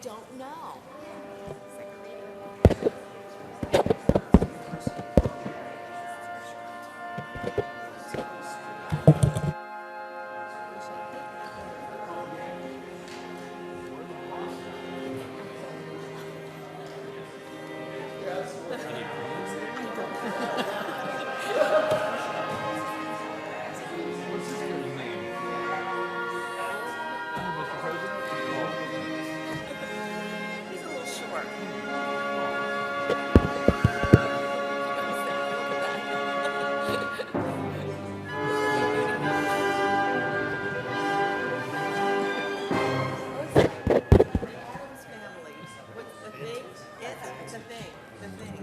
don't know. He's a little short. Addams Family. What's the thing? It's the thing. The thing.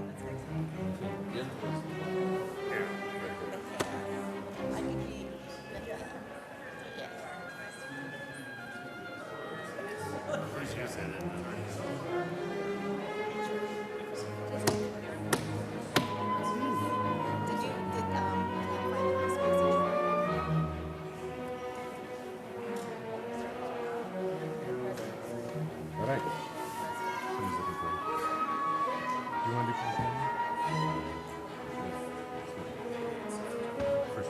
I think he. All right. What he's looking for. Do you want to do campaign? First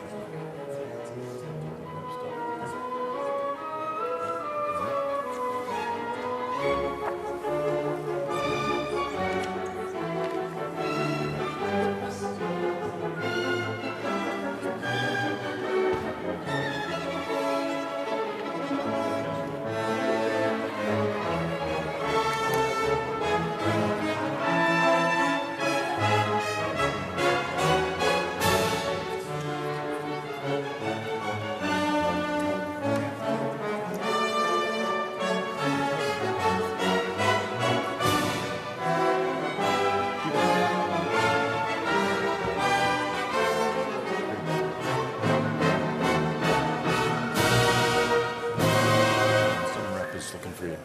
Someone rep is looking for you.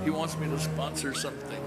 He wants me to sponsor something.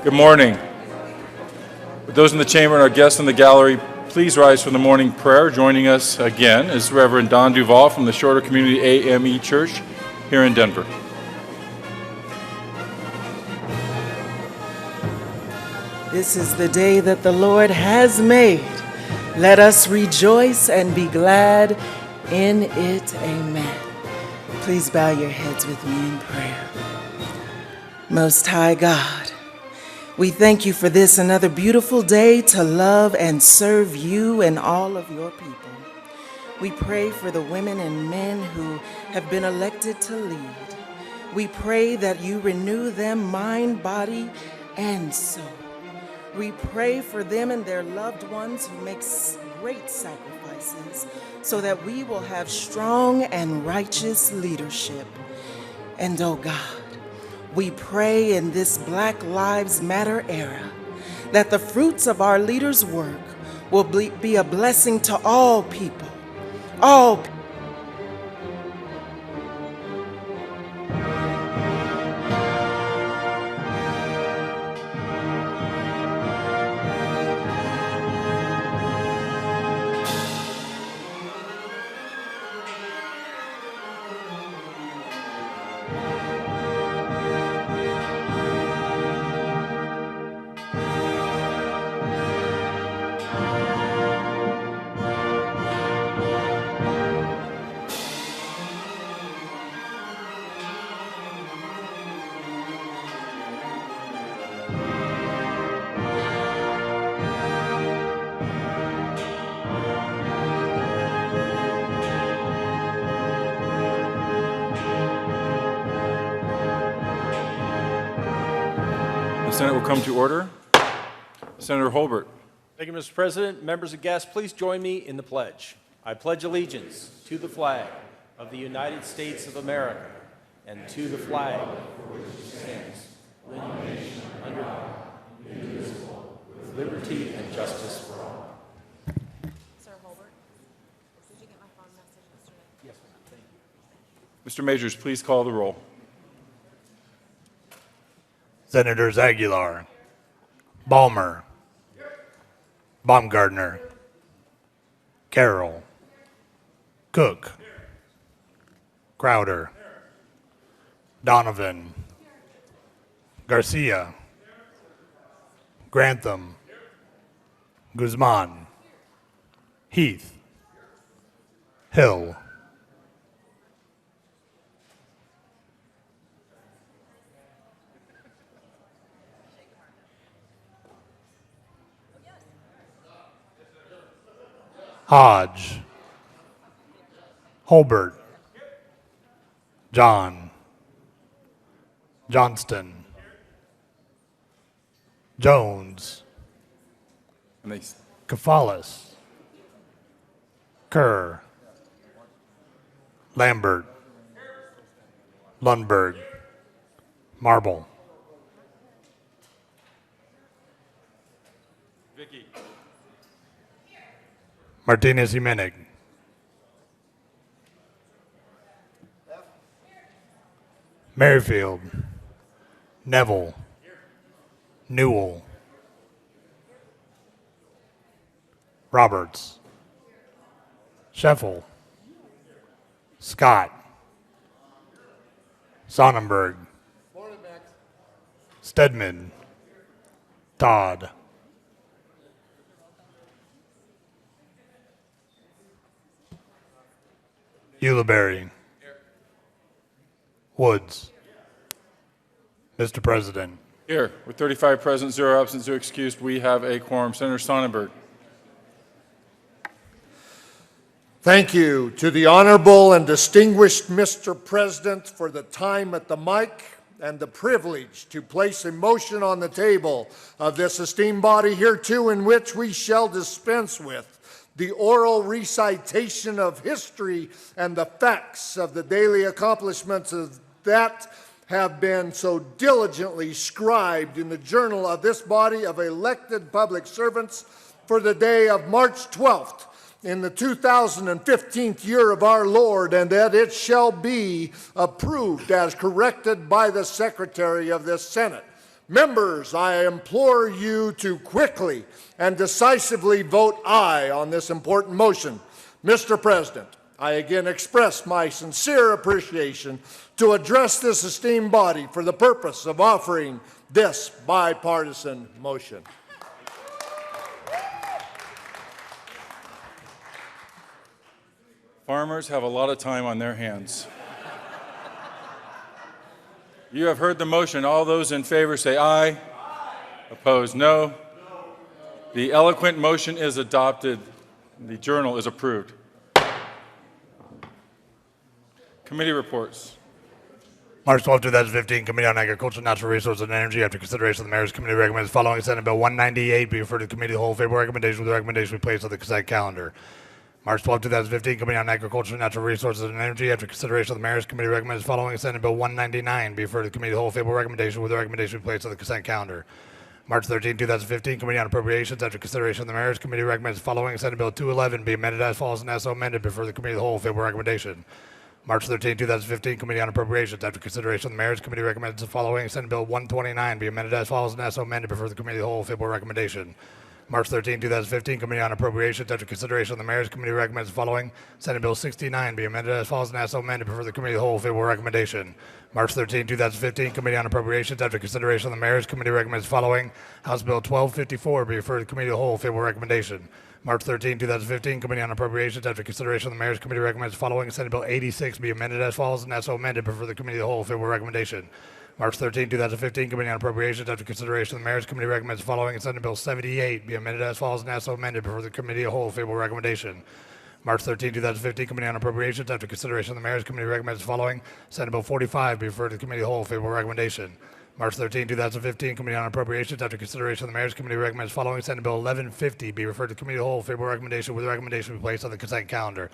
Good morning. With those in the chamber and our guests in the gallery, please rise for the morning prayer. Joining us again is Reverend Don Duval from the Shorter Community AME Church here in Denver. This is the day that the Lord has made. Let us rejoice and be glad in it. Amen. Please bow your heads with me in prayer. Most High God, we thank you for this another beautiful day to love and serve you and all of your people. We pray for the women and men who have been elected to lead. We pray that you renew them mind, body, and soul. We pray for them and their loved ones who make great sacrifices so that we will have strong and righteous leadership. And oh God, we pray in this Black Lives Matter era that the fruits of our leaders' work will be a blessing to all people. All people. The Senate will come to order. Senator Holbert. Thank you, Mr. President. Members and guests, please join me in the pledge. I pledge allegiance to the flag of the United States of America and to the flag for which it stands, one nation under God, indivisible, with liberty and justice for all. Sir Holbert, did you get my phone message yesterday? Yes, ma'am. Thank you. Mr. Majors, please call the roll. Senators Aguilar, Balmer, Baumgardner, Carroll, Cook, Crowder, Donovan, Garcia, Grantham, Guzman, Heath, Hill. Hodge, Holbert, John, Johnston, Jones, And they, Kafalis, Kerr, Lambert, Lundberg, Marble. Vicky. Martinez Jimenez. Merrifield. Neville. Newell. Roberts. Scheffel. Scott. Sonnenberg. Stedman. Todd. Ulibarri. Woods. Mr. President. Here, with 35 present, 0 absent, 0 excused, we have a quorum. Senator Sonnenberg. Thank you to the Honorable and Distinguished Mr. President for the time at the mic and the privilege to place a motion on the table of this esteemed body hereto in which we shall dispense with the oral recitation of history and the facts of the daily accomplishments of that have been so diligently scribed in the journal of this body of elected public servants for the day of March 12th in the 2015th year of our Lord, and that it shall be approved as corrected by the Secretary of this Senate. Members, I implore you to quickly and decisively vote aye on this important motion. Mr. President, I again express my sincere appreciation to address this esteemed body for the purpose of offering this bipartisan motion. Farmers have a lot of time on their hands. You have heard the motion. All those in favor say aye. Aye. Opposed, no. The eloquent motion is adopted. The journal is approved. Committee reports. March 12, 2015, Committee on Agriculture, Natural Resources, and Energy. After consideration of the Mayor's Committee recommends following Senate Bill 198 be referred to the Committee of the Whole. Favorable recommendation with the recommendation be placed on the consent calendar. March 12, 2015, Committee on Agriculture, Natural Resources, and Energy. After consideration of the Mayor's Committee recommends following Senate Bill 199 be referred to the Committee of the Whole. Favorable recommendation with the recommendation be placed on the consent calendar. March 13, 2015, Committee on Appropriations. After consideration of the Mayor's Committee recommends following Senate Bill 211 be amended as follows and as so amended before the Committee of the Whole. Favorable recommendation. March 13, 2015, Committee on Appropriations. After consideration of the Mayor's Committee recommends the following Senate Bill 129 be amended as follows and as so amended before the Committee of the Whole. Favorable recommendation. March 13, 2015, Committee on Appropriations. After consideration of the Mayor's Committee recommends the following Senate Bill 69 be amended as follows and as so amended before the Committee of the Whole. Favorable recommendation. March 13, 2015, Committee on Appropriations. After consideration of the Mayor's Committee recommends the following House Bill 1254 be referred to the Committee of the Whole. Favorable recommendation. March 13, 2015, Committee on Appropriations. After consideration of the Mayor's Committee recommends the following Senate Bill 86 be amended as follows and as so amended before the Committee of the Whole. Favorable recommendation. March 13, 2015, Committee on Appropriations. After consideration of the Mayor's Committee recommends the following Senate Bill 78 be amended as follows and as so amended before the Committee of the Whole. Favorable recommendation. March 13, 2015, Committee on Appropriations. After consideration of the Mayor's Committee recommends the following Senate Bill 45 be referred to the Committee of the Whole. Favorable recommendation. March 13, 2015, Committee on Appropriations. After consideration of the Mayor's Committee recommends following Senate Bill 1150 be referred to the Committee of the Whole. Favorable recommendation with the recommendation be placed on the consent calendar.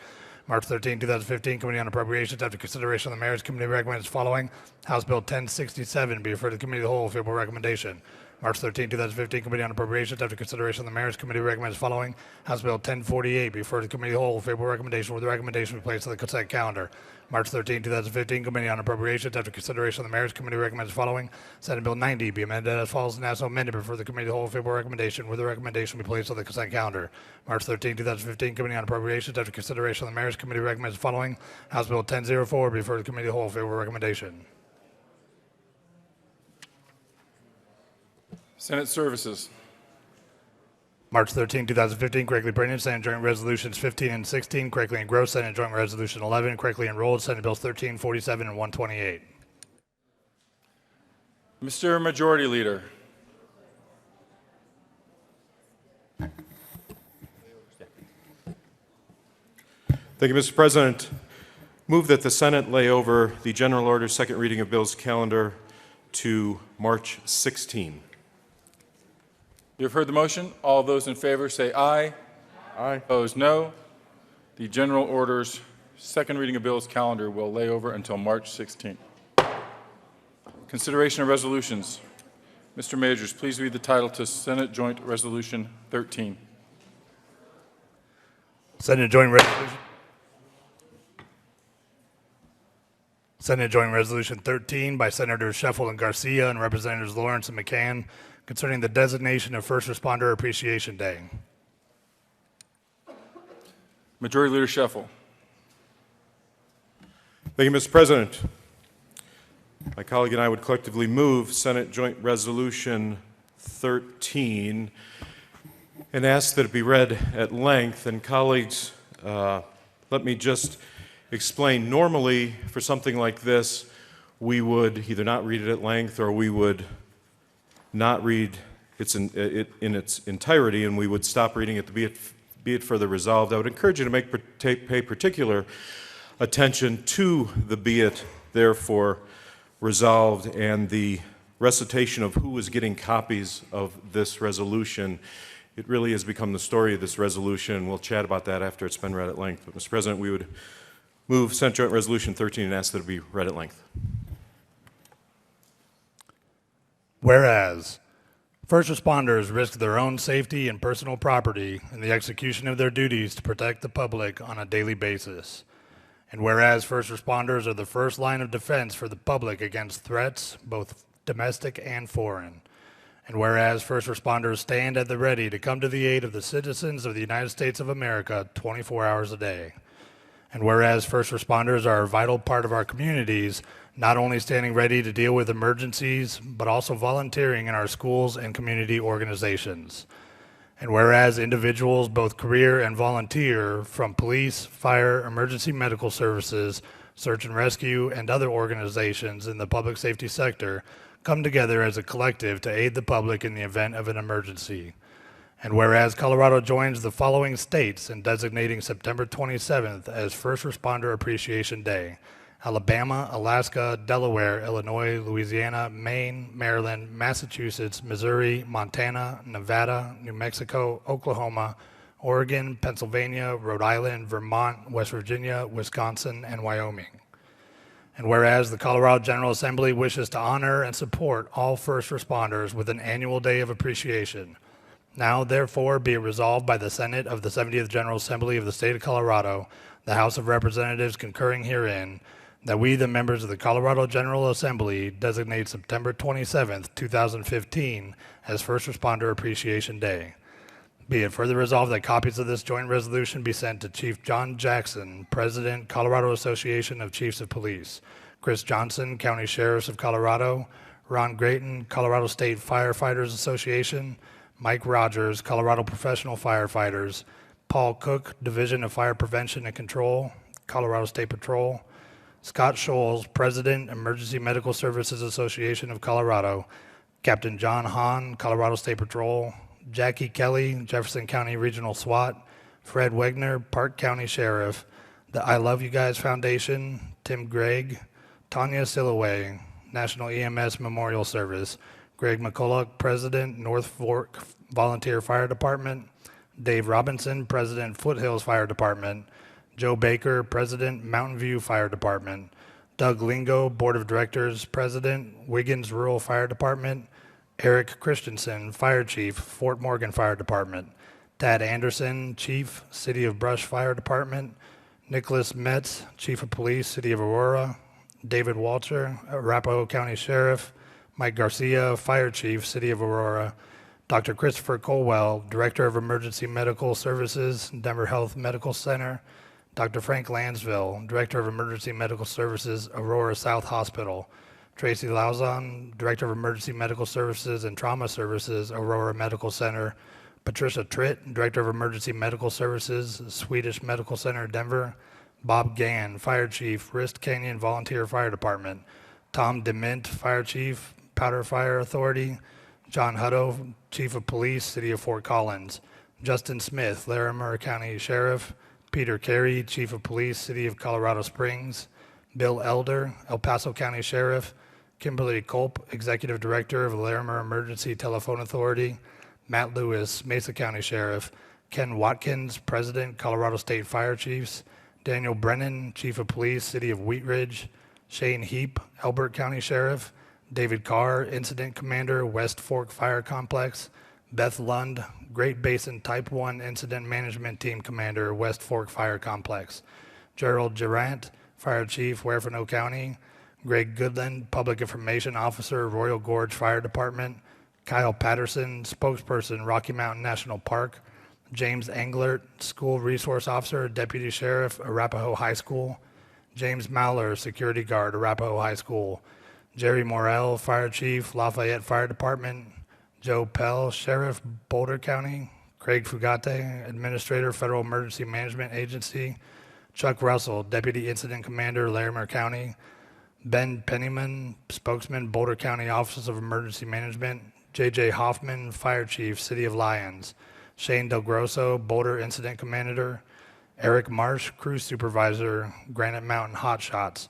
March 13, 2015, Committee on Appropriations. After consideration of the Mayor's Committee recommends following House Bill 1067 be referred to the Committee of the Whole. Favorable recommendation. March 13, 2015, Committee on Appropriations. After consideration of the Mayor's Committee recommends following House Bill 1048 be referred to the Committee of the Whole. Favorable recommendation with the recommendation be placed on the consent calendar. March 13, 2015, Committee on Appropriations. After consideration of the Mayor's Committee recommends following Senate Bill 90 be amended as follows and as so amended before the Committee of the Whole. Favorable recommendation with the recommendation be placed on the consent calendar. March 13, 2015, Committee on Appropriations. After consideration of the Mayor's Committee recommends following House Bill 1004 be referred to the Committee of the Whole. Favorable recommendation. Senate Services. March 13, 2015, correctly printed, Senate Joint Resolutions 15 and 16, correctly engrossed, Senate Joint Resolution 11, correctly enrolled, Senate Bills 13, 47, and 128. Mr. Majority Leader. Thank you, Mr. President. Move that the Senate lay over the General Order second reading of bills calendar to March 16. You have heard the motion. All those in favor say aye. Aye. Opposed, no. The General Order's second reading of bills calendar will lay over until March 16th. Consideration of resolutions. Mr. Majors, please read the title to Senate Joint Resolution 13. Senate Joint Resolution 13 by Senators Sheffield and Garcia and Representatives Lawrence and McCann concerning the designation of First Responder Appreciation Day. Majority Leader Sheffield. Thank you, Mr. President. My colleague and I would collectively move Senate Joint Resolution 13 and ask that it be read at length. And colleagues, let me just explain. Normally, for something like this, we would either not read it at length or we would not read it in its entirety, and we would stop reading it to be it further resolved. I would encourage you to pay particular attention to the be it therefore resolved and the recitation of who is getting copies of this resolution. It really has become the story of this resolution. We'll chat about that after it's been read at length. But, Mr. President, we would move Senate Joint Resolution 13 and ask that it be read at length. Whereas first responders risk their own safety and personal property in the execution of their duties to protect the public on a daily basis. And whereas first responders are the first line of defense for the public against threats, both domestic and foreign. And whereas first responders stand at the ready to come to the aid of the citizens of the United States of America 24 hours a day. And whereas first responders are a vital part of our communities, not only standing ready to deal with emergencies, but also volunteering in our schools and community organizations. And whereas individuals, both career and volunteer, from police, fire, emergency medical services, search and rescue, and other organizations in the public safety sector, come together as a collective to aid the public in the event of an emergency. And whereas Colorado joins the following states in designating September 27th as First Responder Appreciation Day: Alabama, Alaska, Delaware, Illinois, Louisiana, Maine, Maryland, Massachusetts, Missouri, Montana, Nevada, New Mexico, Oklahoma, Oregon, Pennsylvania, Rhode Island, Vermont, West Virginia, Wisconsin, and Wyoming. And whereas the Colorado General Assembly wishes to honor and support all first responders with an annual day of appreciation, now therefore be it resolved by the Senate of the 70th General Assembly of the State of Colorado, the House of Representatives concurring herein, that we, the members of the Colorado General Assembly, designate September 27th, 2015 as First Responder Appreciation Day. Be it further resolved that copies of this joint resolution be sent to Chief John Jackson, President, Colorado Association of Chiefs of Police; Chris Johnson, County Sheriffs of Colorado; Ron Grayton, Colorado State Firefighters Association; Mike Rogers, Colorado Professional Firefighters; Paul Cook, Division of Fire Prevention and Control, Colorado State Patrol; Scott Scholes, President, Emergency Medical Services Association of Colorado; Captain John Hahn, Colorado State Patrol; Jackie Kelly, Jefferson County Regional SWAT; Fred Wegner, Park County Sheriff; the I Love You Guys Foundation; Tim Gregg; Tanya Silloway, National EMS Memorial Service; Greg McCulloch, President, North Fork Volunteer Fire Department; Dave Robinson, President, Foothills Fire Department; Joe Baker, President, Mountain View Fire Department; Doug Lingo, Board of Directors, President, Wiggins Rural Fire Department; Eric Christensen, Fire Chief, Fort Morgan Fire Department; Tad Anderson, Chief, City of Brush Fire Department; Nicholas Metz, Chief of Police, City of Aurora; David Walter, Arapahoe County Sheriff; Mike Garcia, Fire Chief, City of Aurora; Dr. Christopher Colwell, Director of Emergency Medical Services, Denver Health Medical Center; Dr. Frank Lansville, Director of Emergency Medical Services, Aurora South Hospital; Tracy Lauzon, Director of Emergency Medical Services and Trauma Services, Aurora Medical Center; Patricia Tritt, Director of Emergency Medical Services, Swedish Medical Center, Denver; Bob Gann, Fire Chief, Wrist Canyon Volunteer Fire Department; Tom DeMint, Fire Chief, Powder Fire Authority; John Hutto, Chief of Police, City of Fort Collins; Justin Smith, Larimer County Sheriff; Peter Carey, Chief of Police, City of Colorado Springs; Bill Elder, El Paso County Sheriff; Kimberly Culp, Executive Director of Larimer Emergency Telephone Authority; Matt Lewis, Mesa County Sheriff; Ken Watkins, President, Colorado State Fire Chiefs; Daniel Brennan, Chief of Police, City of Wheat Ridge; Shane Heap, Elbert County Sheriff; David Carr, Incident Commander, West Fork Fire Complex; Beth Lund, Great Basin Type 1 Incident Management Team Commander, West Fork Fire Complex; Gerald Durant, Fire Chief, Huerfano County; Greg Goodland, Public Information Officer, Royal Gorge Fire Department; Kyle Patterson, Spokesperson, Rocky Mountain National Park; James Englert, School Resource Officer, Deputy Sheriff, Arapahoe High School; James Mauler, Security Guard, Arapahoe High School; Jerry Morrell, Fire Chief, Lafayette Fire Department; Joe Pell, Sheriff, Boulder County; Craig Fugate, Administrator, Federal Emergency Management Agency; Chuck Russell, Deputy Incident Commander, Larimer County; Ben Pennyman, Spokesman, Boulder County Office of Emergency Management; J.J. Hoffman, Fire Chief, City of Lyons; Shane Del Grosso, Boulder Incident Commander; Eric Marsh, Crew Supervisor, Granite Mountain Hot Shots;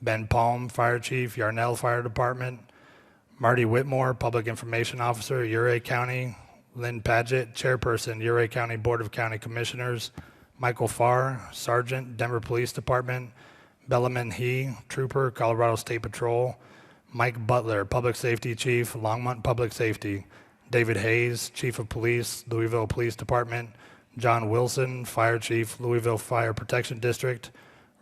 Ben Palm, Fire Chief, Yarnell Fire Department; Marty Whitmore, Public Information Officer, Ouray County; Lynn Padgett, Chairperson, Ouray County Board of County Commissioners; Michael Farr, Sergeant, Denver Police Department; Bellaman He, Trooper, Colorado State Patrol; Mike Butler, Public Safety Chief, Longmont Public Safety; David Hayes, Chief of Police, Louisville Police Department; John Wilson, Fire Chief, Louisville Fire Protection District;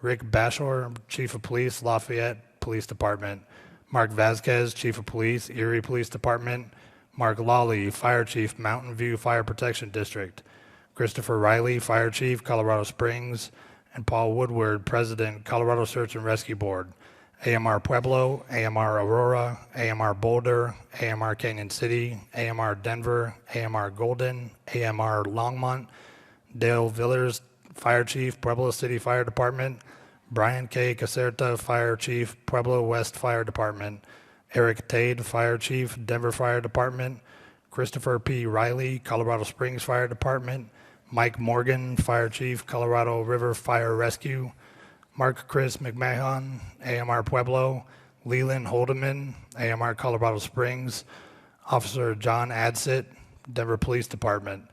Rick Bashor, Chief of Police, Lafayette Police Department; Mark Vasquez, Chief of Police, Erie Police Department. Mark Lawley, Fire Chief, Mountain View Fire Protection District. Christopher Riley, Fire Chief, Colorado Springs. And Paul Woodward, President, Colorado Search and Rescue Board. AMR Pueblo, AMR Aurora, AMR Boulder, AMR Canyon City, AMR Denver, AMR Golden, AMR Longmont. Dale Villers, Fire Chief, Pueblo City Fire Department. Brian K. Caserta, Fire Chief, Pueblo West Fire Department. Eric Tade, Fire Chief, Denver Fire Department. Christopher P. Riley, Colorado Springs Fire Department. Mike Morgan, Fire Chief, Colorado River Fire Rescue. Mark Chris McMahon, AMR Pueblo. Leland Holdeman, AMR Colorado Springs. Officer John Adsit, Denver Police Department.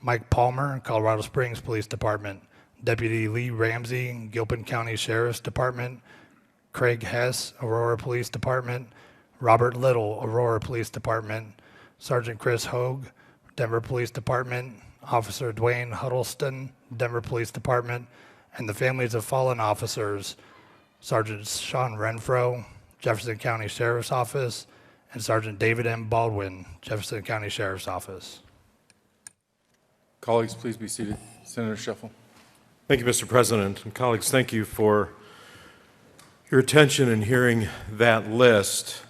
Mike Palmer, Colorado Springs Police Department. Deputy Lee Ramsey, Gilpin County Sheriff's Department. Craig Hess, Aurora Police Department. Robert Little, Aurora Police Department. Sergeant Chris Hogue, Denver Police Department. Officer Dwayne Huddleston, Denver Police Department. And the families of fallen officers, Sergeant Sean Renfro, Jefferson County Sheriff's Office, and Sergeant David M. Baldwin, Jefferson County Sheriff's Office. Colleagues, please be seated. Senator Shuffle. Thank you, Mr. President. And colleagues, thank you for your attention in hearing that list,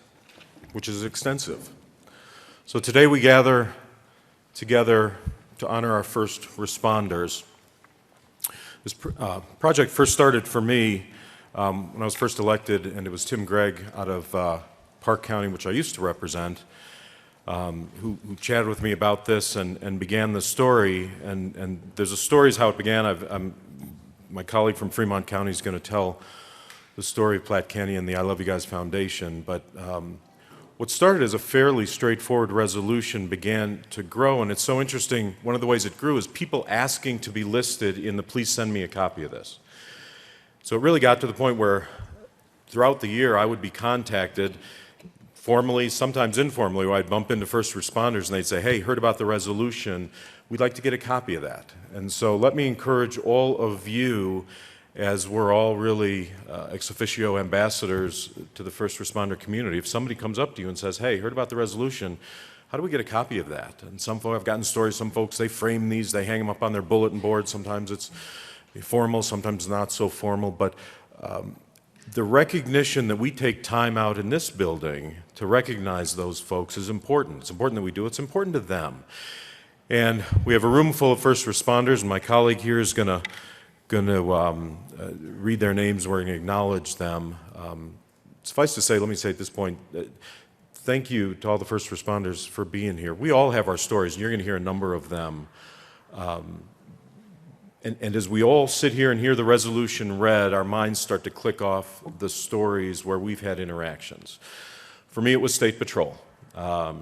which is extensive. So today we gather together to honor our first responders. This project first started for me when I was first elected, and it was Tim Gregg out of Park County, which I used to represent, who chatted with me about this and began the story. And there's a story is how it began. My colleague from Fremont County is going to tell the story of Platte County and the I Love You Guys Foundation. But what started as a fairly straightforward resolution began to grow, and it's so interesting. One of the ways it grew is people asking to be listed in the Please Send Me a Copy of This. So it really got to the point where throughout the year I would be contacted formally, sometimes informally, where I'd bump into first responders and they'd say, hey, heard about the resolution, we'd like to get a copy of that. And so let me encourage all of you, as we're all really ex officio ambassadors to the first responder community, if somebody comes up to you and says, hey, heard about the resolution, how do we get a copy of that? And some folks, I've gotten stories, some folks, they frame these, they hang them up on their bulletin board. Sometimes it's formal, sometimes not so formal, but the recognition that we take time out in this building to recognize those folks is important. It's important that we do it. It's important to them. And we have a room full of first responders, and my colleague here is going to read their names. We're going to acknowledge them. Suffice to say, let me say at this point, thank you to all the first responders for being here. We all have our stories, and you're going to hear a number of them. And as we all sit here and hear the resolution read, our minds start to click off the stories where we've had interactions. For me, it was State Patrol. I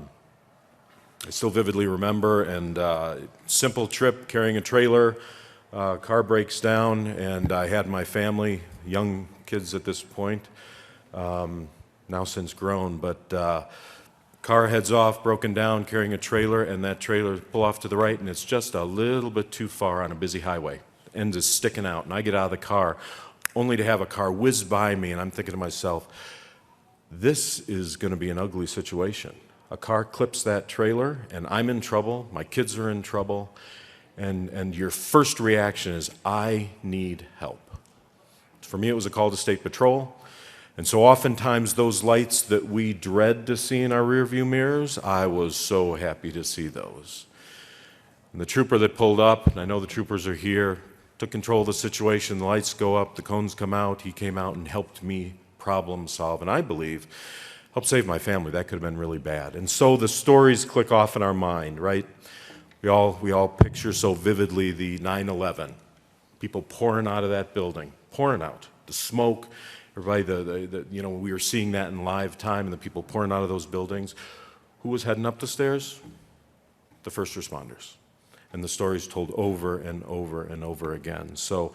still vividly remember, and simple trip carrying a trailer. Car breaks down, and I had my family, young kids at this point, now since grown, but car heads off, broken down, carrying a trailer, and that trailer pull off to the right, and it's just a little bit too far on a busy highway. The end is sticking out, and I get out of the car, only to have a car whiz by me, and I'm thinking to myself, this is going to be an ugly situation. A car clips that trailer, and I'm in trouble, my kids are in trouble, and your first reaction is, I need help. For me, it was a call to State Patrol. And so oftentimes those lights that we dread to see in our rearview mirrors, I was so happy to see those. And the trooper that pulled up, and I know the troopers are here, took control of the situation. The lights go up, the cones come out. He came out and helped me problem solve, and I believe helped save my family. That could have been really bad. And so the stories click off in our mind, right? We all picture so vividly the 9/11, people pouring out of that building, pouring out, the smoke. Everybody, we were seeing that in live time, and the people pouring out of those buildings. Who was heading up the stairs? The first responders. And the stories told over and over and over again. So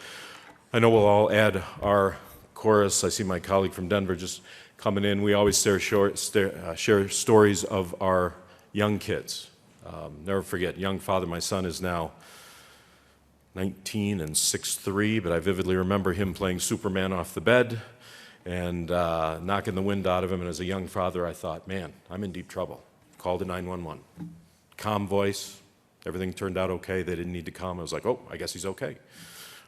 I know we'll all add our chorus. I see my colleague from Denver just coming in. We always share stories of our young kids. Never forget, young father, my son is now 19 and 6'3", but I vividly remember him playing Superman off the bed and knocking the wind out of him. And as a young father, I thought, man, I'm in deep trouble. Called to 911. Calm voice. Everything turned out okay. They didn't need to come. I was like, oh, I guess he's okay.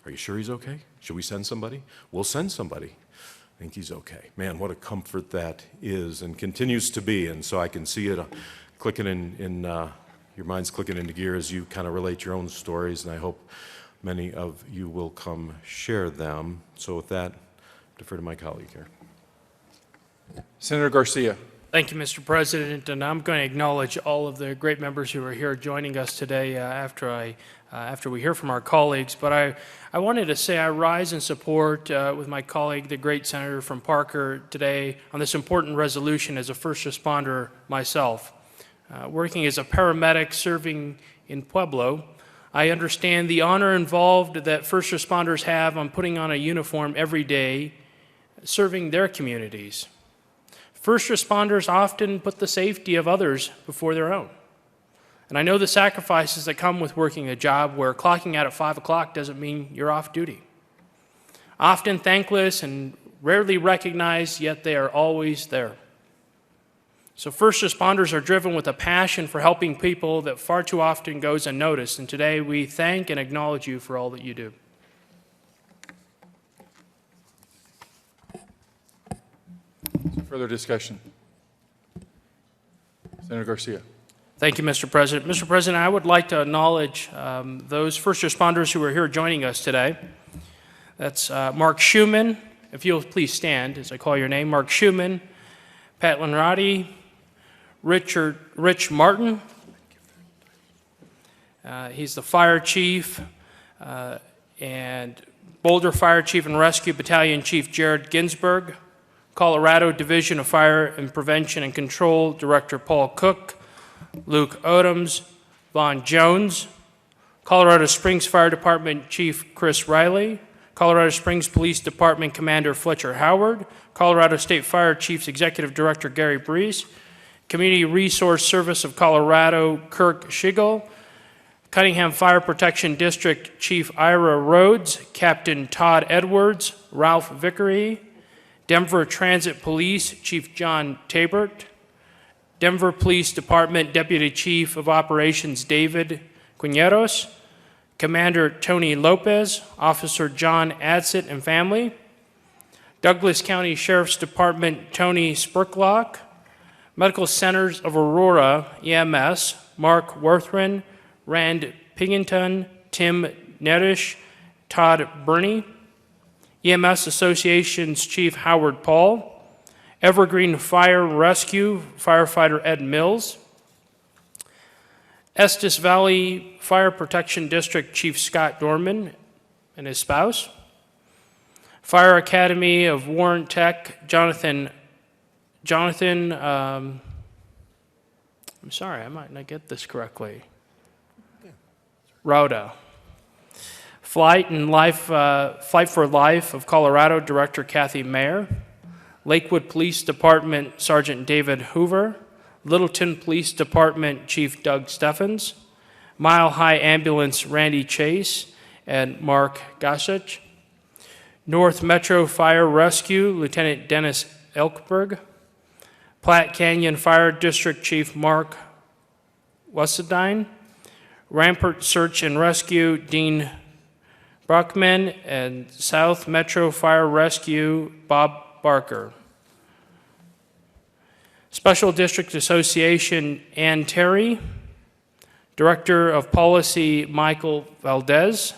Are you sure he's okay? Should we send somebody? We'll send somebody. I think he's okay. Man, what a comfort that is and continues to be. And so I can see it clicking in your mind's clicking into gear as you kind of relate your own stories, and I hope many of you will come share them. So with that, defer to my colleague here. Senator Garcia. Thank you, Mr. President, and I'm going to acknowledge all of the great members who are here joining us today after we hear from our colleagues. But I wanted to say I rise in support with my colleague, the great senator from Parker, today on this important resolution as a first responder myself. Working as a paramedic serving in Pueblo, I understand the honor involved that first responders have on putting on a uniform every day, serving their communities. First responders often put the safety of others before their own. And I know the sacrifices that come with working a job where clocking out at 5 o'clock doesn't mean you're off duty. Often thankless and rarely recognized, yet they are always there. So first responders are driven with a passion for helping people that far too often goes unnoticed. And today we thank and acknowledge you for all that you do. Further discussion. Senator Garcia. Thank you, Mr. President. Mr. President, I would like to acknowledge those first responders who are here joining us today. That's Mark Schuman. If you'll please stand as I call your name. Mark Schuman, Pat Lenrati, Rich Martin. He's the fire chief, and Boulder Fire Chief and Rescue Battalion Chief Jared Ginsberg, Colorado Division of Fire and Prevention and Control Director Paul Cook, Luke Odoms, Vaughn Jones, Colorado Springs Fire Department Chief Chris Riley, Colorado Springs Police Department Commander Fletcher Howard, Colorado State Fire Chief's Executive Director Gary Breeze, Community Resource Service of Colorado Kirk Schigel, Cunningham Fire Protection District Chief Ira Rhodes, Captain Todd Edwards, Ralph Vickery, Denver Transit Police Chief John Tabert, Denver Police Department Deputy Chief of Operations David Quineros, Commander Tony Lopez, Officer John Adsit and family, Douglas County Sheriff's Department Tony Spurklock, Medical Centers of Aurora EMS Mark Worthran, Rand Pigginton, Tim Nerish, Todd Burney, EMS Association's Chief Howard Paul, Evergreen Fire Rescue Firefighter Ed Mills, Estes Valley Fire Protection District Chief Scott Dorman and his spouse, Fire Academy of Warren Tech Jonathan, I'm sorry, I might not get this correctly. Rhoda. Flight for Life of Colorado Director Kathy Mayer, Lakewood Police Department Sergeant David Hoover, Littleton Police Department Chief Doug Steffens, Mile High Ambulance Randy Chase and Mark Gossich, North Metro Fire Rescue Lieutenant Dennis Elkberg, Platte Canyon Fire District Chief Mark Wassedine, Rampart Search and Rescue Dean Brockman, and South Metro Fire Rescue Bob Barker. Special District Association Ann Terry, Director of Policy Michael Valdez,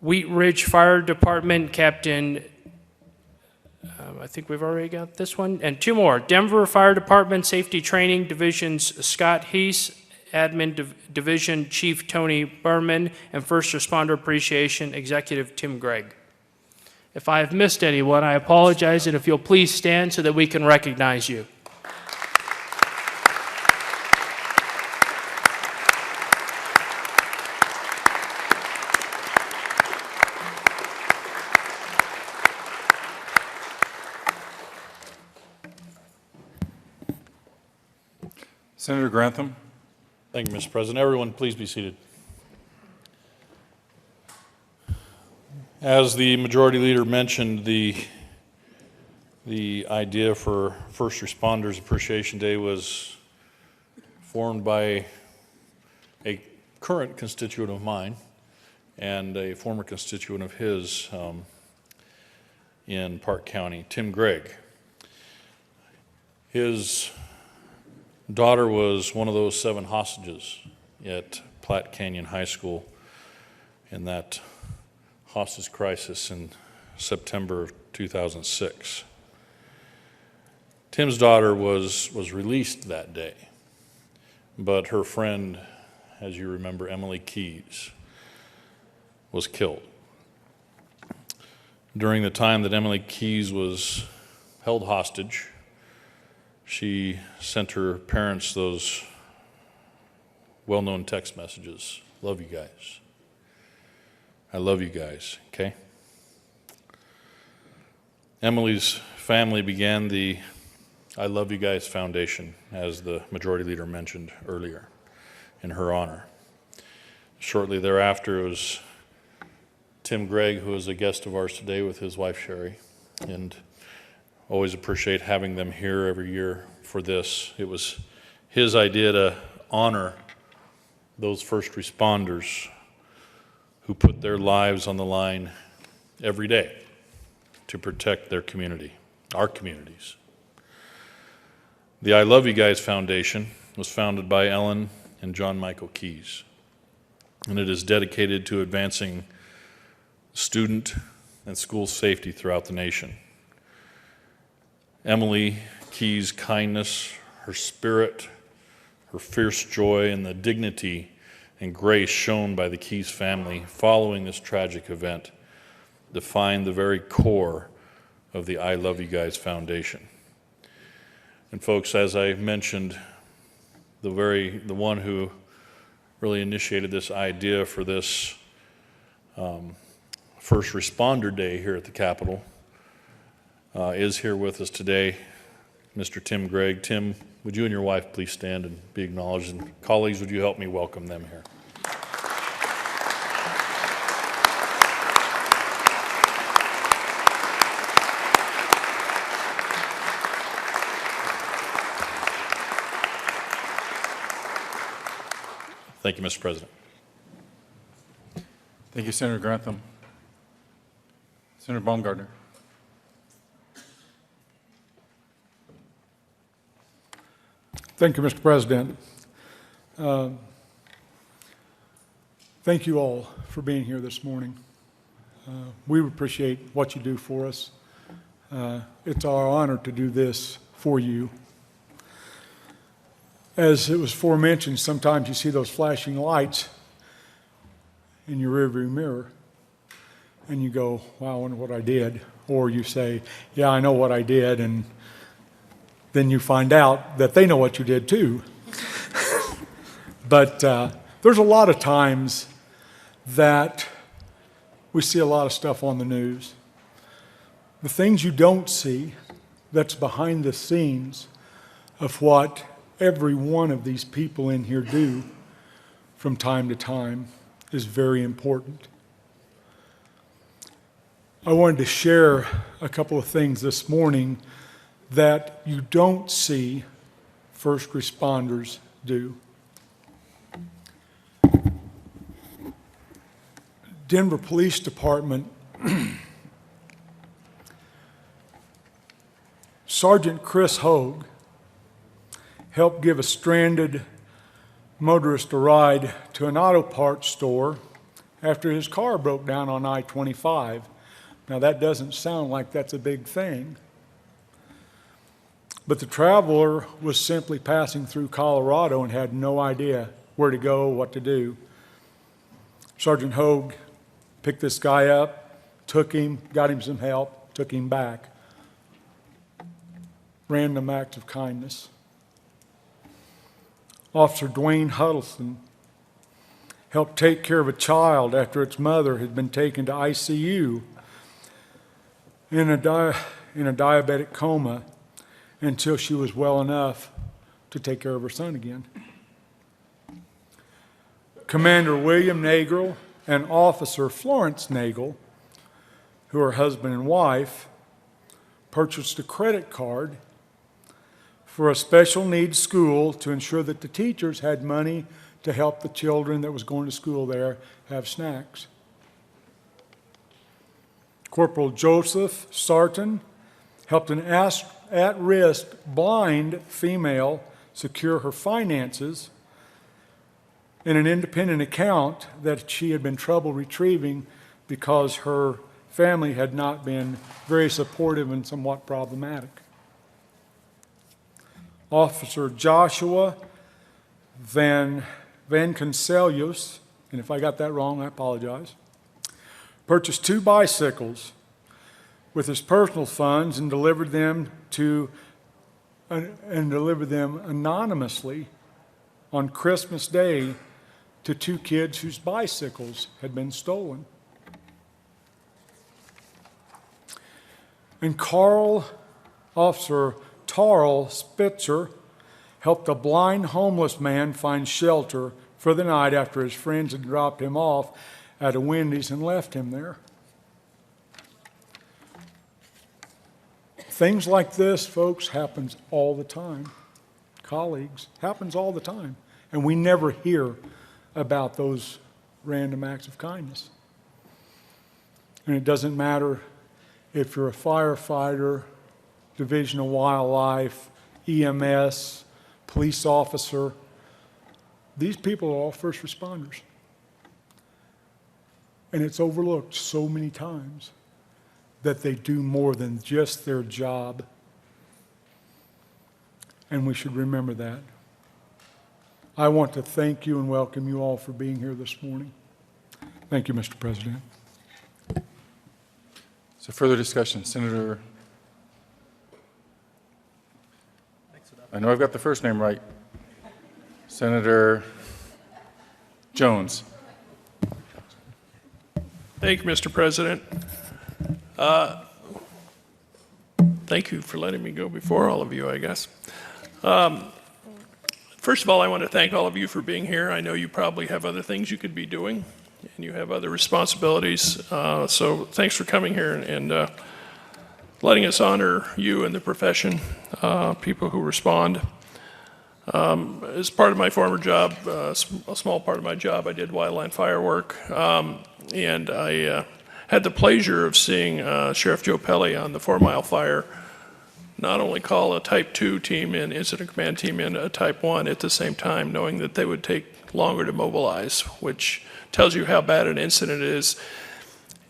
Wheat Ridge Fire Department Captain, I think we've already got this one, and two more. Denver Fire Department Safety Training Division's Scott Heese, Admin Division Chief Tony Berman, and First Responder Appreciation Executive Tim Gregg. If I have missed anyone, I apologize, and if you'll please stand so that we can recognize you. Senator Grantham. Thank you, Mr. President. Everyone, please be seated. As the Majority Leader mentioned, the The idea for First Responders Appreciation Day was formed by a current constituent of mine and a former constituent of his in Park County, Tim Gregg. His daughter was one of those 7 hostages at Platte Canyon High School in that hostage crisis in September of 2006. Tim's daughter was released that day, but her friend, as you remember, Emily Keyes, was killed. During the time that Emily Keyes was held hostage, she sent her parents those well-known text messages. Love you guys. I love you guys, okay? Emily's family began the I Love You Guys Foundation, as the Majority Leader mentioned earlier, in her honor. Shortly thereafter, it was Tim Gregg, who is a guest of ours today with his wife Sherry, and always appreciate having them here every year for this. It was his idea to honor those first responders who put their lives on the line every day to protect their community, our communities. The I Love You Guys Foundation was founded by Ellen and John Michael Keyes, and it is dedicated to advancing student and school safety throughout the nation. Emily Keyes' kindness, her spirit, her fierce joy, and the dignity and grace shown by the Keyes family following this tragic event define the very core of the I Love You Guys Foundation. And folks, as I mentioned, the one who really initiated this idea for this First Responder Day here at the Capitol is here with us today, Mr. Tim Gregg. Tim, would you and your wife please stand and be acknowledged? And colleagues, would you help me welcome them here? Thank you, Mr. President. Thank you, Senator Grantham. Senator Baumgartner. Thank you, Mr. President. Thank you all for being here this morning. We appreciate what you do for us. It's our honor to do this for you. As it was forementioned, sometimes you see those flashing lights in your rearview mirror, and you go, wow, I wonder what I did. Or you say, yeah, I know what I did, and then you find out that they know what you did too. But there's a lot of times that we see a lot of stuff on the news. The things you don't see that's behind the scenes of what every one of these people in here do from time to time is very important. I wanted to share a couple of things this morning that you don't see first responders do. Denver Police Department, Sergeant Chris Hogue helped give a stranded motorist a ride to an auto parts store after his car broke down on I-25. Now that doesn't sound like that's a big thing, but the traveler was simply passing through Colorado and had no idea where to go, what to do. Sergeant Hogue picked this guy up, took him, got him some help, took him back. Random act of kindness. Officer Dwayne Huddleston helped take care of a child after its mother had been taken to ICU in a diabetic coma until she was well enough to take care of her son again. Commander William Nagel and Officer Florence Nagel, who are husband and wife, purchased a credit card for a special needs school to ensure that the teachers had money to help the children that was going to school there have snacks. Corporal Joseph Sarton helped an at-risk blind female secure her finances in an independent account that she had been trouble retrieving because her family had not been very supportive and somewhat problematic. Officer Joshua Van Conselius, and if I got that wrong, I apologize, purchased 2 bicycles with his personal funds and delivered them anonymously on Christmas Day to 2 kids whose bicycles had been stolen. And Officer Tarl Spitzer helped a blind homeless man find shelter for the night after his friends had dropped him off at a Wendy's and left him there. Things like this, folks, happens all the time. Colleagues, happens all the time. And we never hear about those random acts of kindness. And it doesn't matter if you're a firefighter, Division of Wildlife, EMS, police officer. These people are all first responders. And it's overlooked so many times that they do more than just their job. And we should remember that. I want to thank you and welcome you all for being here this morning. Thank you, Mr. President. So further discussion, Senator. I know I've got the first name right. Senator Jones. Thank you, Mr. President. Thank you for letting me go before all of you, I guess. First of all, I want to thank all of you for being here. I know you probably have other things you could be doing, and you have other responsibilities. So thanks for coming here and letting us honor you and the profession, people who respond. As part of my former job, a small part of my job, I did wildland fire work, and I had the pleasure of seeing Sheriff Joe Pelley on the 4 Mile Fire not only call a Type 2 team in, incident command team in, a Type 1 at the same time, knowing that they would take longer to mobilize, which tells you how bad an incident is.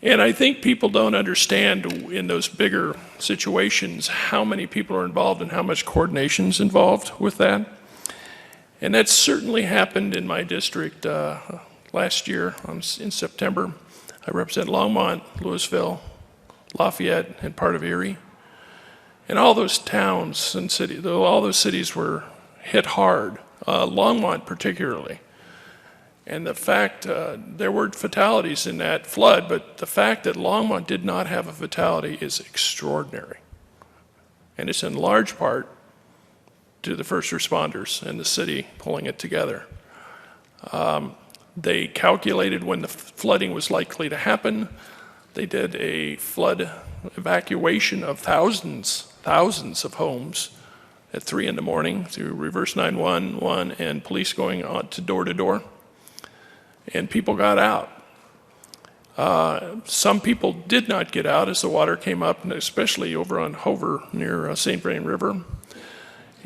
And I think people don't understand in those bigger situations how many people are involved and how much coordination is involved with that. And that certainly happened in my district last year in September. I represent Longmont, Louisville, Lafayette, and part of Erie. And all those towns and cities, all those cities were hit hard, Longmont particularly. And the fact, there were fatalities in that flood, but the fact that Longmont did not have a fatality is extraordinary. And it's in large part to the first responders and the city pulling it together. They calculated when the flooding was likely to happen. They did a flood evacuation of thousands of homes at 3 in the morning through reverse 911 and police going on to door. And people got out. Some people did not get out as the water came up, especially over on Hover near St. Vrain River.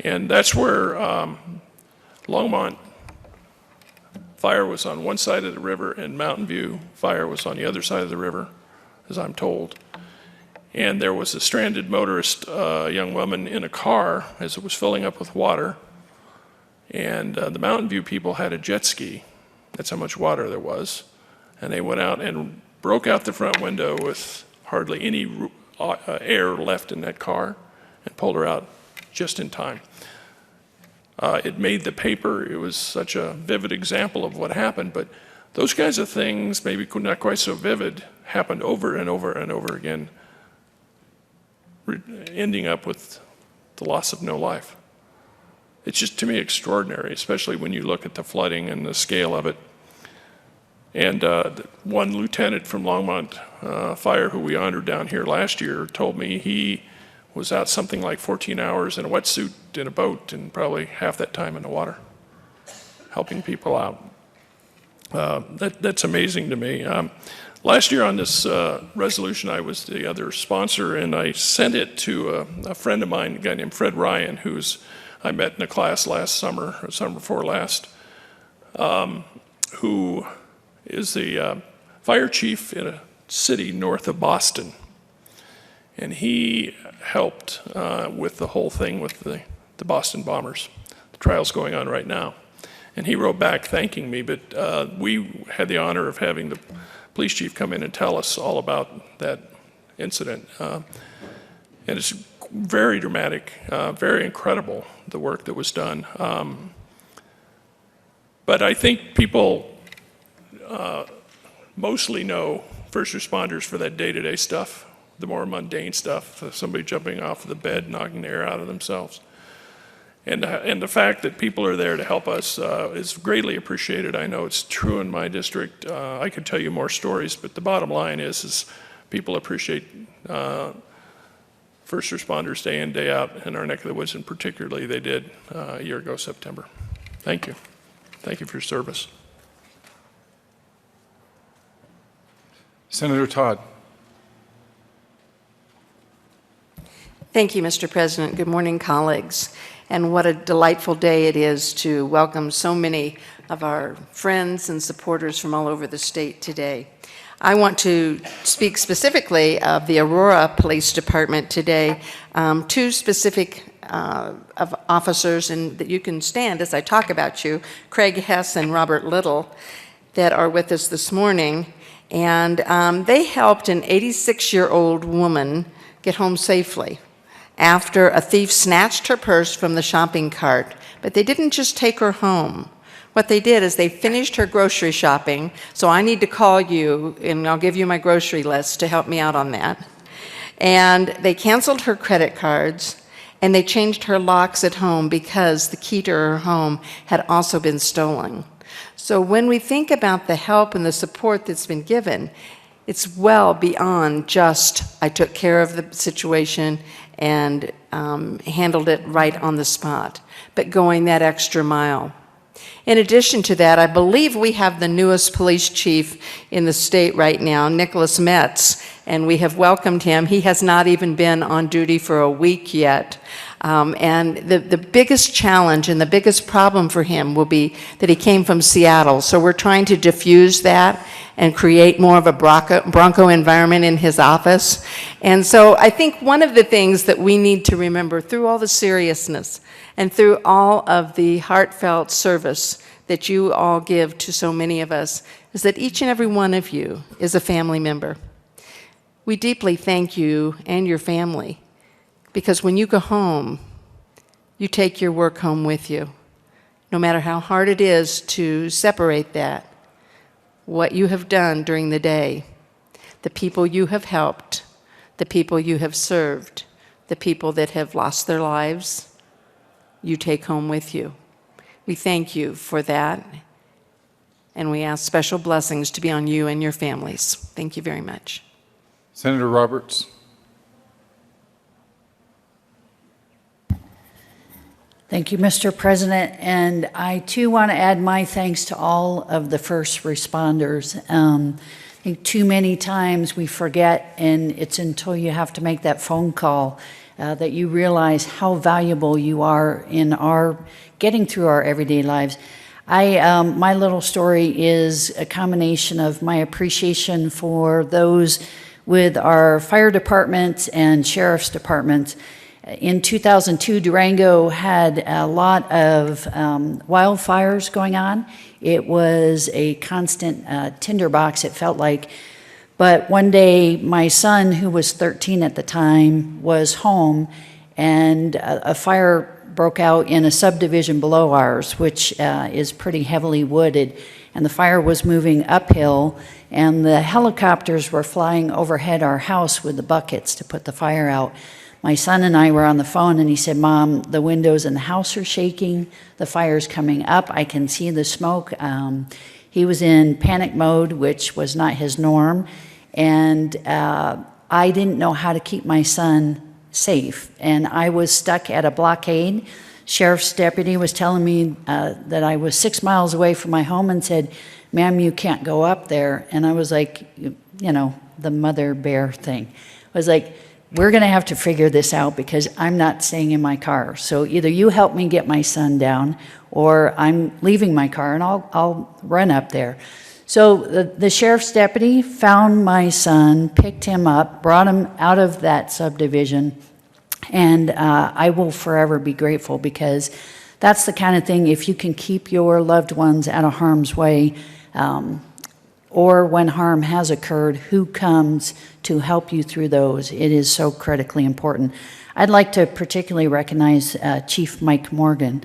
And that's where Longmont fire was on one side of the river and Mountain View fire was on the other side of the river, as I'm told. And there was a stranded motorist, young woman in a car as it was filling up with water. And the Mountain View people had a jet ski. That's how much water there was. And they went out and broke out the front window with hardly any air left in that car and pulled her out just in time. It made the paper. It was such a vivid example of what happened. But those kinds of things, maybe not quite so vivid, happened over and over and over again, ending up with the loss of no life. It's just, to me, extraordinary, especially when you look at the flooding and the scale of it. And one lieutenant from Longmont Fire, who we honored down here last year, told me was out something like 14 hours in a wetsuit in a boat and probably half that time in the water, helping people out. That's amazing to me. Last year on this resolution, I was the other sponsor, and I sent it to a friend of mine, a guy named Fred Ryan, I met in a class last summer, or summer before last, who is the fire chief in a city north of Boston. And he helped with the whole thing with the Boston bombers. The trial's going on right now. And he wrote back thanking me, but we had the honor of having the police chief come in and tell us all about that incident. And it's very dramatic, very incredible, the work that was done. But I think people mostly know first responders for that day-to-day stuff, the more mundane stuff, somebody jumping off of the bed, knocking the air out of themselves. And the fact that people are there to help us is greatly appreciated. I know it's true in my district. I could tell you more stories, but the bottom line is people appreciate first responders day in, day out in our neck of the woods, and particularly they did a year ago, September. Thank you. Thank you for your service. Senator Todd. Thank you, Mr. President. Good morning, colleagues. And what a delightful day it is to welcome so many of our friends and supporters from all over the state today. I want to speak specifically of the Aurora Police Department today. Two specific of officers, and that you can stand as I talk about you, Craig Hess and Robert Little, that are with us this morning. And they helped an 86-year-old woman get home safely after a thief snatched her purse from the shopping cart. But they didn't just take her home. What they did is they finished her grocery shopping, so I need to call you, and I'll give you my grocery list to help me out on that. And they canceled her credit cards, and they changed her locks at home because the key to her home had also been stolen. So when we think about the help and the support that's been given, it's well beyond just, I took care of the situation and handled it right on the spot, but going that extra mile. In addition to that, I believe we have the newest police chief in the state right now, Nicholas Metz, and we have welcomed him. He has not even been on duty for a week yet. And the biggest challenge and the biggest problem for him will be that he came from Seattle. So we're trying to diffuse that and create more of a Bronco environment in his office. And so I think one of the things that we need to remember through all the seriousness and through all of the heartfelt service that you all give to so many of us is that each and every one of you is a family member. We deeply thank you and your family, because when you go home, you take your work home with you. No matter how hard it is to separate that, what you have done during the day, the people you have helped, the people you have served, the people that have lost their lives, you take home with you. We thank you for that, and we ask special blessings to be on you and your families. Thank you very much. Senator Roberts. Thank you, Mr. President, and I too want to add my thanks to all of the first responders. I think too many times we forget, and it's until you have to make that phone call that you realize how valuable you are in our getting through our everyday lives. My little story is a combination of my appreciation for those with our fire department and sheriff's department. In 2002, Durango had a lot of wildfires going on. It was a constant tinderbox, it felt like. But one day, my son, who was 13 at the time, was home, and a fire broke out in a subdivision below ours, which is pretty heavily wooded. And the fire was moving uphill, and the helicopters were flying overhead our house with the buckets to put the fire out. My son and I were on the phone, and he said, "Mom, the windows in the house are shaking. The fire's coming up. I can see the smoke." He was in panic mode, which was not his norm. And I didn't know how to keep my son safe. And I was stuck at a blockade. Sheriff's deputy was telling me that I was 6 miles away from my home and said, "Ma'am, you can't go up there." And I was like, you know, the mother bear thing. I was like, we're going to have to figure this out because I'm not staying in my car. So either you help me get my son down or I'm leaving my car and I'll run up there. So the sheriff's deputy found my son, picked him up, brought him out of that subdivision, and I will forever be grateful because that's the kind of thing, if you can keep your loved ones out of harm's way, or when harm has occurred, who comes to help you through those? It is so critically important. I'd like to particularly recognize Chief Mike Morgan.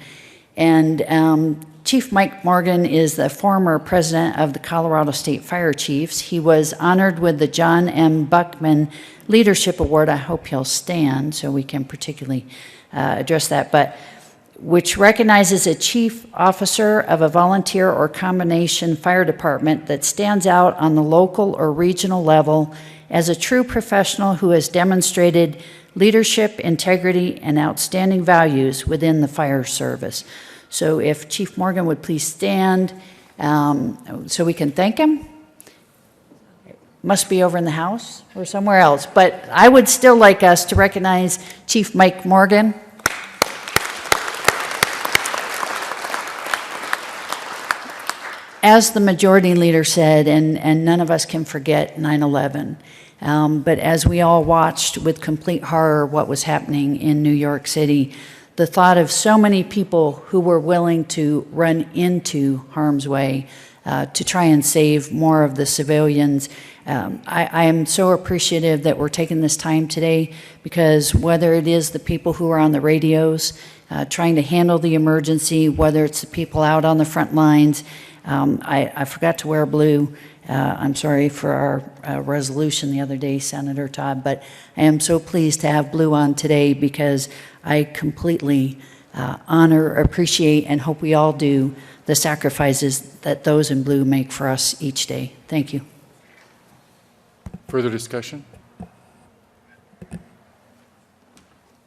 And Chief Mike Morgan is the former president of the Colorado State Fire Chiefs. He was honored with the John M. Buckman Leadership Award. I hope he'll stand so we can particularly address that. But which recognizes a chief officer of a volunteer or combination fire department that stands out on the local or regional level as a true professional who has demonstrated leadership, integrity, and outstanding values within the fire service. So if Chief Morgan would please stand so we can thank him. Must be over in the house or somewhere else, but I would still like us to recognize Chief Mike Morgan. As the majority leader said, and none of us can forget 9/11, but as we all watched with complete horror what was happening in New York City, the thought of so many people who were willing to run into harm's way to try and save more of the civilians, I am so appreciative that we're taking this time today, because whether it is the people who are on the radios trying to handle the emergency, whether it's the people out on the front lines, I forgot to wear blue. I'm sorry for our resolution the other day, Senator Todd, but I am so pleased to have blue on today because I completely honor, appreciate, and hope we all do the sacrifices that those in blue make for us each day. Thank you. Further discussion?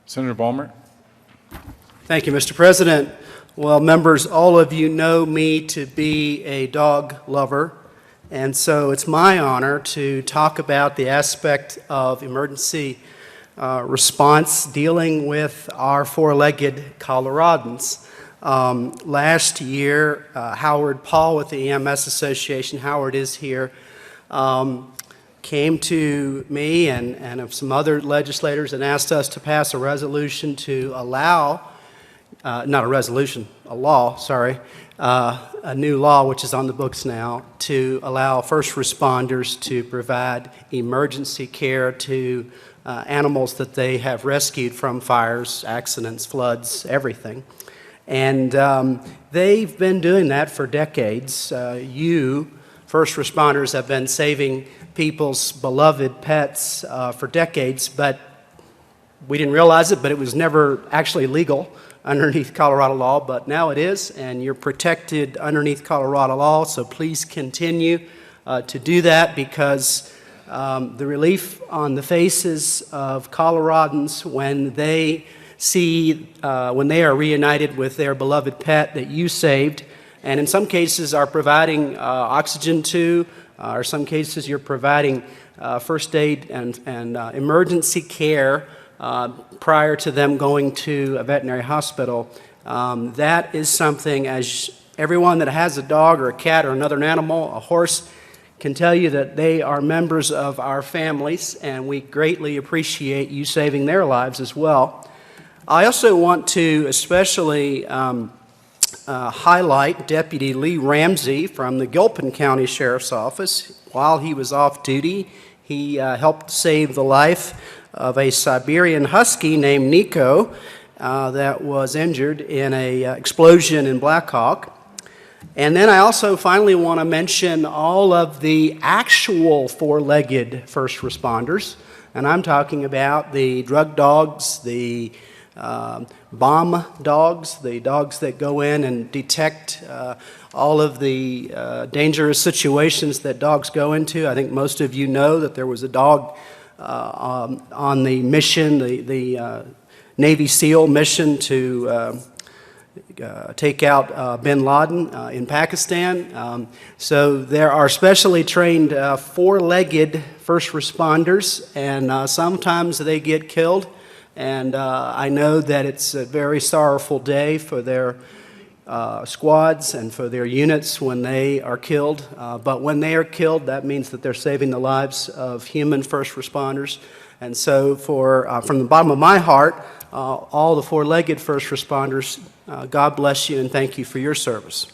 Senator Balmer. Thank you, Mr. President. Well, members, all of you know me to be a dog lover, and so it's my honor to talk about the aspect of emergency response dealing with our four-legged Coloradans. Last year, Howard Paul with the EMS Association, Howard is here, came to me and some other legislators and asked us to pass a resolution to allow not a resolution, a law, sorry, a new law which is on the books now to allow first responders to provide emergency care to animals that they have rescued from fires, accidents, floods, everything. And they've been doing that for decades. You, first responders, have been saving people's beloved pets for decades, but we didn't realize it, but it was never actually legal underneath Colorado law, but now it is, and you're protected underneath Colorado law, so please continue to do that, because the relief on the faces of Coloradans when they see, when they are reunited with their beloved pet that you saved, and in some cases are providing oxygen to, or some cases you're providing first aid and emergency care prior to them going to a veterinary hospital. That is something, as everyone that has a dog or a cat or another animal, a horse, can tell you that they are members of our families, and we greatly appreciate you saving their lives as well. I also want to especially highlight Deputy Lee Ramsey from the Gilpin County Sheriff's Office. While he was off duty, he helped save the life of a Siberian Husky named Nico that was injured in an explosion in Black Hawk. And then I also finally want to mention all of the actual four-legged first responders, and I'm talking about the drug dogs, the bomb dogs, the dogs that go in and detect all of the dangerous situations that dogs go into. I think most of you know that there was a dog on the mission, the Navy SEAL mission to take out bin Laden in Pakistan. So there are specially trained four-legged first responders, and sometimes they get killed. And I know that it's a very sorrowful day for their squads and for their units when they are killed. But when they are killed, that means that they're saving the lives of human first responders. And so from the bottom of my heart, all the four-legged first responders, God bless you and thank you for your service.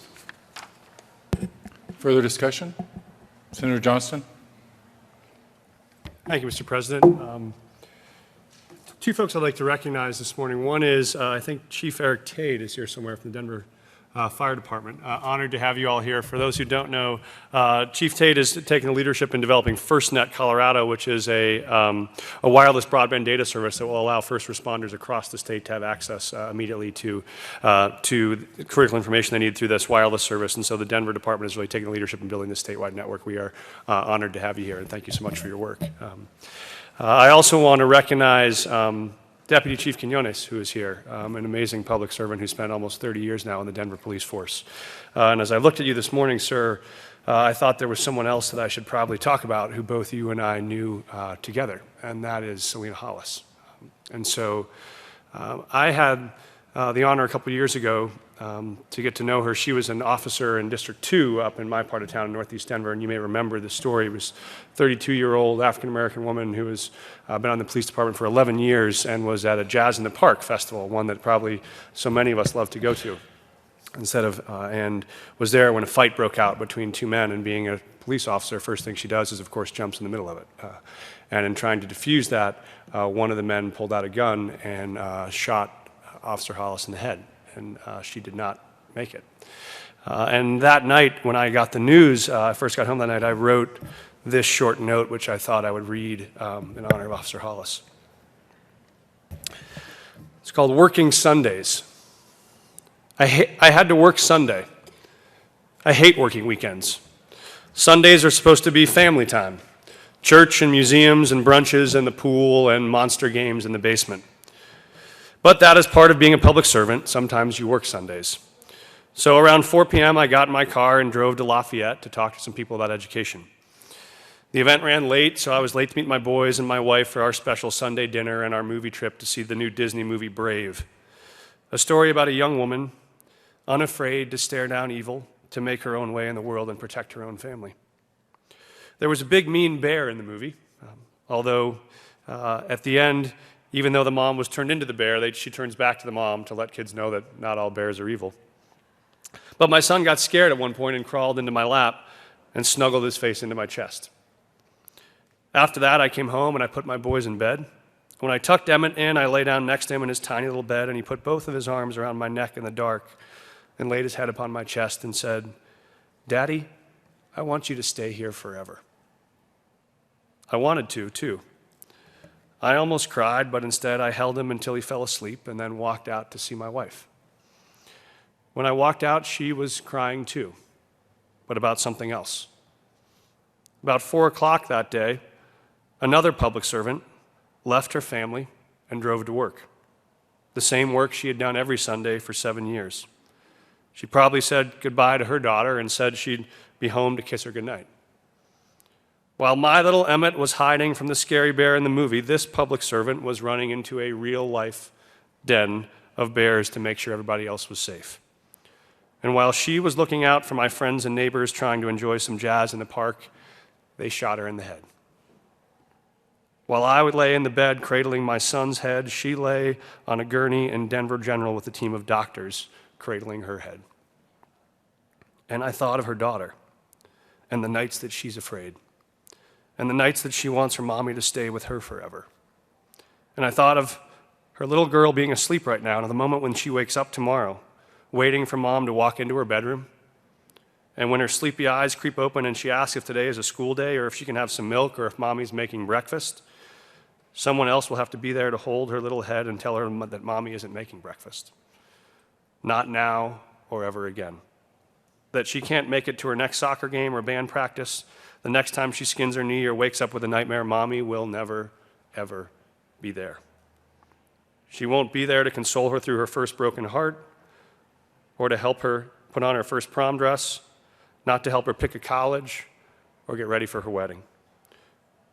Further discussion? Senator Johnston? Thank you, Mr. President. Two folks I'd like to recognize this morning. One is, I think Chief Eric Tate is here somewhere from the Denver Fire Department. Honored to have you all here. For those who don't know, Chief Tate has taken the leadership in developing FirstNet Colorado, which is a wireless broadband data service that will allow first responders across the state to have access immediately to critical information they need through this wireless service. And so the Denver Department has really taken the leadership in building this statewide network. We are honored to have you here, and thank you so much for your work. I also want to recognize Deputy Chief Quinones, who is here, an amazing public servant who spent almost 30 years now in the Denver Police Force. And as I looked at you this morning, sir, I thought there was someone else that I should probably talk about who both you and I knew together, and that is Selena Hollis. And so I had the honor a couple years ago to get to know her. She was an officer in District 2 up in my part of town in Northeast Denver, and you may remember the story. It was a 32-year-old African-American woman who has been on the police department for 11 years and was at a Jazz in the Park festival, one that probably so many of us love to go to, and was there when a fight broke out between two men, and being a police officer, first thing she does is, of course, jumps in the middle of it. And in trying to defuse that, one of the men pulled out a gun and shot Officer Hollis in the head. And she did not make it. And that night, when I got the news, I first got home that night, I wrote this short note, which I thought I would read in honor of Officer Hollis. It's called Working Sundays. I had to work Sunday. I hate working weekends. Sundays are supposed to be family time. Church and museums and brunches and the pool and monster games in the basement. But that is part of being a public servant. Sometimes you work Sundays. So around 4 p.m., I got in my car and drove to Lafayette to talk to some people about education. The event ran late, so I was late to meet my boys and my wife for our special Sunday dinner and our movie trip to see the new Disney movie Brave, a story about a young woman unafraid to stare down evil, to make her own way in the world and protect her own family. There was a big mean bear in the movie, although at the end, even though the mom was turned into the bear, she turns back to the mom to let kids know that not all bears are evil. But my son got scared at one point and crawled into my lap and snuggled his face into my chest. After that, I came home and I put my boys in bed. When I tucked Emmett in, I lay down next to him in his tiny little bed, and he put both of his arms around my neck in the dark and laid his head upon my chest and said, "Daddy, I want you to stay here forever." I wanted to, too. I almost cried, but instead I held him until he fell asleep and then walked out to see my wife. When I walked out, she was crying too, but about something else. About 4 o'clock that day, another public servant left her family and drove to work, the same work she had done every Sunday for 7 years. She probably said goodbye to her daughter and said she'd be home to kiss her goodnight. While my little Emmett was hiding from the scary bear in the movie, this public servant was running into a real-life den of bears to make sure everybody else was safe. And while she was looking out for my friends and neighbors trying to enjoy some jazz in the park, they shot her in the head. While I would lay in the bed cradling my son's head, she lay on a gurney in Denver General with a team of doctors cradling her head. And I thought of her daughter and the nights that she's afraid, and the nights that she wants her mommy to stay with her forever. And I thought of her little girl being asleep right now, and the moment when she wakes up tomorrow, waiting for mom to walk into her bedroom. And when her sleepy eyes creep open and she asks if today is a school day or if she can have some milk or if mommy's making breakfast, someone else will have to be there to hold her little head and tell her that mommy isn't making breakfast. Not now or ever again. That she can't make it to her next soccer game or band practice, The next time she skins her knee or wakes up with a nightmare, Mommy will never, ever be there. She won't be there to console her through her first broken heart, or to help her put on her first prom dress, not to help her pick a college or get ready for her wedding.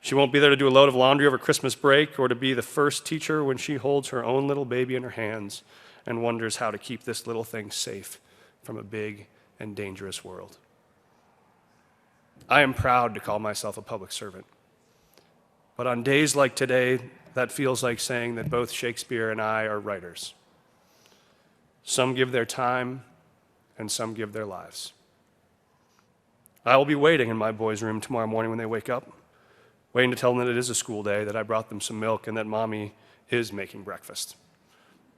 She won't be there to do a load of laundry over Christmas break, or to be the first teacher when she holds her own little baby in her hands and wonders how to keep this little thing safe from a big and dangerous world. I am proud to call myself a public servant. But on days like today, that feels like saying that both Shakespeare and I are writers. Some give their time, and some give their lives. I will be waiting in my boys' room tomorrow morning when they wake up, waiting to tell them that it is a school day, that I brought them some milk, and that Mommy is making breakfast,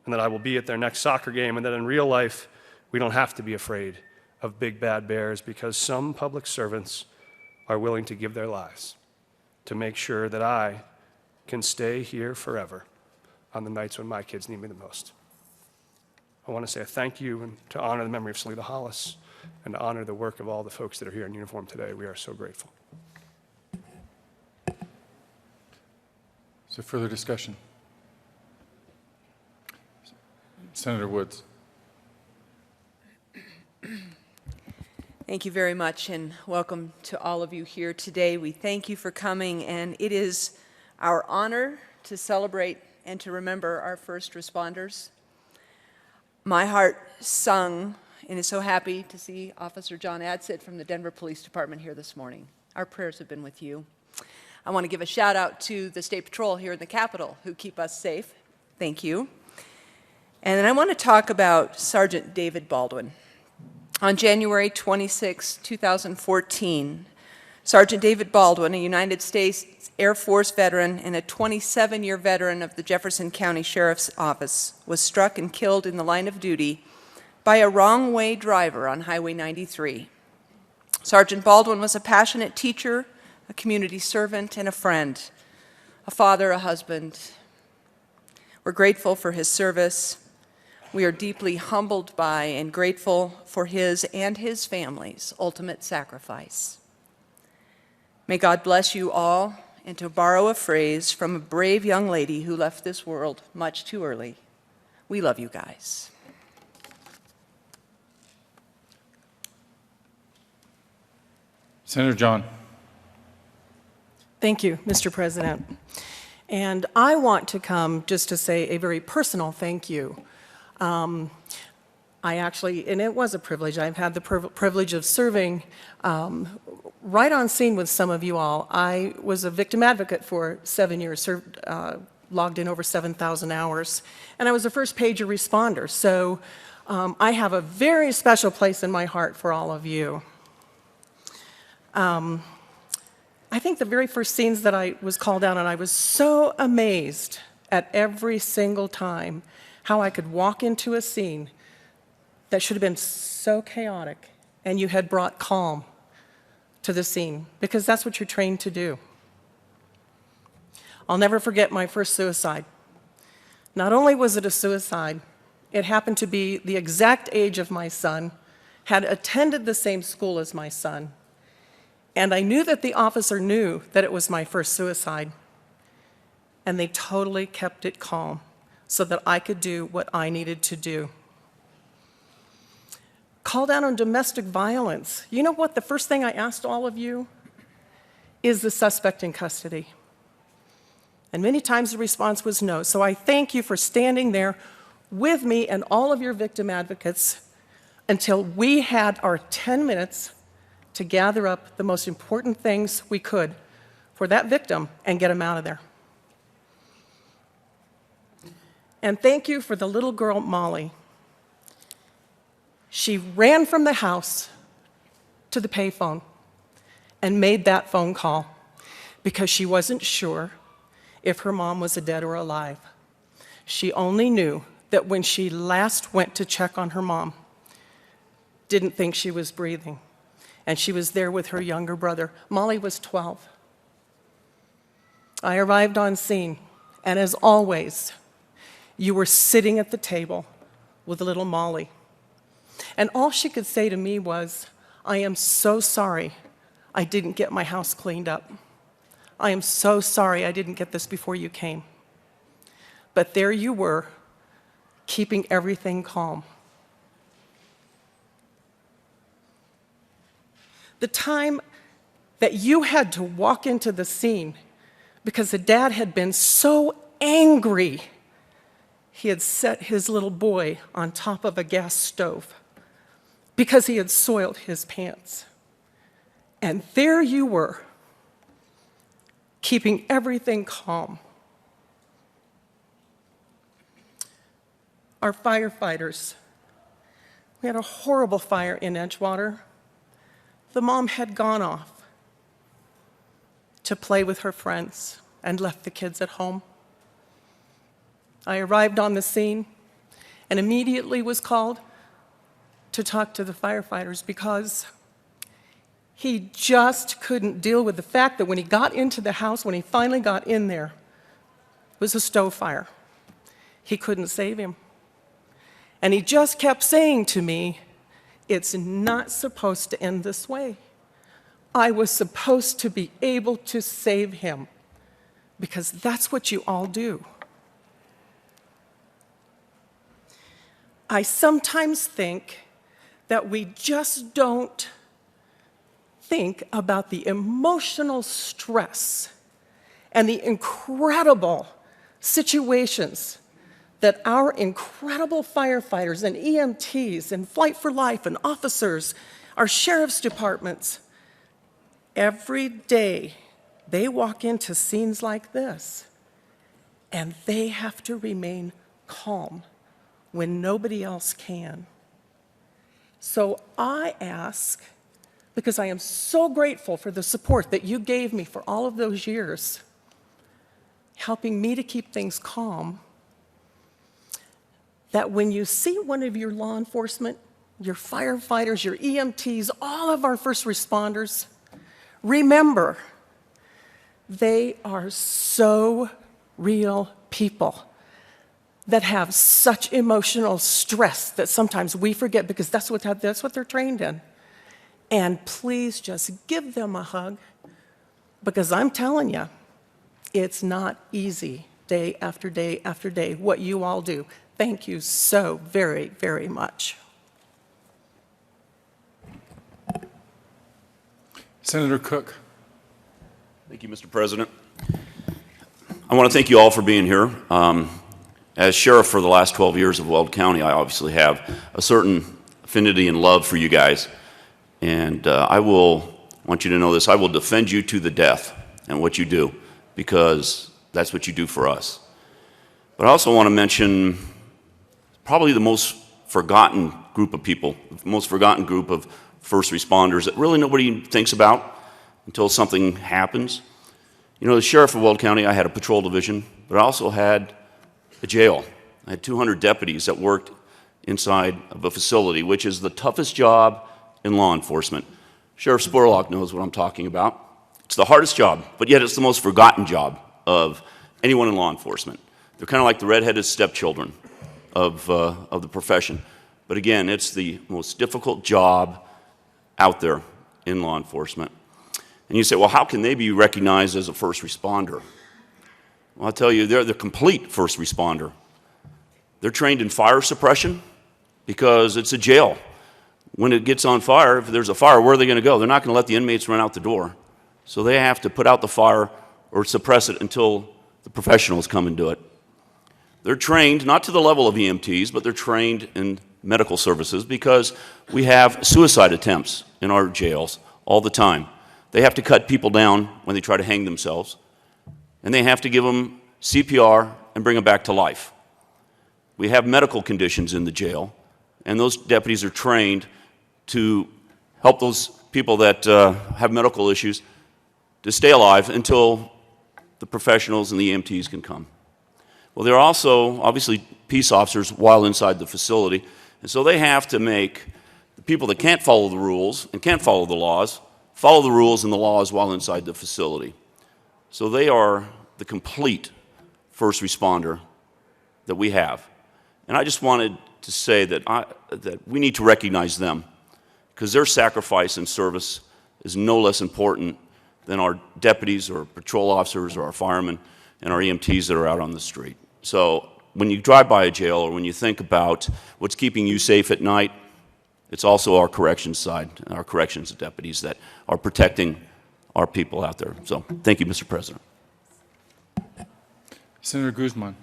and that I will be at their next soccer game, and that in real life, we don't have to be afraid of big bad bears, because some public servants are willing to give their lives to make sure that I can stay here forever on the nights when my kids need me the most. I want to say a thank you and to honor the memory of Salita Hollis and to honor the work of all the folks that are here in uniform today. We are so grateful. Is there further discussion? Senator Woods. Thank you very much, and welcome to all of you here today. We thank you for coming, and it is our honor to celebrate and to remember our first responders. My heart sung and is so happy to see Officer John Adsit from the Denver Police Department here this morning. Our prayers have been with you. I want to give a shout out to the State Patrol here in the Capitol who keep us safe. Thank you. And then I want to talk about Sergeant David Baldwin. On January 26, 2014, Sergeant David Baldwin, a United States Air Force veteran and a 27-year veteran of the Jefferson County Sheriff's Office, was struck and killed in the line of duty by a wrong-way driver on Highway 93. Sergeant Baldwin was a passionate teacher, a community servant, and a friend, a father, a husband. We're grateful for his service. We are deeply humbled by and grateful for his and his family's ultimate sacrifice. May God bless you all, and to borrow a phrase from a brave young lady who left this world much too early, we love you guys. Senator John. Thank you, Mr. President. And I want to come just to say a very personal thank you. I actually, and it was a privilege, I've had the privilege of serving right on scene with some of you all. I was a victim advocate for 7 years, logged in over 7,000 hours, and I was a first pager responder. So I have a very special place in my heart for all of you. I think the very first scenes that I was called out on, I was so amazed at every single time how I could walk into a scene that should have been so chaotic, and you had brought calm to the scene, because that's what you're trained to do. I'll never forget my first suicide. Not only was it a suicide, it happened to be the exact age of my son, had attended the same school as my son, and I knew that the officer knew that it was my first suicide, and they totally kept it calm so that I could do what I needed to do. Called out on domestic violence. You know what? The first thing I asked all of you is the suspect in custody. And many times the response was no. So I thank you for standing there with me and all of your victim advocates until we had our 10 minutes to gather up the most important things we could for that victim and get him out of there. And thank you for the little girl, Molly. She ran from the house to the payphone and made that phone call because she wasn't sure if her mom was dead or alive. She only knew that when she last went to check on her mom, didn't think she was breathing, and she was there with her younger brother. Molly was 12. I arrived on scene, and as always, you were sitting at the table with little Molly. And all she could say to me was, "I am so sorry. I didn't get my house cleaned up. I am so sorry I didn't get this before you came. But there you were, keeping everything calm. The time that you had to walk into the scene because the dad had been so angry he had set his little boy on top of a gas stove because he had soiled his pants. And there you were, keeping everything calm. Our firefighters, we had a horrible fire in Edgewater. The mom had gone off to play with her friends and left the kids at home. I arrived on the scene and immediately was called to talk to the firefighters because he just couldn't deal with the fact that when he got into the house, when he finally got in there, it was a stove fire. He couldn't save him. And he just kept saying to me, "It's not supposed to end this way. I was supposed to be able to save him because that's what you all do." I sometimes think that we just don't think about the emotional stress and the incredible situations that our incredible firefighters and EMTs and Flight for Life and officers, our sheriff's departments, every day they walk into scenes like this and they have to remain calm when nobody else can. So I ask, because I am so grateful for the support that you gave me for all of those years, helping me to keep things calm, that when you see one of your law enforcement, your firefighters, your EMTs, all of our first responders, remember, they are so real people that have such emotional stress that sometimes we forget because that's what they're trained in. And please just give them a hug because I'm telling you, it's not easy day after day after day what you all do. Thank you so very, very much. Senator Cook. Thank you, Mr. President. I want to thank you all for being here. As sheriff for the last 12 years of Weld County, I obviously have a certain affinity and love for you guys. And I want you to know this, I will defend you to the death and what you do, because that's what you do for us. But I also want to mention probably the most forgotten group of people, the most forgotten group of first responders that really nobody thinks about until something happens. You know, the sheriff of Weld County, I had a patrol division, but I also had a jail. I had 200 deputies that worked inside of a facility, which is the toughest job in law enforcement. Sheriff Spurlock knows what I'm talking about. It's the hardest job, but yet it's the most forgotten job of anyone in law enforcement. They're kind of like the redheaded stepchildren of the profession. But again, it's the most difficult job out there in law enforcement. And you say, well, how can they be recognized as a first responder? Well, I'll tell you, they're the complete first responder. They're trained in fire suppression because it's a jail. When it gets on fire, if there's a fire, where are they going to go? They're not going to let the inmates run out the door. So they have to put out the fire or suppress it until the professionals come and do it. They're trained, not to the level of EMTs, but they're trained in medical services because we have suicide attempts in our jails all the time. They have to cut people down when they try to hang themselves, and they have to give them CPR and bring them back to life. We have medical conditions in the jail, and those deputies are trained to help those people that have medical issues to stay alive until the professionals and the EMTs can come. Well, they're also obviously peace officers while inside the facility, and so they have to make the people that can't follow the rules and can't follow the laws follow the rules and the laws while inside the facility. So they are the complete first responder that we have. And I just wanted to say that we need to recognize them because their sacrifice and service is no less important than our deputies or patrol officers or our firemen and our EMTs that are out on the street. So when you drive by a jail or when you think about what's keeping you safe at night, it's also our corrections side, our corrections deputies that are protecting our people out there. So thank you, Mr. President. Senator Guzman.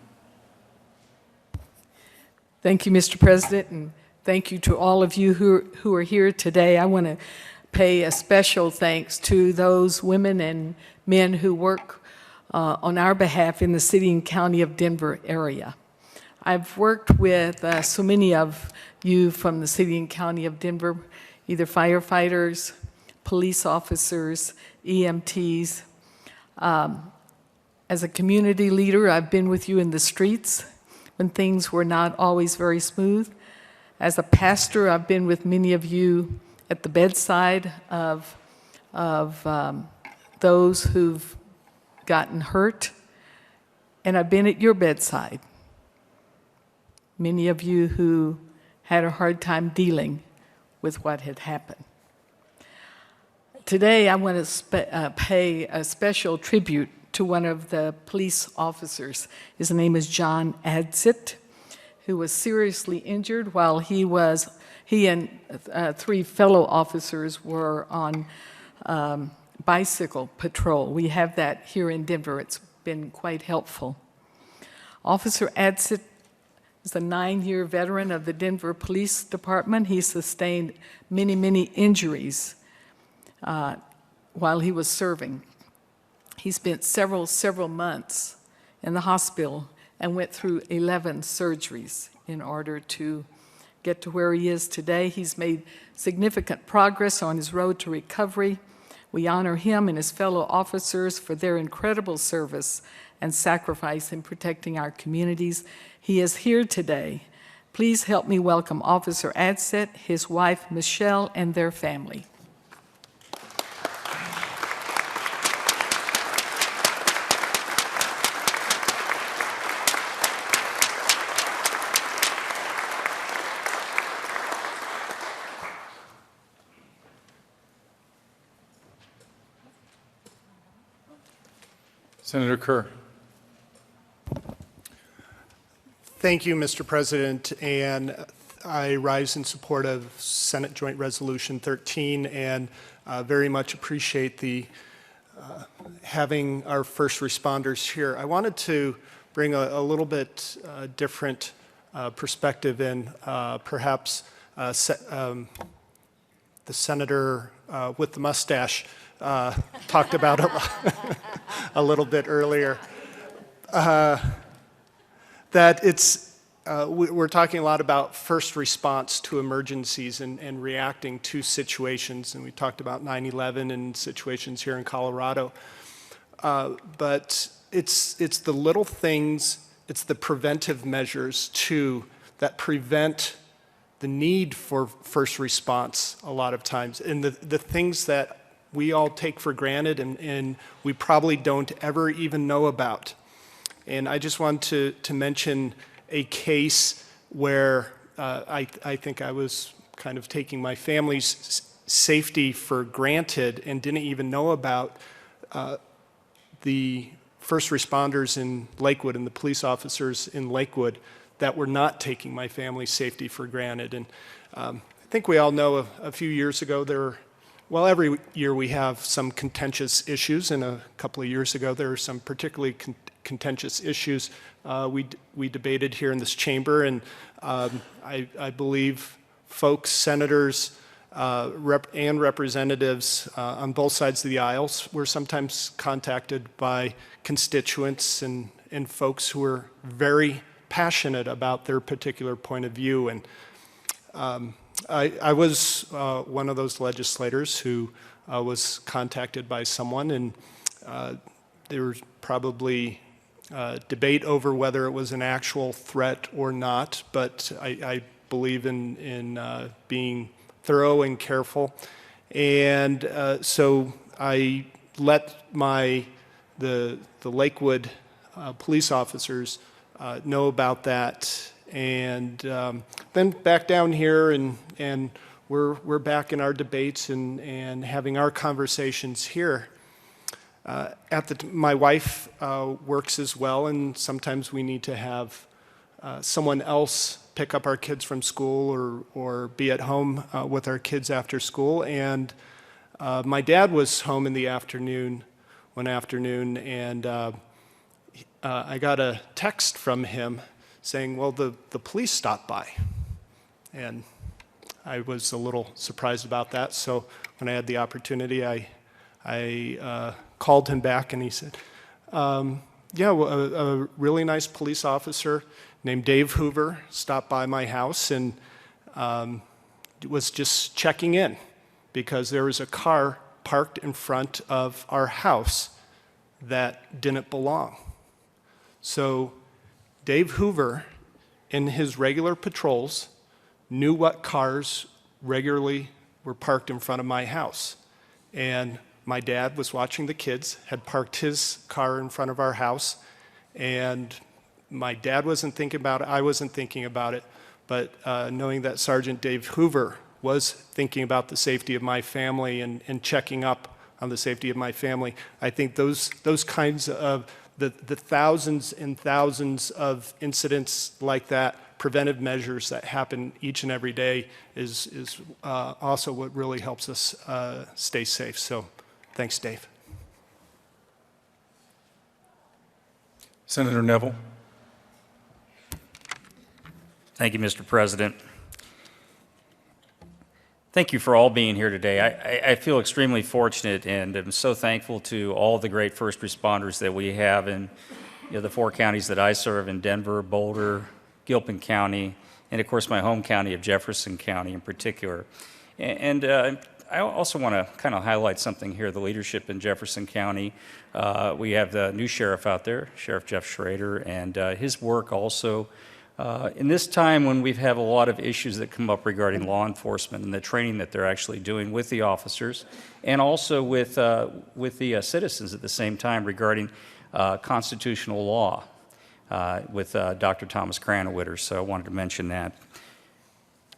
Thank you, Mr. President, and thank you to all of you who are here today. I want to pay a special thanks to those women and men who work on our behalf in the city and county of Denver area. I've worked with so many of you from the city and county of Denver, either firefighters, police officers, EMTs. As a community leader, I've been with you in the streets when things were not always very smooth. As a pastor, I've been with many of you at the bedside of those who've gotten hurt, and I've been at your bedside. Many of you who had a hard time dealing with what had happened. Today, I want to pay a special tribute to one of the police officers. His name is John Adsit, who was seriously injured while he and 3 fellow officers were on bicycle patrol. We have that here in Denver. It's been quite helpful. Officer Adsit is a 9-year veteran of the Denver Police Department. He sustained many, many injuries while he was serving. He spent several months in the hospital and went through 11 surgeries in order to get to where he is today. He's made significant progress on his road to recovery. We honor him and his fellow officers for their incredible service and sacrifice in protecting our communities. He is here today. Please help me welcome Officer Adsit, his wife Michelle, and their family. Senator Kerr. Thank you, Mr. President, and I rise in support of Senate Joint Resolution 13 and very much appreciate the having our first responders here. I wanted to bring a little bit different perspective in, perhaps the senator with the mustache talked about a little bit earlier. That it's, we're talking a lot about first response to emergencies and reacting to situations, and we talked about 9/11 and situations here in Colorado. But it's the little things, it's the preventive measures too that prevent the need for first response a lot of times, and the things that we all take for granted and we probably don't ever even know about. And I just want to mention a case where I think I was kind of taking my family's safety for granted and didn't even know about the first responders in Lakewood and the police officers in Lakewood that were not taking my family's safety for granted. And I think we all know a few years ago well, every year we have some contentious issues, and a couple of years ago there were some particularly contentious issues we debated here in this chamber, and I believe folks, senators, and representatives on both sides of the aisles were sometimes contacted by constituents and folks who were very passionate about their particular point of view. And I was one of those legislators who was contacted by someone, and there was probably debate over whether it was an actual threat or not, but I believe in being thorough and careful. And so I let the Lakewood police officers know about that. And then back down here and we're back in our debates and having our conversations here. My wife works as well, and sometimes we need to have someone else pick up our kids from school or be at home with our kids after school. And my dad was home in the afternoon, one afternoon, and I got a text from him saying, well, the police stopped by. And I was a little surprised about that. So when I had the opportunity, I called him back, and he said, yeah, well, a really nice police officer named Dave Hoover stopped by my house and was just checking in because there was a car parked in front of our house that didn't belong. So Dave Hoover, in his regular patrols, knew what cars regularly were parked in front of my house. And my dad was watching the kids, had parked his car in front of our house, and my dad wasn't thinking about it, I wasn't thinking about it, but knowing that Sergeant Dave Hoover was thinking about the safety of my family and checking up on the safety of my family, I think those kinds of, the thousands and thousands of incidents like that, preventive measures that happen each and every day is also what really helps us stay safe. So thanks, Dave. Senator Neville. Thank you, Mr. President. Thank you for all being here today. I feel extremely fortunate, and I'm so thankful to all the great first responders that we have in the 4 counties that I serve in Denver, Boulder, Gilpin County, and of course my home county of Jefferson County in particular. And I also want to kind of highlight something here, the leadership in Jefferson County. We have the new sheriff out there, Sheriff Jeff Schrader, and his work also in this time when we've had a lot of issues that come up regarding law enforcement and the training that they're actually doing with the officers and also with the citizens at the same time regarding constitutional law with Dr. Thomas Kranwitter, so I wanted to mention that.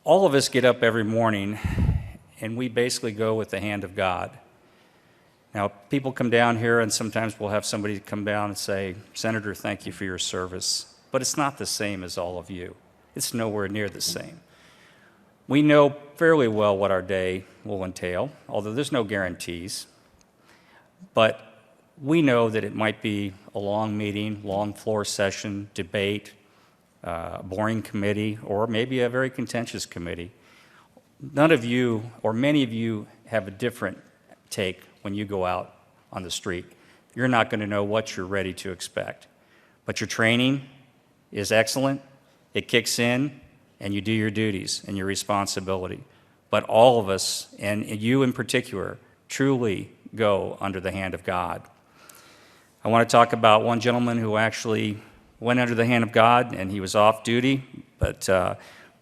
All of us get up every morning and we basically go with the hand of God. Now, people come down here and sometimes we'll have somebody come down and say, Senator, thank you for your service. But it's not the same as all of you. It's nowhere near the same. We know fairly well what our day will entail, although there's no guarantees. But we know that it might be a long meeting, long floor session, debate, a boring committee, or maybe a very contentious committee. None of you, or many of you, have a different take when you go out on the street. You're not going to know what you're ready to expect. But your training is excellent, it kicks in, and you do your duties and your responsibility. But all of us, and you in particular, truly go under the hand of God. I want to talk about one gentleman who actually went under the hand of God, and he was off duty, but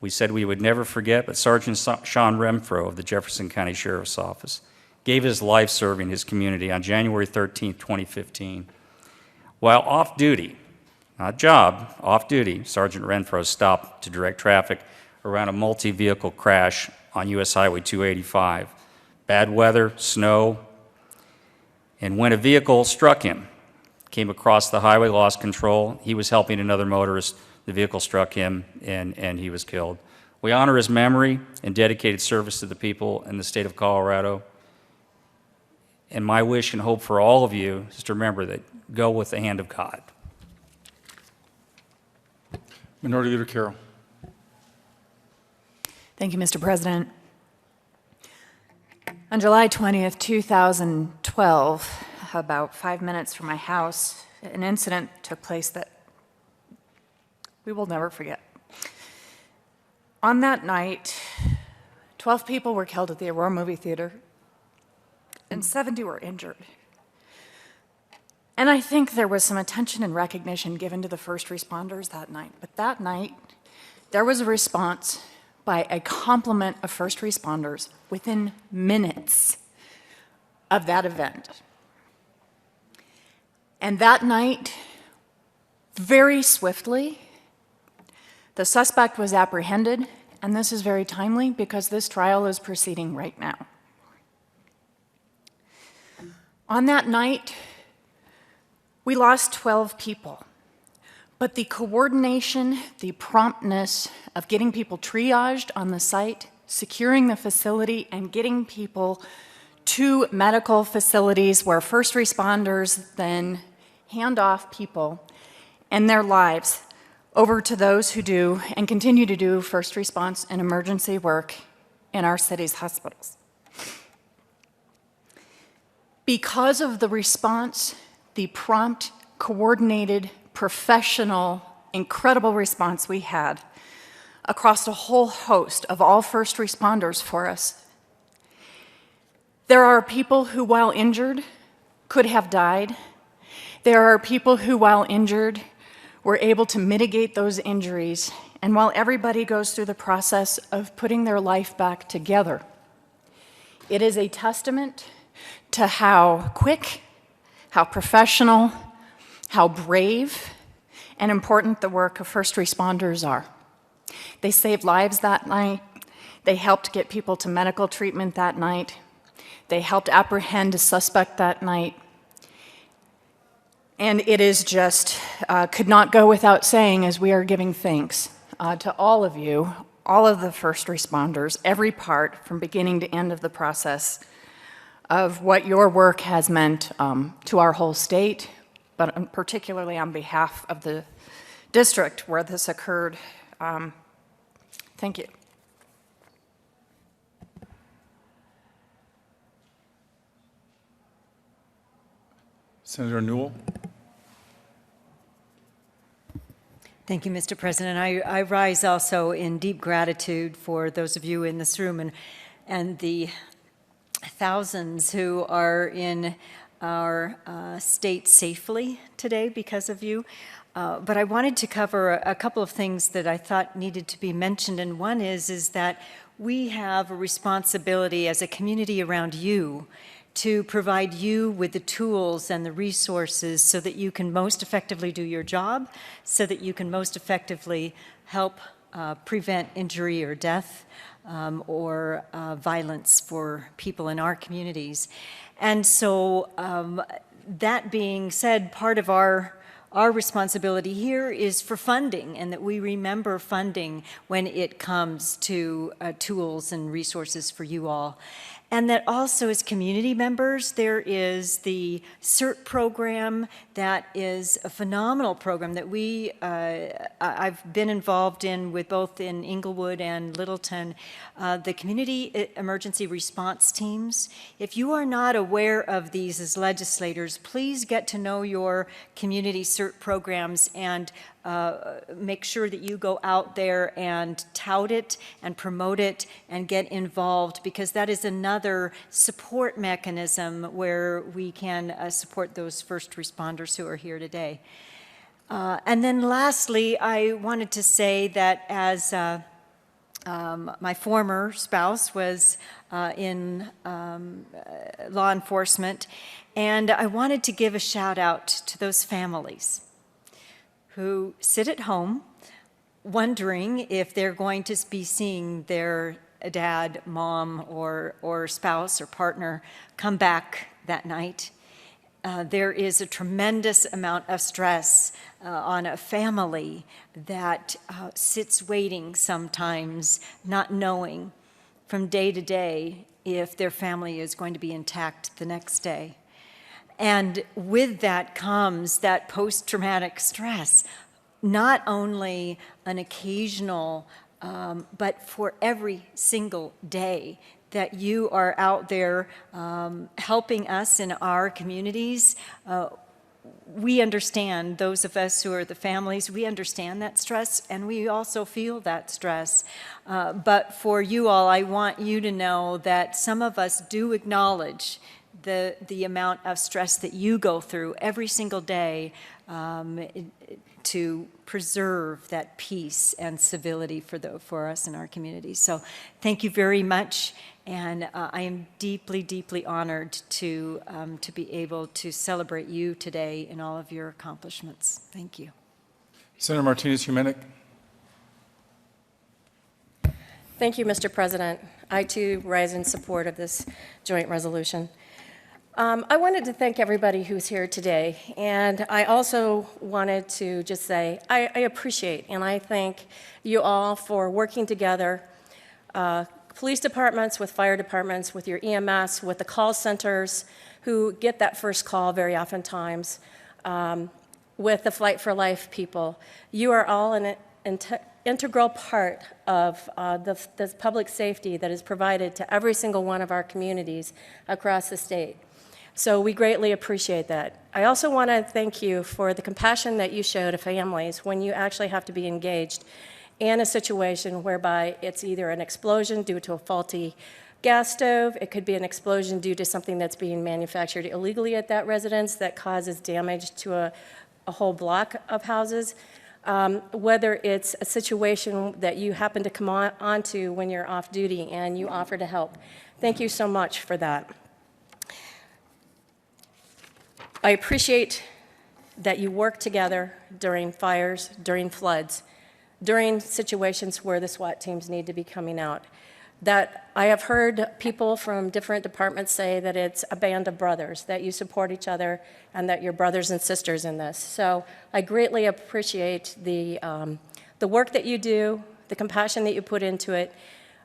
we said we would never forget, but Sergeant Sean Renfro of the Jefferson County Sheriff's Office gave his life serving his community on January 13, 2015. While off duty, not job, off duty, Sergeant Renfro stopped to direct traffic around a multi-vehicle crash on US Highway 285. Bad weather, snow, and when a vehicle struck him, came across the highway, lost control, he was helping another motorist, the vehicle struck him, and he was killed. We honor his memory and dedicated service to the people in the state of Colorado. And my wish and hope for all of you is to remember that go with the hand of God. Minority Leader Carroll. Thank you, Mr. President. On July 20th, 2012, about 5 minutes from my house, an incident took place that we will never forget. On that night, 12 people were killed at the Aurora Movie Theater, and 70 were injured. And I think there was some attention and recognition given to the first responders that night. But that night, there was a response by a complement of first responders within minutes of that event. And that night, very swiftly, the suspect was apprehended and this is very timely because this trial is proceeding right now. On that night, we lost 12 people, but the coordination, the promptness of getting people triaged on the site, securing the facility, and getting people to medical facilities where first responders then hand off people and their lives over to those who do and continue to do first response and emergency work in our city's hospitals. Because of the response, the prompt, coordinated, professional, incredible response we had across a whole host of all first responders for us, there are people who, while injured, could have died. There are people who, while injured, were able to mitigate those injuries. And while everybody goes through the process of putting their life back together, it is a testament to how quick, how professional, how brave, and important the work of first responders are. They saved lives that night. They helped get people to medical treatment that night. They helped apprehend a suspect that night. And it is just, could not go without saying, as we are giving thanks to all of you, all of the first responders, every part from beginning to end of the process of what your work has meant to our whole state, but particularly on behalf of the district where this occurred. Thank you. Senator Newell. Thank you, Mr. President. I rise also in deep gratitude for those of you in this room and the thousands who are in our state safely today because of you. But I wanted to cover a couple of things that I thought needed to be mentioned, and one is that we have a responsibility as a community around you to provide you with the tools and the resources so that you can most effectively do your job, so that you can most effectively help prevent injury or death or violence for people in our communities. And so that being said, part of our responsibility here is for funding, and that we remember funding when it comes to tools and resources for you all. And that also as community members, there is the CERT program that is a phenomenal program that I've been involved in with both in Inglewood and Littleton, the community emergency response teams. If you are not aware of these as legislators, please get to know your community CERT programs and make sure that you go out there and tout it and promote it and get involved, because that is another support mechanism where we can support those first responders who are here today. And then lastly, I wanted to say that as my former spouse was in law enforcement, and I wanted to give a shout out to those families who sit at home wondering if they're going to be seeing their dad, mom, or spouse or partner come back that night. There is a tremendous amount of stress on a family that sits waiting sometimes, not knowing from day to day if their family is going to be intact the next day. And with that comes that post-traumatic stress, not only an occasional, but for every single day that you are out there helping us in our communities. We understand, those of us who are the families, we understand that stress, and we also feel that stress. But for you all, I want you to know that some of us do acknowledge the amount of stress that you go through every single day to preserve that peace and civility for us in our community. So thank you very much, and I am deeply, deeply honored to be able to celebrate you today in all of your accomplishments. Thank you. Senator Martinez-Humenick. Thank you, Mr. President. I, too, rise in support of this joint resolution. I wanted to thank everybody who's here today, and I also wanted to just say I appreciate and I thank you all for working together, police departments with fire departments, with your EMS, with the call centers who get that first call very oftentimes, with the Flight for Life people. You are all an integral part of the public safety that is provided to every single one of our communities across the state. So we greatly appreciate that. I also want to thank you for the compassion that you show to families when you actually have to be engaged in a situation whereby it's either an explosion due to a faulty gas stove, it could be an explosion due to something that's being manufactured illegally at that residence that causes damage to a whole block of houses, whether it's a situation that you happen to come onto when you're off duty and you offer to help. Thank you so much for that. I appreciate that you work together during fires, during floods, during situations where the SWAT teams need to be coming out. That I have heard people from different departments say that it's a band of brothers, that you support each other and that you're brothers and sisters in this. So I greatly appreciate the work that you do, the compassion that you put into it,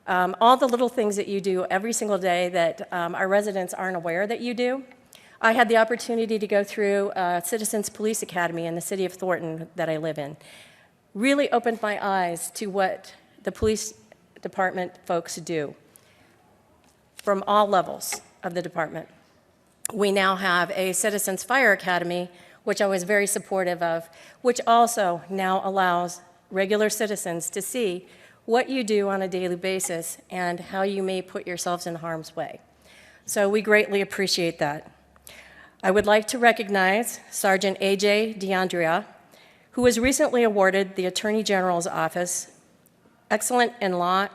all the little things that you do every single day that our residents aren't aware that you do. I had the opportunity to go through Citizens Police Academy in the city of Thornton that I live in. Really opened my eyes to what the police department folks do from all levels of the department. We now have a Citizens Fire Academy, which I was very supportive of, which also now allows regular citizens to see what you do on a daily basis and how you may put yourselves in harm's way. So we greatly appreciate that. I would like to recognize Sergeant A.J. DeAndrea, who was recently awarded the Attorney General's Office Excellence in Law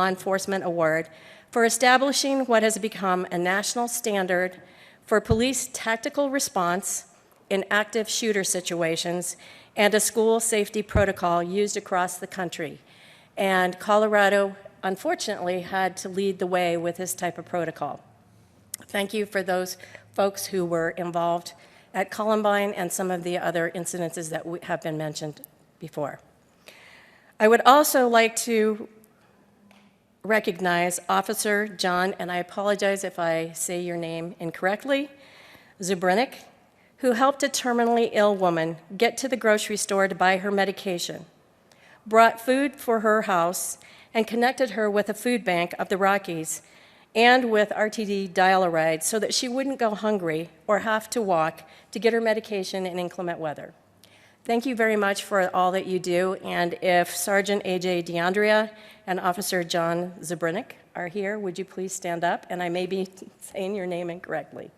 Enforcement Award for establishing what has become a national standard for police tactical response in active shooter situations and a school safety protocol used across the country. And Colorado, unfortunately, had to lead the way with this type of protocol. Thank you for those folks who were involved at Columbine and some of the other incidences that have been mentioned before. I would also like to recognize Officer John, and I apologize if I say your name incorrectly, Zubrinik, who helped a terminally ill woman get to the grocery store to buy her medication, brought food for her house, and connected her with a food bank of the Rockies and with RTD Dial-A-Ride so that she wouldn't go hungry or have to walk to get her medication in inclement weather. Thank you very much for all that you do, and if Sergeant A.J. DeAndrea and Officer John Zubrinik are here, would you please stand up? And I may be saying your name incorrectly.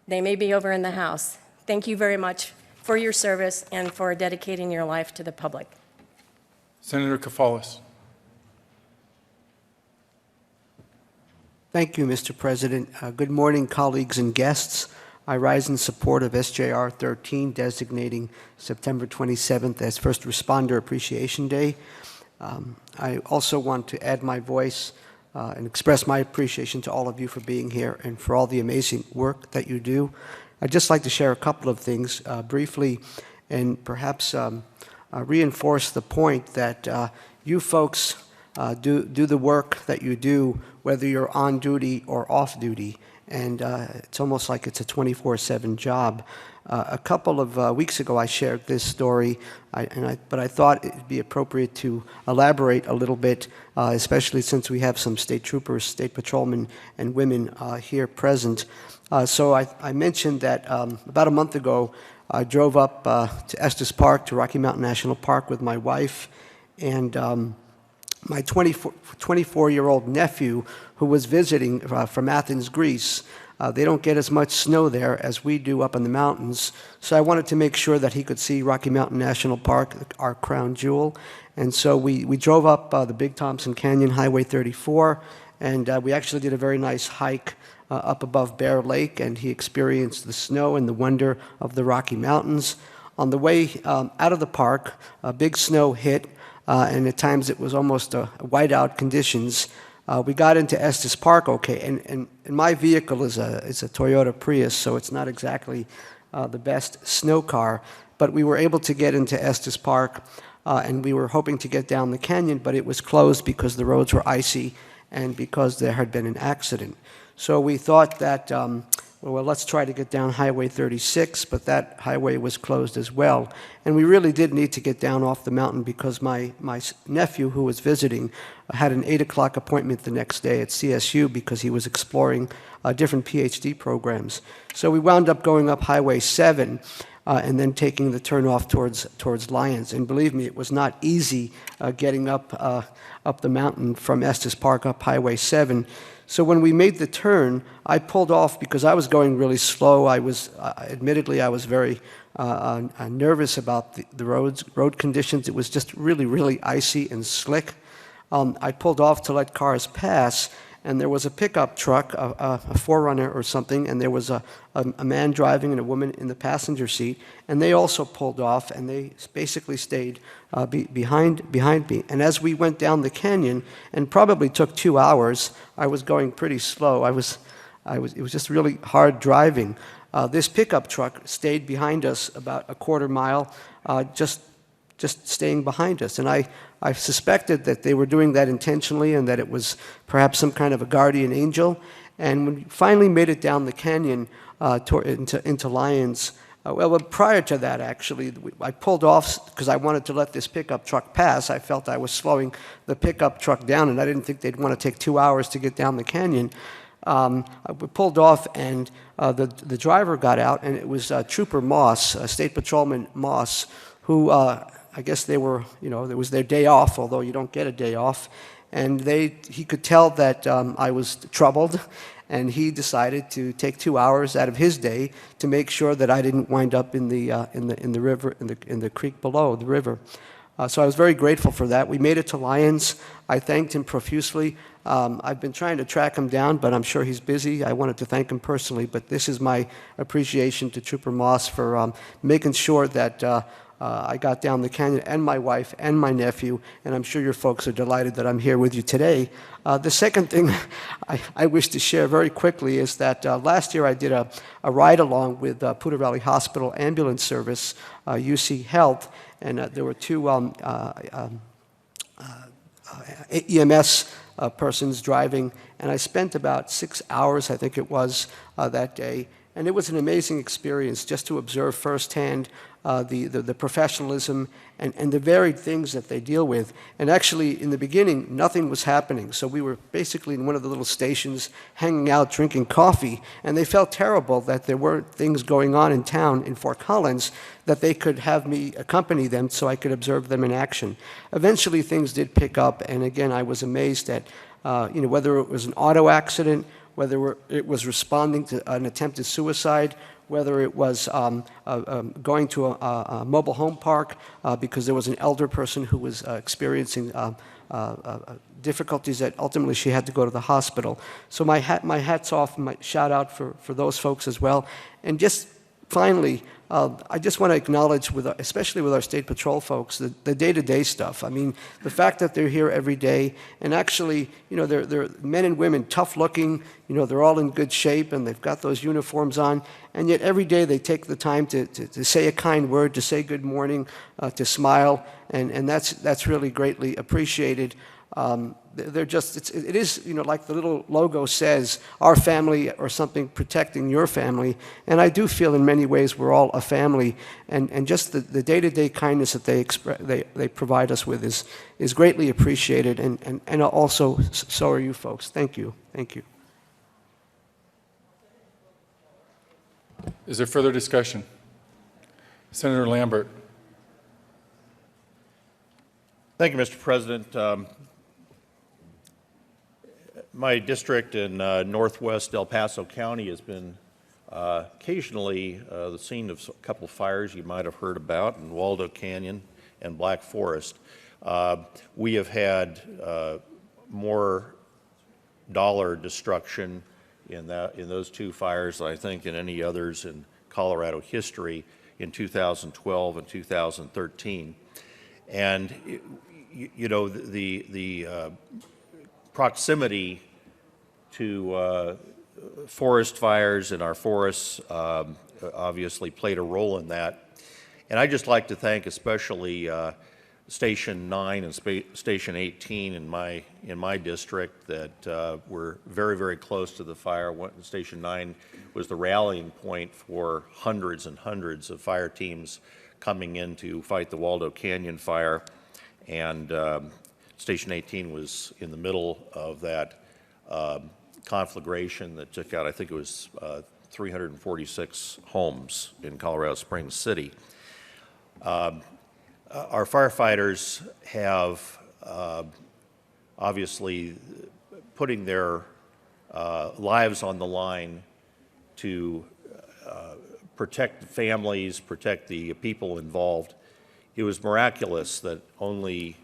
They may be over in the house. Thank you very much for your service and for dedicating your life to the public. Senator Kafalis. Thank you, Mr. President. Good morning, colleagues and guests. I rise in support of SJR 13, designating September 27th as First Responder Appreciation Day. I also want to add my voice and express my appreciation to all of you for being here and for all the amazing work that you do. I'd just like to share a couple of things briefly and perhaps reinforce the point that you folks do the work that you do, whether you're on duty or off duty, and it's almost like it's a 24/7 job. A couple of weeks ago, I shared this story, but I thought it'd be appropriate to elaborate a little bit, especially since we have some state troopers, state patrolmen, and women here present. So I mentioned that about a month ago, I drove up to Estes Park, to Rocky Mountain National Park with my wife, and my 24-year-old nephew, who was visiting from Athens, Greece. They don't get as much snow there as we do up in the mountains, so I wanted to make sure that he could see Rocky Mountain National Park, our crown jewel. And so we drove up the Big Thompson Canyon, Highway 34, and we actually did a very nice hike up above Bear Lake, and he experienced the snow and the wonder of the Rocky Mountains. On the way out of the park, a big snow hit. and at times it was almost whiteout conditions. We got into Estes Park okay, and my vehicle is a Toyota Prius, so it's not exactly the best snow car, but we were able to get into Estes Park, and we were hoping to get down the canyon, but it was closed because the roads were icy and because there had been an accident. So we thought that, well, let's try to get down Highway 36, but that highway was closed as well. And we really did need to get down off the mountain because my nephew, who was visiting, had an 8 o'clock appointment the next day at CSU because he was exploring different PhD programs. So we wound up going up Highway 7 and then taking the turn off towards Lyons. And believe me, it was not easy getting up the mountain from Estes Park up Highway 7. So when we made the turn, I pulled off because I was going really slow. I was, admittedly, I was very nervous about the road conditions. It was just really, really icy and slick. I pulled off to let cars pass, and there was a pickup truck, a 4Runner or something, and there was a man driving and a woman in the passenger seat, and they also pulled off, and they basically stayed behind me. And as we went down the canyon, and probably took 2 hours, I was going pretty slow. It was just really hard driving. This pickup truck stayed behind us about a quarter mile, just staying behind us. And I suspected that they were doing that intentionally and that it was perhaps some kind of a guardian angel. And when we finally made it down the canyon into Lyons, well, prior to that, actually, I pulled off because I wanted to let this pickup truck pass. I felt I was slowing the pickup truck down, and I didn't think they'd want to take 2 hours to get down the canyon. I pulled off, and the driver got out, and it was Trooper Moss, State Patrolman Moss, who I guess they were, it was their day off, although you don't get a day off. And he could tell that I was troubled, and he decided to take 2 hours out of his day to make sure that I didn't wind up in the river, in the creek below the river. So I was very grateful for that. We made it to Lyons. I thanked him profusely. I've been trying to track him down, but I'm sure he's busy. I wanted to thank him personally, but this is my appreciation to Trooper Moss for making sure that I got down the canyon, and my wife and my nephew, and I'm sure your folks are delighted that I'm here with you today. The second thing I wish to share very quickly is that last year I did a ride-along with Poudre Valley Hospital Ambulance Service, UC Health, and there were two EMS persons driving, and I spent about 6 hours, I think it was, that day. And it was an amazing experience just to observe firsthand the professionalism and the varied things that they deal with. And actually, in the beginning, nothing was happening. So we were basically in one of the little stations hanging out, drinking coffee, and they felt terrible that there weren't things going on in town in Fort Collins that they could have me accompany them so I could observe them in action. Eventually, things did pick up, and again, I was amazed at whether it was an auto accident, whether it was responding to an attempted suicide, whether it was going to a mobile home park because there was an elder person who was experiencing difficulties that ultimately she had to go to the hospital. So my hat's off, my shout out for those folks as well. And just finally, I just want to acknowledge, especially with our State Patrol folks, the day-to-day stuff. I mean, the fact that they're here every day, and actually, they're men and women, tough-looking, they're all in good shape, and they've got those uniforms on, and yet every day they take the time to say a kind word, to say good morning, to smile, and that's really greatly appreciated. They're just, it is, like the little logo says, our family or something protecting your family. And I do feel in many ways we're all a family. And just the day-to-day kindness that they provide us with is greatly appreciated. And also, so are you folks. Thank you. Thank you. Is there further discussion? Senator Lambert. Thank you, Mr. President. My district in northwest El Paso County has been occasionally the scene of a couple of fires you might have heard about in Waldo Canyon and Black Forest. We have had more dollar destruction in those two fires, I think, than any others in Colorado history in 2012 and 2013. And you know, the proximity to forest fires in our forests obviously played a role in that. And I'd just like to thank especially Station 9 and Station 18 in my district that were very, very close to the fire. Station 9 was the rallying point for hundreds and hundreds of fire teams coming in to fight the Waldo Canyon fire. And Station 18 was in the middle of that conflagration that took out, I think it was 346 homes in Colorado Springs City. Our firefighters have obviously putting their lives on the line to protect the families, protect the people involved. It was miraculous that only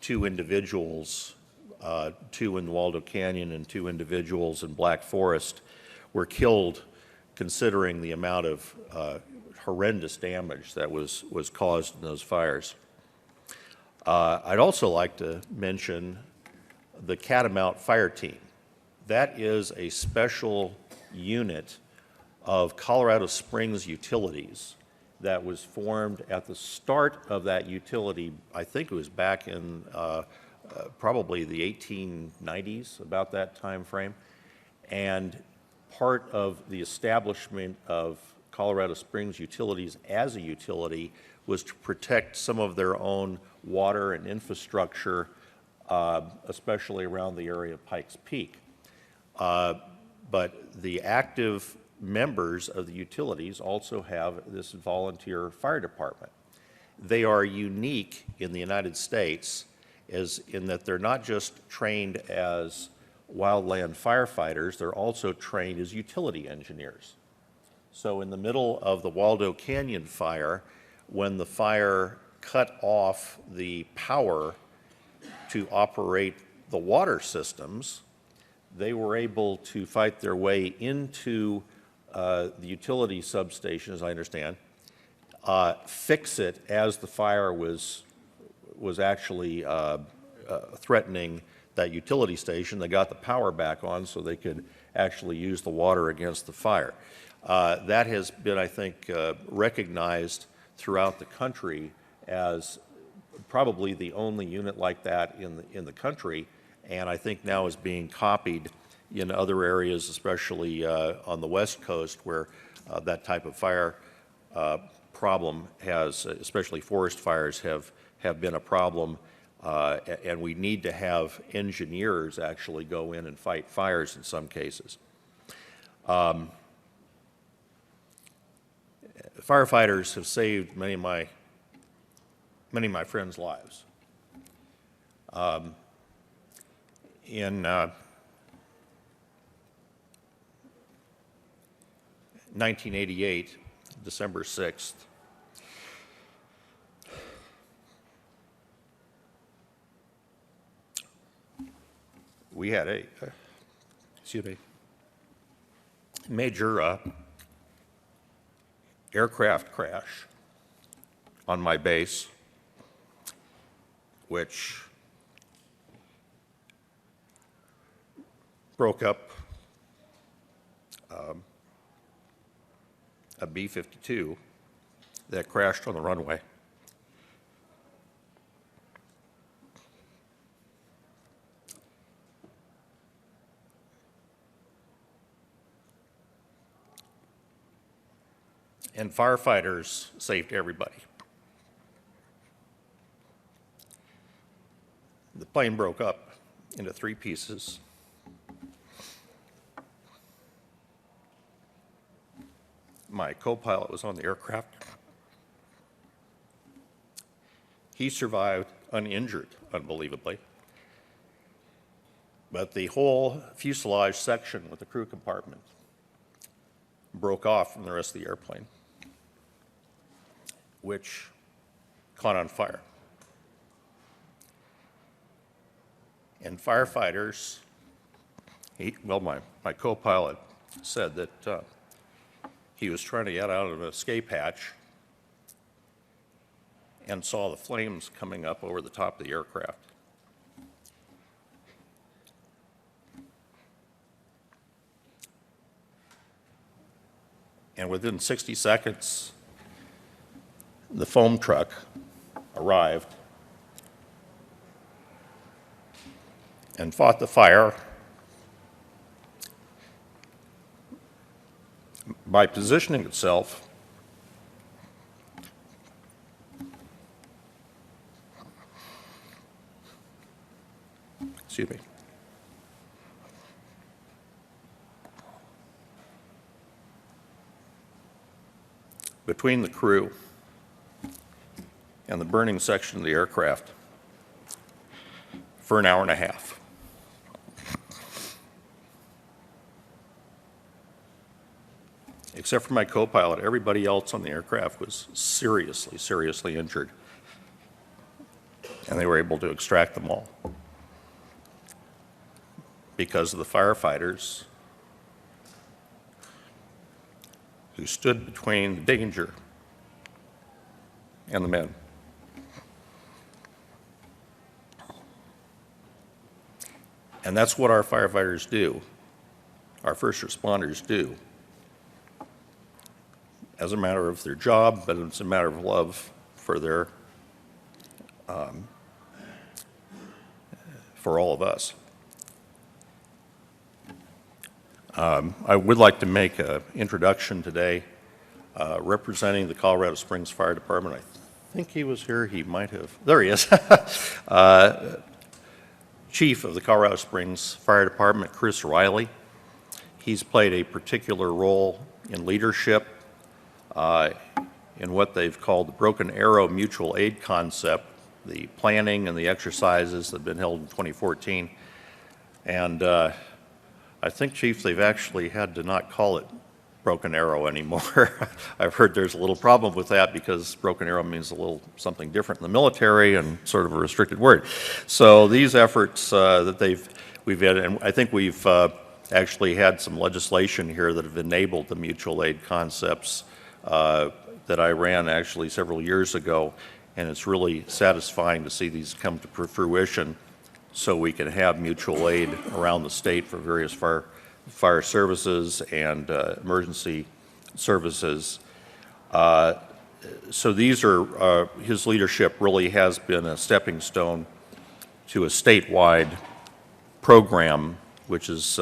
two individuals, two in Waldo Canyon and two individuals in Black Forest, were killed, considering the amount of horrendous damage that was caused in those fires. I'd also like to mention the Catamount Fire Team. That is a special unit of Colorado Springs Utilities that was formed at the start of that utility. I think it was back in probably the 1890s, about that time frame. And part of the establishment of Colorado Springs Utilities as a utility was to protect some of their own water and infrastructure, especially around the area of Pikes Peak. But the active members of the utilities also have this volunteer fire department. They are unique in the United States as in that they're not just trained as wildland firefighters, they're also trained as utility engineers. So in the middle of the Waldo Canyon fire, when the fire cut off the power to operate the water systems, they were able to fight their way into the utility substation, as I understand, fix it as the fire was actually threatening that utility station. They got the power back on so they could actually use the water against the fire. That has been, I think, recognized throughout the country as probably the only unit like that in the country, and I think now is being copied in other areas, especially on the West Coast, where that type of fire problem has, especially forest fires, have been a problem, and we need to have engineers actually go in and fight fires in some cases. Firefighters have saved many of my friends' lives. In 1988, December 6th, we had a major aircraft crash on my base, which broke up a B-52 that crashed on the runway. And firefighters saved everybody. The plane broke up into 3 pieces. My co-pilot was on the aircraft. He survived uninjured, unbelievably. But the whole fuselage section with the crew compartment broke off from the rest of the airplane, which caught on fire. And firefighters, my co-pilot said that he was trying to get out of an escape hatch, and saw the flames coming up over the top of the aircraft. And within 60 seconds, the foam truck arrived and fought the fire by positioning itself between the crew and the burning section of the aircraft for an hour and a half. Except for my co-pilot, everybody else on the aircraft was seriously, seriously injured. And they were able to extract them all because of the firefighters who stood between the danger and the men. And that's what our firefighters do, our first responders do, as a matter of their job, but it's a matter of love for their, for all of us. I would like to make an introduction today representing the Colorado Springs Fire Department. I think he was here. He might have. There he is. Chief of the Colorado Springs Fire Department, Chris Riley. He's played a particular role in leadership in what they've called the Broken Arrow Mutual Aid concept, the planning and the exercises that have been held in 2014. And I think, Chief, they've actually had to not call it Broken Arrow anymore. I've heard there's a little problem with that because Broken Arrow means a little something different in the military and sort of a restricted word. So these efforts that we've had, and I think we've actually had some legislation here that have enabled the mutual aid concepts that I ran actually several years ago, and it's really satisfying to see these come to fruition so we can have mutual aid around the state for various fire services and emergency services. So these are, his leadership really has been a stepping stone to a statewide program which is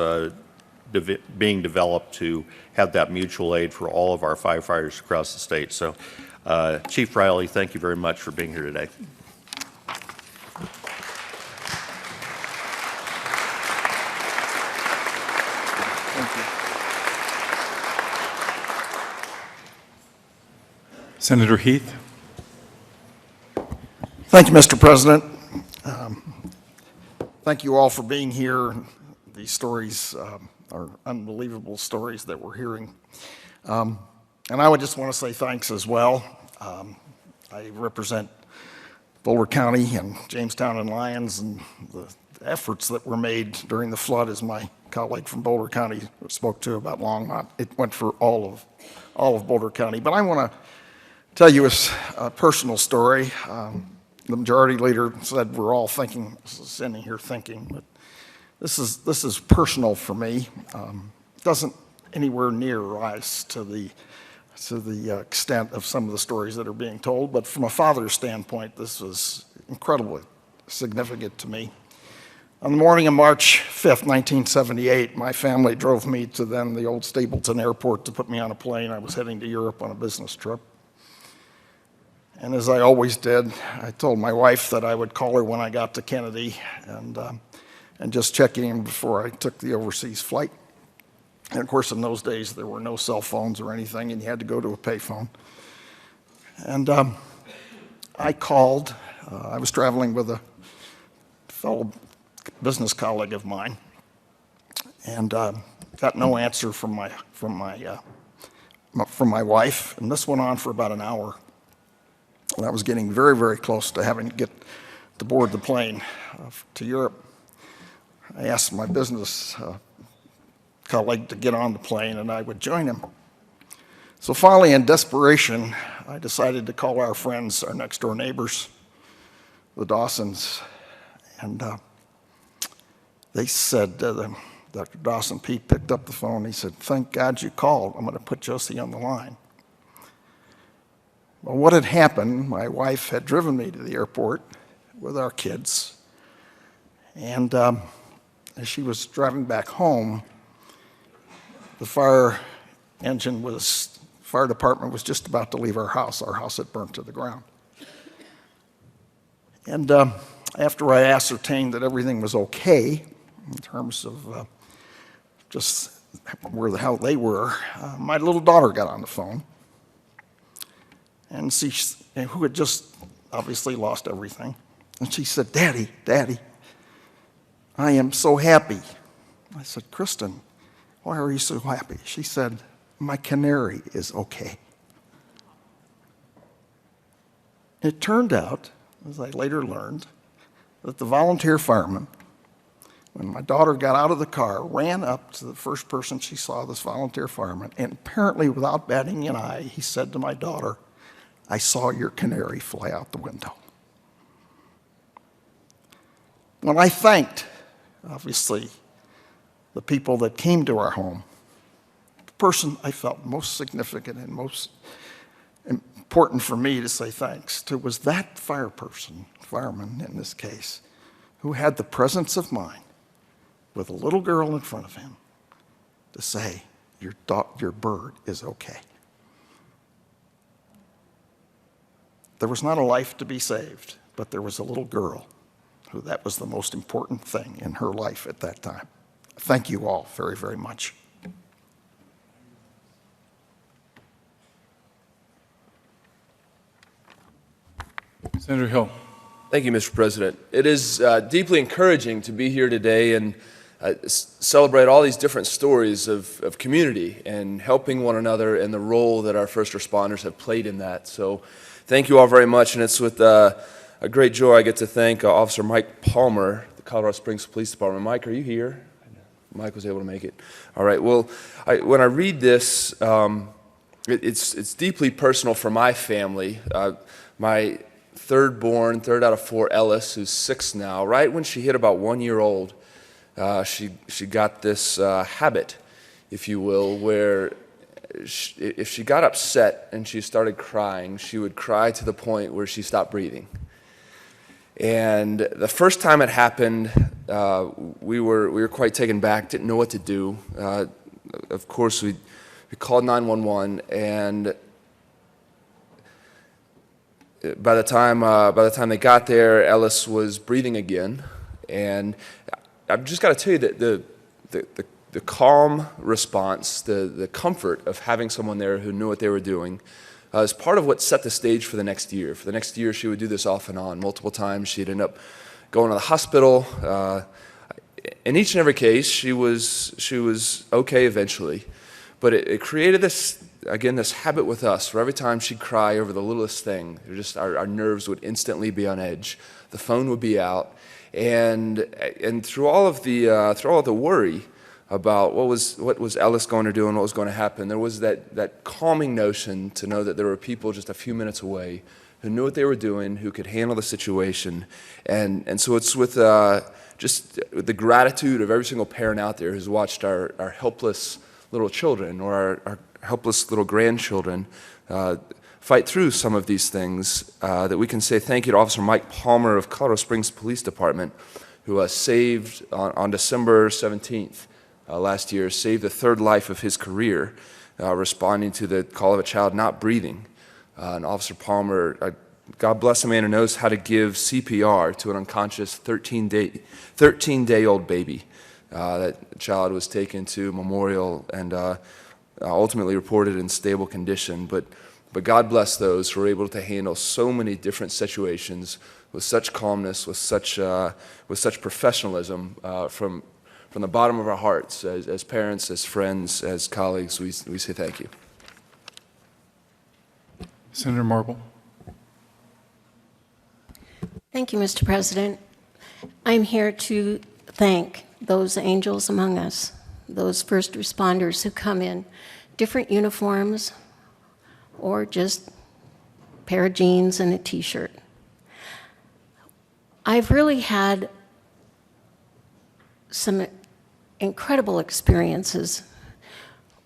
being developed to have that mutual aid for all of our firefighters across the state. So Chief Riley, thank you very much for being here today. Senator Heath. Thank you, Mr. President. Thank you all for being here. These stories are unbelievable stories that we're hearing. And I would just want to say thanks as well. I represent Boulder County and Jamestown and Lyons, and the efforts that were made during the flood, as my colleague from Boulder County spoke to about Longmont. It went for all of Boulder County. But I want to tell you a personal story. The majority leader said we're all sitting here thinking, but this is personal for me. Doesn't anywhere near rise to the extent of some of the stories that are being told, but from a father's standpoint, this was incredibly significant to me. On the morning of March 5th, 1978, my family drove me to then the old Stapleton Airport to put me on a plane. I was heading to Europe on a business trip. And as I always did, I told my wife that I would call her when I got to Kennedy and just check in before I took the overseas flight. And of course, in those days, there were no cell phones or anything, and you had to go to a payphone. And I called. I was traveling with a fellow business colleague of mine, and got no answer from my wife. And this went on for about an hour. And I was getting very, very close to having to get to board the plane to Europe. I asked my business colleague to get on the plane and I would join him. So finally, in desperation, I decided to call our friends, our next door neighbors, the Dawsons, and they said, Dr. Dawson Pete picked up the phone. He said, "Thank God you called. I'm going to put Josie on the line." Well, what had happened, my wife had driven me to the airport with our kids, and as she was driving back home, the fire department was just about to leave our house. Our house had burnt to the ground. And after I ascertained that everything was okay in terms of just where the hell they were, my little daughter got on the phone, and who had just obviously lost everything, and she said, "Daddy, Daddy, I am so happy." I said, "Kristen, why are you so happy?" She said, "My canary is okay." It turned out, as I later learned, that the volunteer fireman, when my daughter got out of the car, ran up to the first person she saw, this volunteer fireman, and apparently without batting an eye, he said to my daughter, "I saw your canary fly out the window." When I thanked, obviously, the people that came to our home, the person I felt most significant and most important for me to say thanks to was that fireman in this case, who had the presence of mind with a little girl in front of him to say, your bird is okay. There was not a life to be saved, but there was a little girl who that was the most important thing in her life at that time. Thank you all very, very much. Senator Hill. Thank you, Mr. President. It is deeply encouraging to be here today and celebrate all these different stories of community and helping one another and the role that our first responders have played in that. So thank you all very much, and it's with a great joy I get to thank Officer Mike Palmer, the Colorado Springs Police Department. Mike, are you here? Mike was able to make it. All right. Well, when I read this, it's deeply personal for my family. My third out of four, Ellis, who's 6 now, right when she hit about 1 year old, she got this habit, if you will, where if she got upset and she started crying, she would cry to the point where she stopped breathing. And the first time it happened, we were quite taken back, didn't know what to do. Of course, we called 911, and by the time they got there, Ellis was breathing again. And I've just got to tell you that the calm response, the comfort of having someone there who knew what they were doing, is part of what set the stage for the next year. For the next year, she would do this off and on. Multiple times, she'd end up going to the hospital. In each and every case, she was okay eventually. But it created this habit with us. For every time she'd cry over the littlest thing, our nerves would instantly be on edge. The phone would be out. And through all of the worry about what was Ellis going to do and what was going to happen, there was that calming notion to know that there were people just a few minutes away who knew what they were doing, who could handle the situation. And so it's with just the gratitude of every single parent out there who's watched our helpless little children or our helpless little grandchildren fight through some of these things that we can say thank you to Officer Mike Palmer of Colorado Springs Police Department, who saved on December 17th last year, saved the third life of his career, responding to the call of a child not breathing. And Officer Palmer, God bless a man who knows how to give CPR to an unconscious 13-day-old baby. That child was taken to Memorial and ultimately reported in stable condition. But God bless those who are able to handle so many different situations with such calmness, with such professionalism from the bottom of our hearts. As parents, as friends, as colleagues, we say thank you. Senator Marble. Thank you, Mr. President. I'm here to thank those angels among us, those first responders who come in different uniforms, or just a pair of jeans and a t-shirt. I've really had some incredible experiences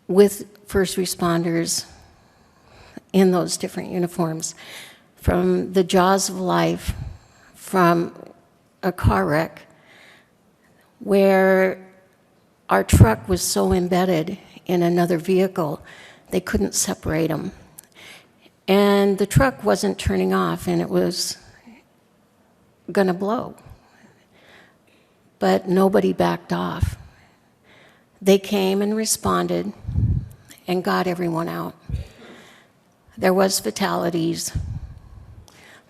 with first responders in those different uniforms, from the jaws of life, from a car wreck where our truck was so embedded in another vehicle they couldn't separate them. And the truck wasn't turning off and it was gonna blow. But nobody backed off. They came and responded and got everyone out. There was fatalities,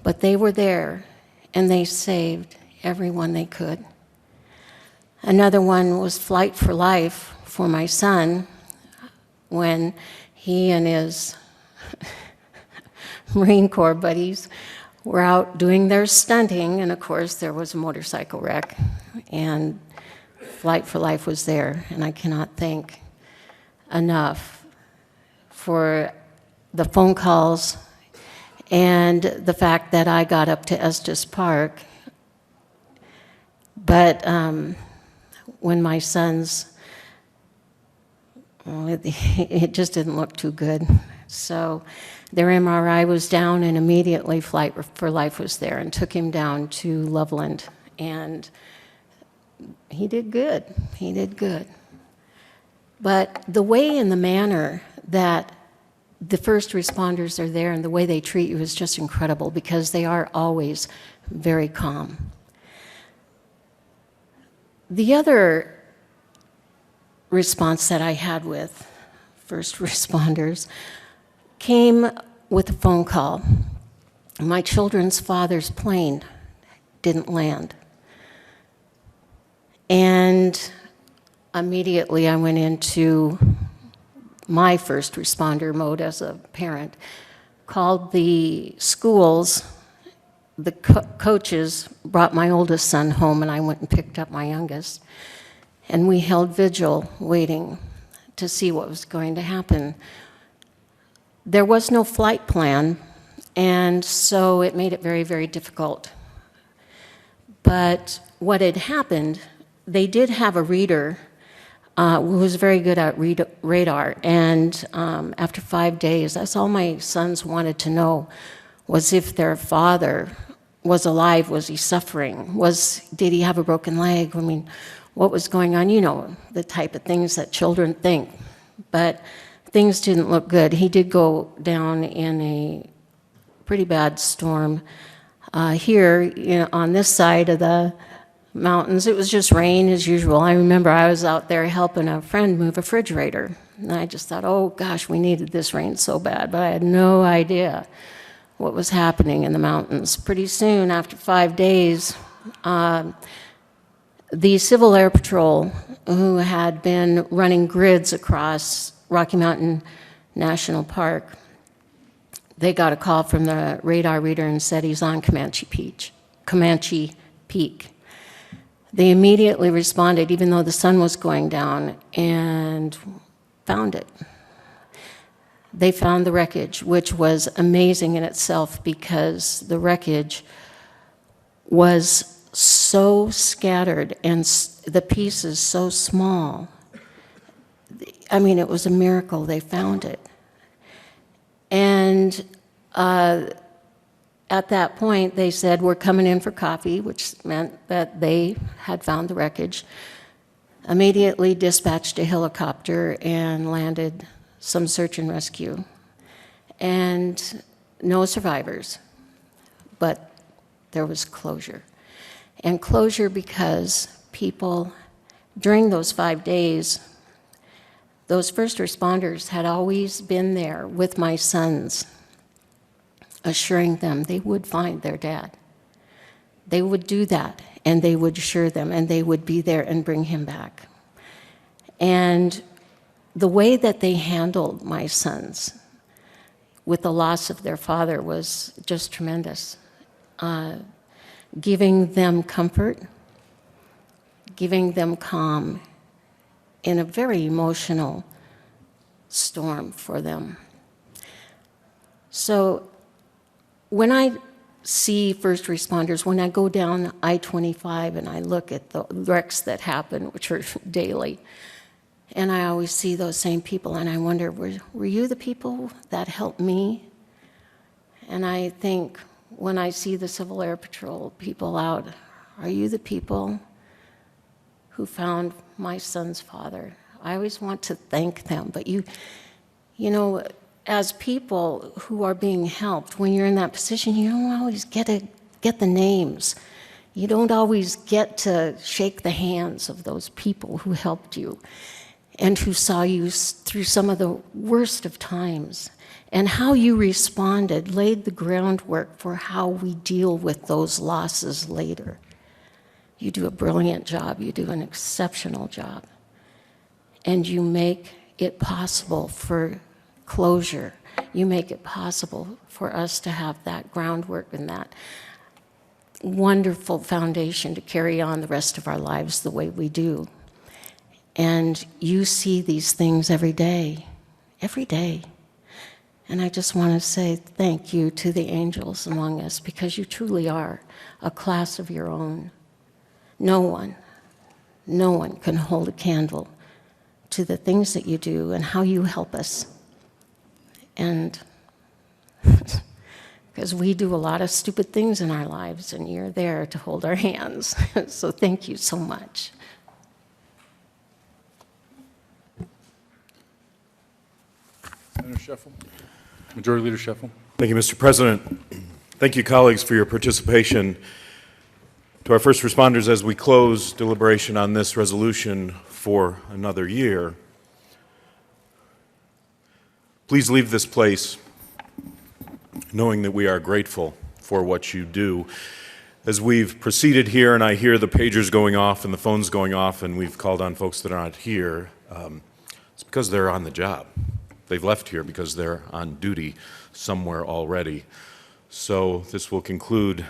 but they were there and they saved everyone they could. Another one was Flight for Life for my son when he and his Marine Corps buddies were out doing their stunting, and of course there was a motorcycle wreck, and Flight for Life was there, and I cannot thank enough for the phone calls and the fact that I got up to Estes Park. But when my sons, well, it just didn't look too good. So their MRI was down, and immediately Flight for Life was there and took him down to Loveland. And he did good. He did good. But the way and the manner that the first responders are there and the way they treat you is just incredible, because they are always very calm. The other response that I had with first responders came with a phone call. My children's father's plane didn't land. And immediately I went into my first responder mode as a parent, called the schools, the coaches brought my oldest son home, and I went and picked up my youngest. And we held vigil waiting to see what was going to happen. There was no flight plan, and so it made it very, very difficult. But what had happened, they did have a reader who was very good at radar, and after 5 days, that's all my sons wanted to know, was if their father was alive, was he suffering, did he have a broken leg, I mean, what was going on, you know, the type of things that children think. But things didn't look good. He did go down in a pretty bad storm. Here, you know, on this side of the mountains, it was just rain as usual. I remember I was out there helping a friend move a refrigerator, and I just thought, oh gosh, we needed this rain so bad, but I had no idea what was happening in the mountains. Pretty soon, after 5 days, the Civil Air Patrol, who had been running grids across Rocky Mountain National Park, they got a call from the radar reader and said he's on Comanche Peak. They immediately responded, even though the sun was going down, and found it. They found the wreckage, which was amazing in itself, because the wreckage was so scattered and the pieces so small. I mean, it was a miracle they found it. And at that point, they said, we're coming in for coffee, which meant that they had found the wreckage. Immediately dispatched a helicopter and landed some search and rescue. And no survivors, but there was closure. And closure because people, during those 5 days, those first responders had always been there with my sons, assuring them they would find their dad. They would do that, and they would assure them, and they would be there and bring him back. And the way that they handled my sons with the loss of their father was just tremendous. Giving them comfort, giving them calm in a very emotional storm for them. So when I see first responders, when I go down I-25 and I look at the wrecks that happen, which are daily, and I always see those same people, and I wonder, were you the people that helped me? And I think, when I see the Civil Air Patrol people out, are you the people who found my son's father? I always want to thank them, but you know, as people who are being helped, when you're in that position, you don't always get the names. You don't always get to shake the hands of those people who helped you and who saw you through some of the worst of times. And how you responded laid the groundwork for how we deal with those losses later. You do a brilliant job. You do an exceptional job. And you make it possible for closure. You make it possible for us to have that groundwork and that wonderful foundation to carry on the rest of our lives the way we do. And you see these things every day, every day. And I just want to say thank you to the angels among us, because you truly are a class of your own. No one can hold a candle to the things that you do and how you help us. And because we do a lot of stupid things in our lives, and you're there to hold our hands. So thank you so much. Senator Sheffel. Majority Leader Sheffel. Thank you, Mr. President. Thank you, colleagues, for your participation. To our first responders, as we close deliberation on this resolution for another year, please leave this place knowing that we are grateful for what you do. As we've proceeded here and I hear the pagers going off and the phones going off and we've called on folks that are not here, it's because they're on the job. They've left here because they're on duty somewhere already. So this will conclude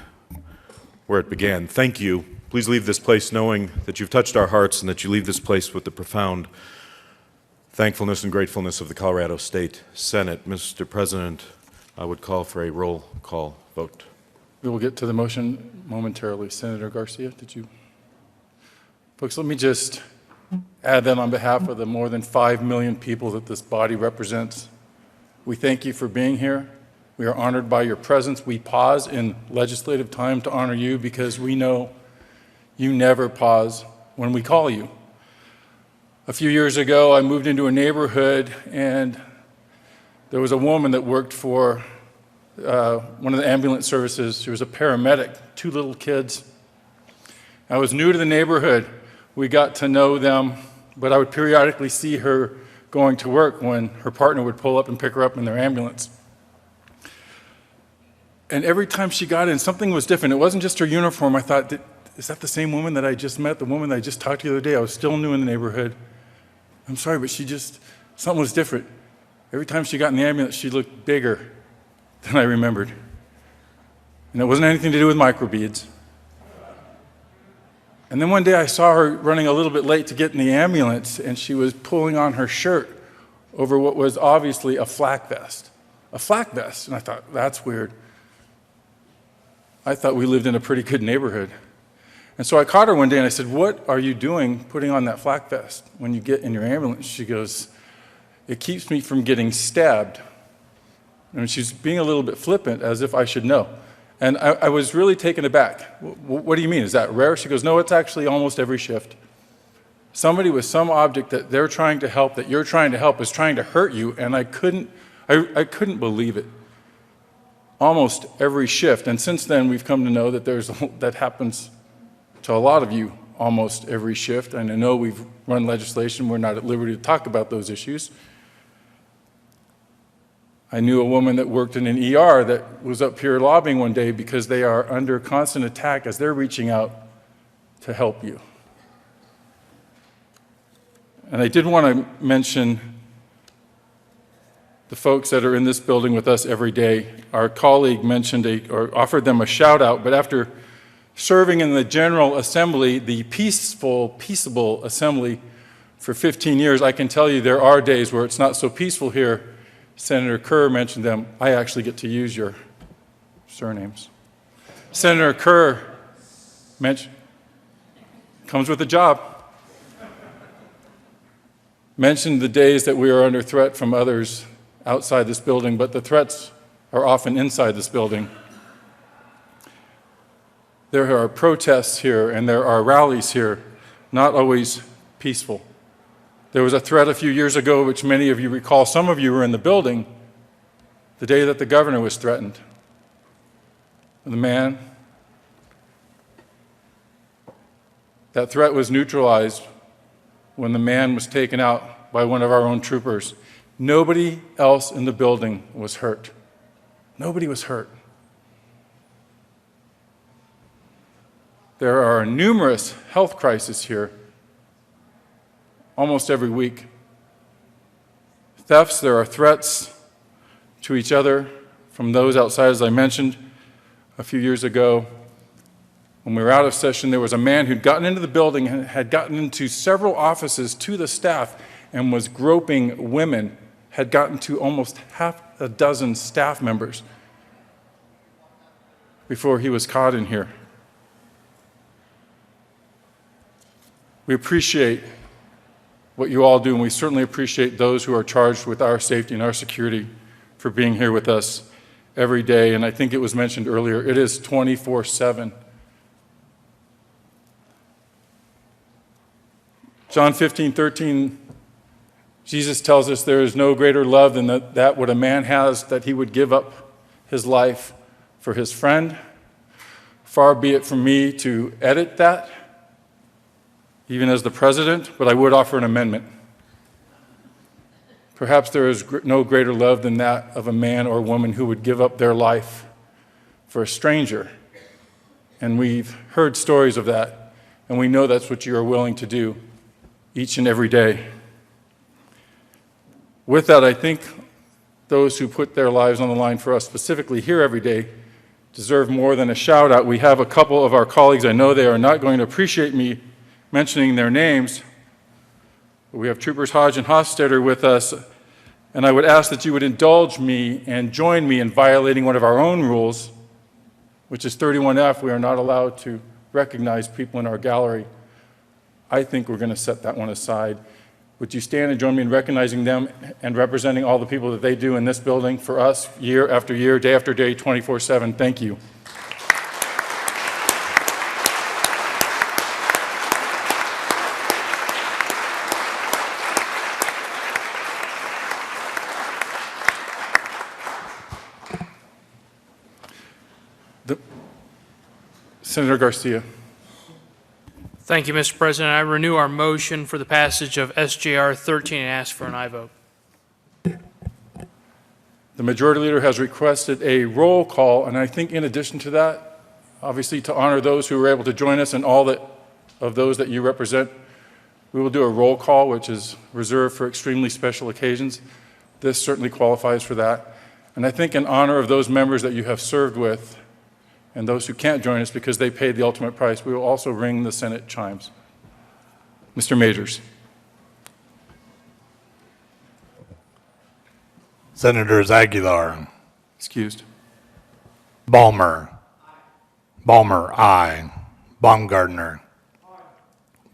where it began. Thank you. Please leave this place knowing that you've touched our hearts and that you leave this place with the profound thankfulness and gratefulness of the Colorado State Senate. Mr. President, I would call for a roll call vote. We will get to the motion momentarily. Senator Garcia, did you? Folks, let me just add that on behalf of the more than 5 million people that this body represents, we thank you for being here. We are honored by your presence. We pause in legislative time to honor you because we know you never pause when we call you. A few years ago, I moved into a neighborhood and there was a woman that worked for one of the ambulance services. She was a paramedic, 2 little kids. I was new to the neighborhood. We got to know them, but I would periodically see her going to work when her partner would pull up and pick her up in their ambulance. And every time she got in, something was different. It wasn't just her uniform. I thought, is that the same woman that I just met, the woman that I just talked to the other day? I was still new in the neighborhood. I'm sorry, but something was different. Every time she got in the ambulance, she looked bigger than I remembered. And it wasn't anything to do with microbeads. And then one day I saw her running a little bit late to get in the ambulance, and she was pulling on her shirt over what was obviously a flak vest. A flak vest. And I thought, that's weird. I thought we lived in a pretty good neighborhood. And so I caught her one day and I said, what are you doing putting on that flak vest when you get in your ambulance? She goes, it keeps me from getting stabbed. And she's being a little bit flippant, as if I should know. And I was really taken aback. What do you mean? Is that rare? She goes, no, it's actually almost every shift. Somebody with some object that they're trying to help, that you're trying to help, is trying to hurt you, and I couldn't believe it. Almost every shift. And since then, we've come to know that that happens to a lot of you almost every shift. And I know we've run legislation. We're not at liberty to talk about those issues. I knew a woman that worked in an ER that was up here lobbying one day because they are under constant attack as they're reaching out to help you. And I did want to mention the folks that are in this building with us every day. Our colleague mentioned or offered them a shout out, but after serving in the General Assembly, the peaceable assembly for 15 years, I can tell you there are days where it's not so peaceful here Senator Kerr mentioned them. I actually get to use your surnames. Senator Kerr comes with a job. Mentioned the days that we are under threat from others outside this building, but the threats are often inside this building. There are protests here and there are rallies here, not always peaceful. There was a threat a few years ago, which many of you recall. Some of you were in the building the day that the governor was threatened. That threat was neutralized when the man was taken out by one of our own troopers. Nobody else in the building was hurt. Nobody was hurt. There are numerous health crises here almost every week. Thefts, there are threats to each other from those outside, as I mentioned a few years ago. When we were out of session, there was a man who'd gotten into the building and had gotten into several offices to the staff and was groping women, had gotten to almost half a dozen staff members before he was caught in here. We appreciate what you all do, and we certainly appreciate those who are charged with our safety and our security for being here with us every day. And I think it was mentioned earlier, it is 24/7. John 15:13, Jesus tells us there is no greater love than that what a man has, that he would give up his life for his friend. Far be it from me to edit that, even as the president, but I would offer an amendment. Perhaps there is no greater love than that of a man or woman who would give up their life for a stranger. And we've heard stories of that, and we know that's what you are willing to do each and every day. With that, I think those who put their lives on the line for us specifically here every day deserve more than a shout out. We have a couple of our colleagues, I know they are not going to appreciate me mentioning their names, but we have Troopers Hodge and Hofstetter with us, and I would ask that you would indulge me and join me in violating one of our own rules, which is 31F. We are not allowed to recognize people in our gallery. I think we're going to set that one aside. Would you stand and join me in recognizing them and representing all the people that they do in this building for us year after year, day after day, 24/7? Thank you. Senator Garcia. Thank you, Mr. President. I renew our motion for the passage of SJR 13 and ask for an aye vote. The Majority Leader has requested a roll call, and I think in addition to that, obviously to honor those who were able to join us and all of those that you represent, we will do a roll call, which is reserved for extremely special occasions. This certainly qualifies for that. And I think in honor of those members that you have served with and those who can't join us because they paid the ultimate price, we will also ring the Senate chimes. Mr. Majors. Senators Aguilar. Excused. Balmer. Balmer, aye. Baumgartner.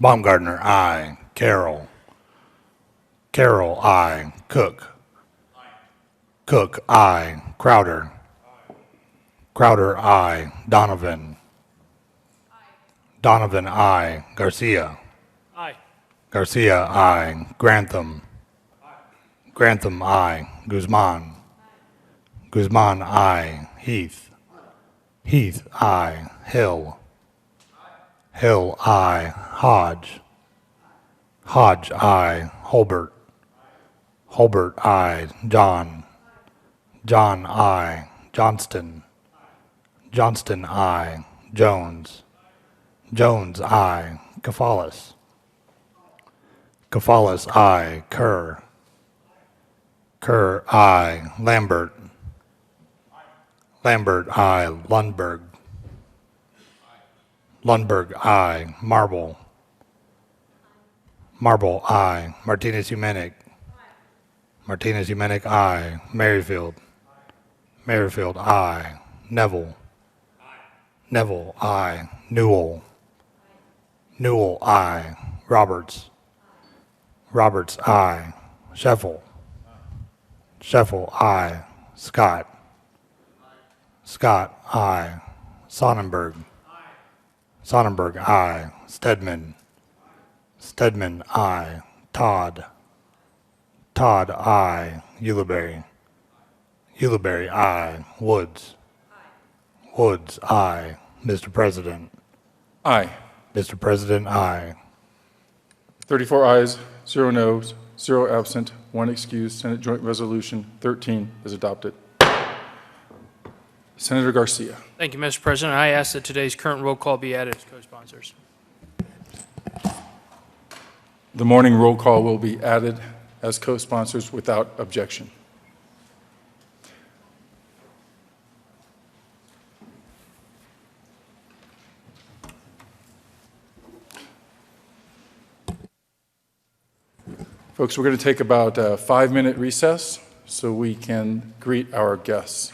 Baumgartner, aye. Carroll. Carroll, aye. Cook. Cook, aye. Crowder. Crowder, aye. Donovan. Donovan, aye. Garcia. Aye. Garcia, aye. Grantham. Grantham, aye. Guzman. Guzman, aye. Heath. Heath, aye. Hill. Hill, aye. Hodge. Hodge, aye. Holbert. Holbert, aye. John. John, aye. Johnston. Johnston, aye. Jones. Jones, aye. Kafalis. Kafalis, aye. Kerr. Kerr, aye. Lambert. Lambert, aye. Lundberg. Lundberg, aye. Marble. Marble, aye. Martinez Humanic. Martinez Humenick, aye. Merrifield. Merrifield, aye. Neville. Neville, aye. Newell. Newell, aye. Roberts. Roberts, aye. Sheffel. Sheffel, aye. Scott. Scott, aye. Sonnenberg. Sonnenberg, aye. Stedman. Stedman, aye. Todd. Todd, aye. Ulibarri. Ulibarri, aye. Woods. Woods, aye. Mr. President. Aye. Mr. President, aye. 34 ayes, 0 noes, 0 absent, 1 excused. Senate Joint Resolution 13 is adopted. Senator Garcia. Thank you, Mr. President. I ask that today's current roll call be added as co-sponsors. The morning roll call will be added as co-sponsors without objection. Folks, we're going to take about a 5-minute recess so we can greet our guests.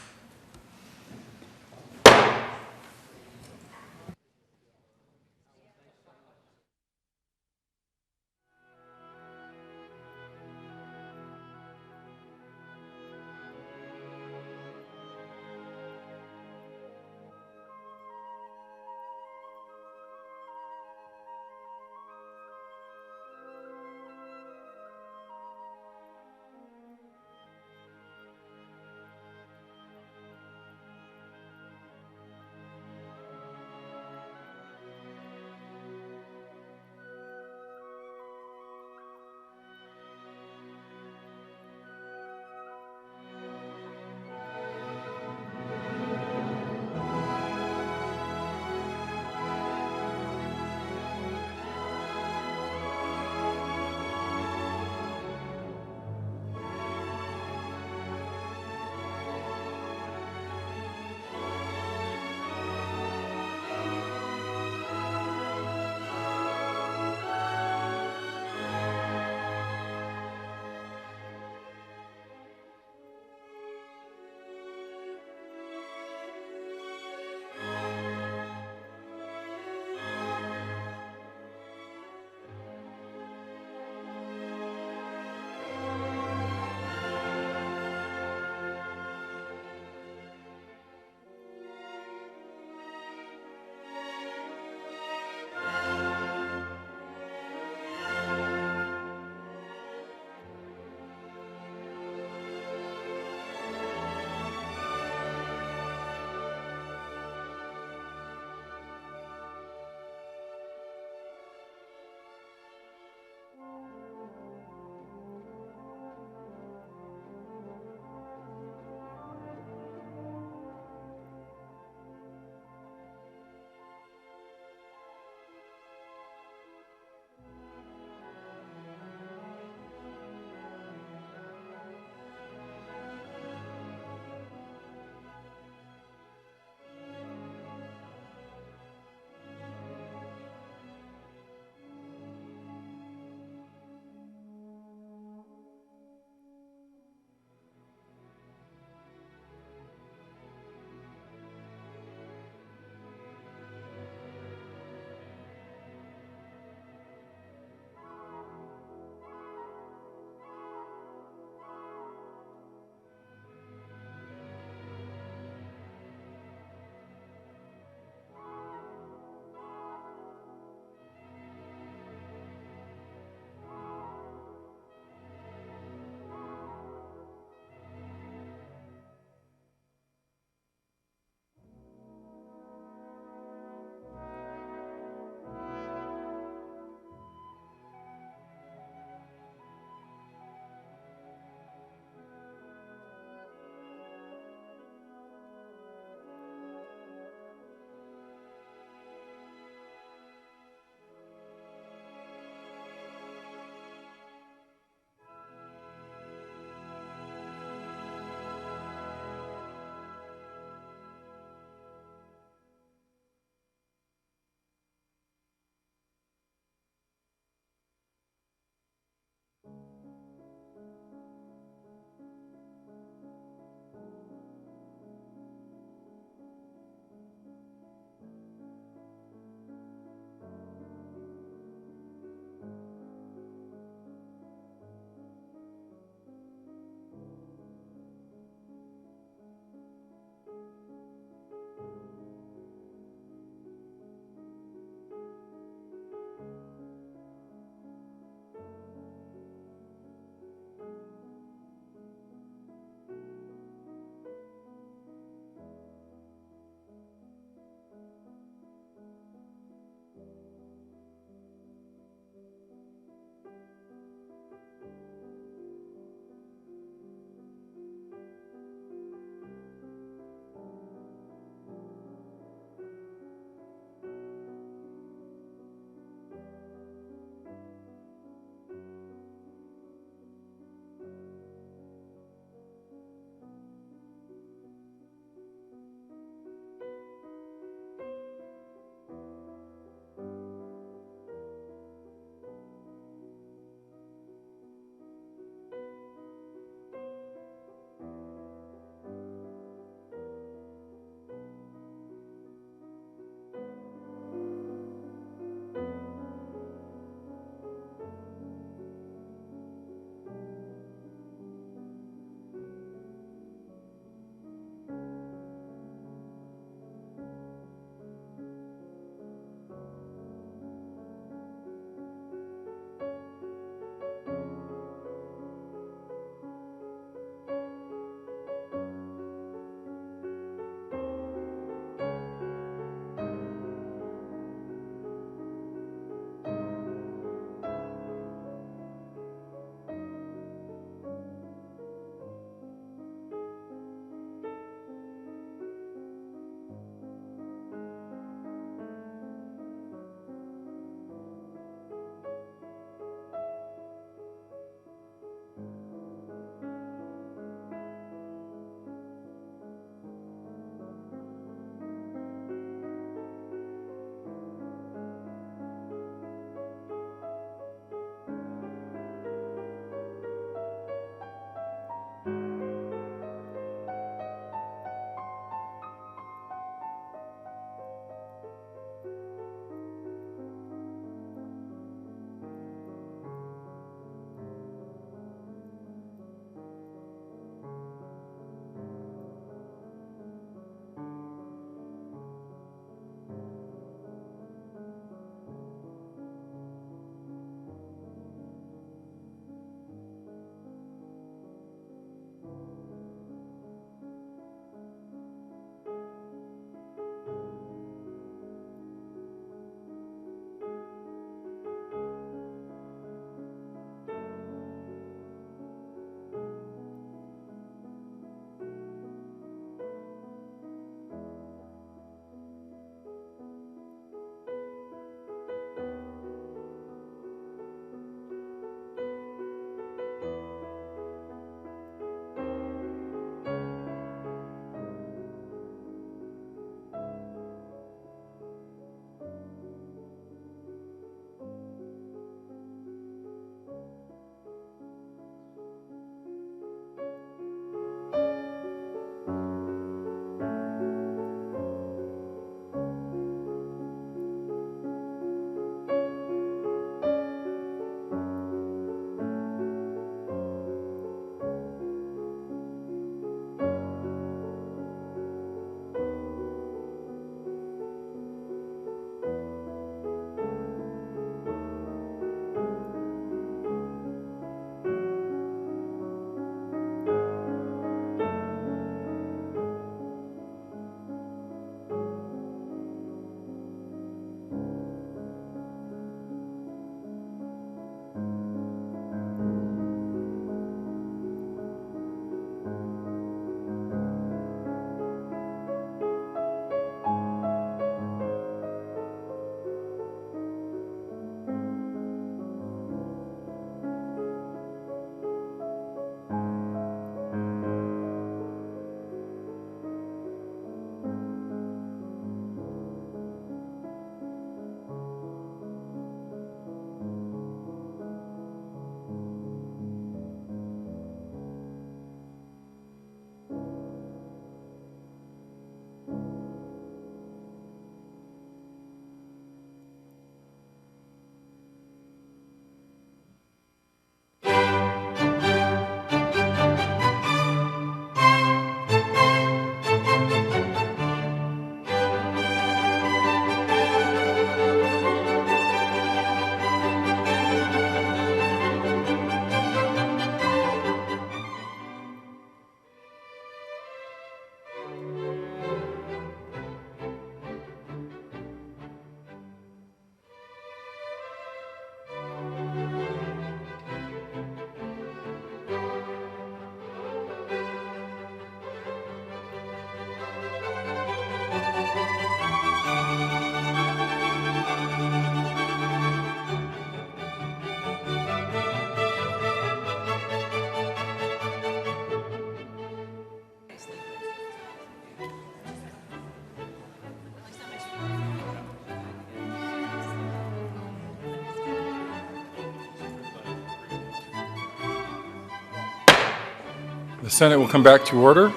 The Senate will come back to order.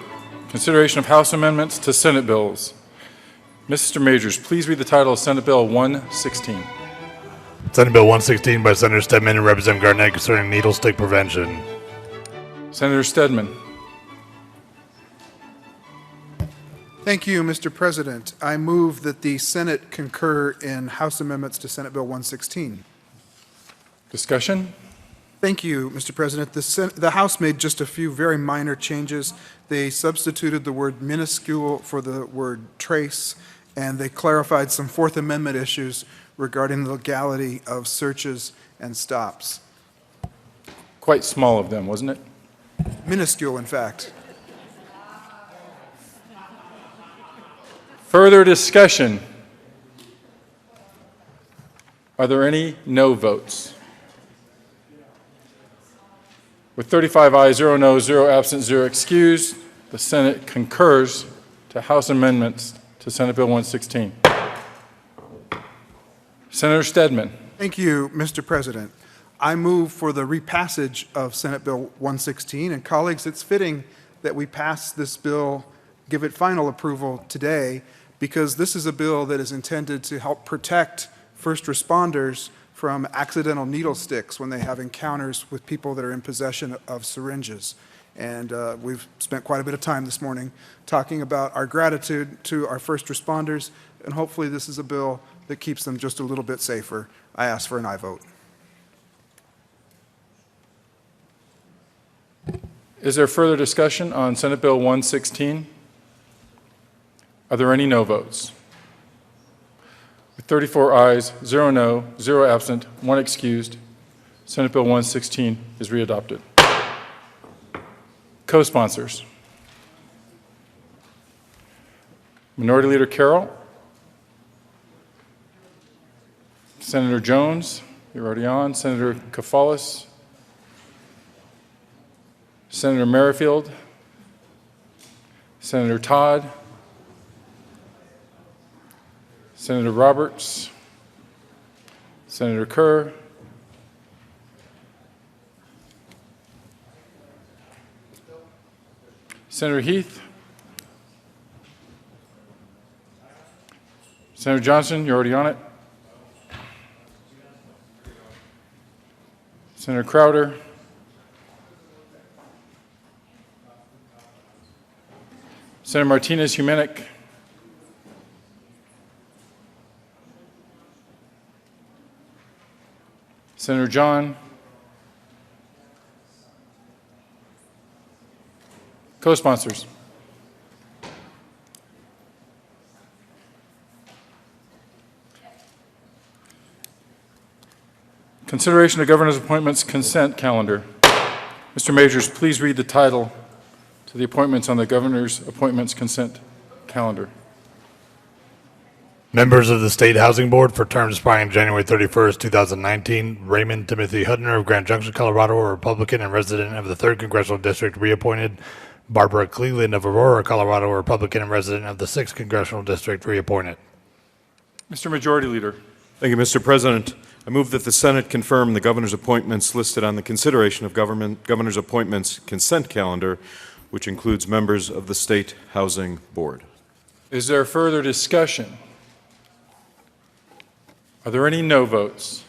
Consideration of House amendments to Senate bills. Mr. Majors, please read the title of Senate Bill 116. Senate Bill 116 by Senator Stedman and Representative Garnett concerning needle stick prevention. Senator Stedman. Thank you, Mr. President. I move that the Senate concur in House amendments to Senate Bill 116. Discussion? Thank you, Mr. President. The House made just a few very minor changes. They substituted the word minuscule for the word trace, and they clarified some Fourth Amendment issues regarding the legality of searches and stops. Quite small of them, wasn't it? Minuscule, in fact. Further discussion? Are there any no votes? With 35 ayes, 0 noes, 0 absent, 0 excused, the Senate concurs to House amendments to Senate Bill 116. Senator Stedman. Thank you, Mr. President. I move for the repassage of Senate Bill 116. And colleagues, it's fitting that we pass this bill, give it final approval today, because this is a bill that is intended to help protect first responders from accidental needle sticks when they have encounters with people that are in possession of syringes. And we've spent quite a bit of time this morning talking about our gratitude to our first responders, and hopefully this is a bill that keeps them just a little bit safer. I ask for an aye vote. Is there further discussion on Senate Bill 116? Are there any no votes? With 34 ayes, 0 no, 0 absent, 1 excused, Senate Bill 116 is readopted. Co-sponsors. Minority Leader Carroll. Senator Jones, you're already on. Senator Kafalis. Senator Merrifield. Senator Todd. Senator Roberts, Senator Kerr, Senator Heath, Senator Johnson, you're already on it. Senator Crowder, Senator Martinez-Humenick, Senator John, co-sponsors. Consideration of Governor's Appointments Consent Calendar. Mr. Majors, please read the title to the appointments on the Governor's Appointments Consent Calendar. Members of the State Housing Board for terms expiring January 31st, 2019, Raymond Timothy Hudner of Grand Junction, Colorado, a Republican and resident of the 3rd Congressional District, reappointed. Barbara Cleland of Aurora, Colorado, a Republican and resident of the 6th Congressional District, reappointed. Mr. Majority Leader. Thank you, Mr. President. I move that the Senate confirm the governor's appointments listed on the consideration of governor's appointments consent calendar, which includes members of the State Housing Board. Is there further discussion? Are there any no votes?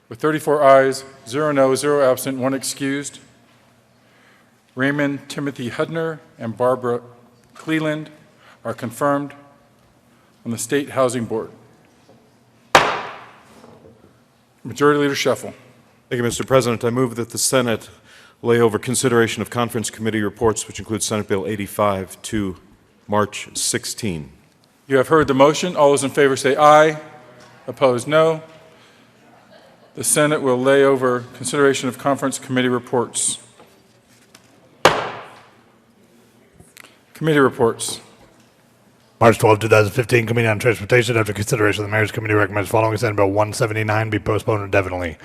With 34 ayes, 0 no, 0 absent, 1 excused, Raymond Timothy Hudner and Barbara Cleland are confirmed on the State Housing Board. Majority Leader Scheffel. Thank you, Mr. President. I move that the Senate lay over consideration of conference committee reports, which include Senate Bill 85 to March 16. You have heard the motion. All those in favor say aye. Opposed, no. The Senate will lay over consideration of conference committee reports. Committee reports. March 12, 2015, Committee on Transportation, after consideration of the Mayor's Committee recommends following Senate Bill 179 be postponed indefinitely.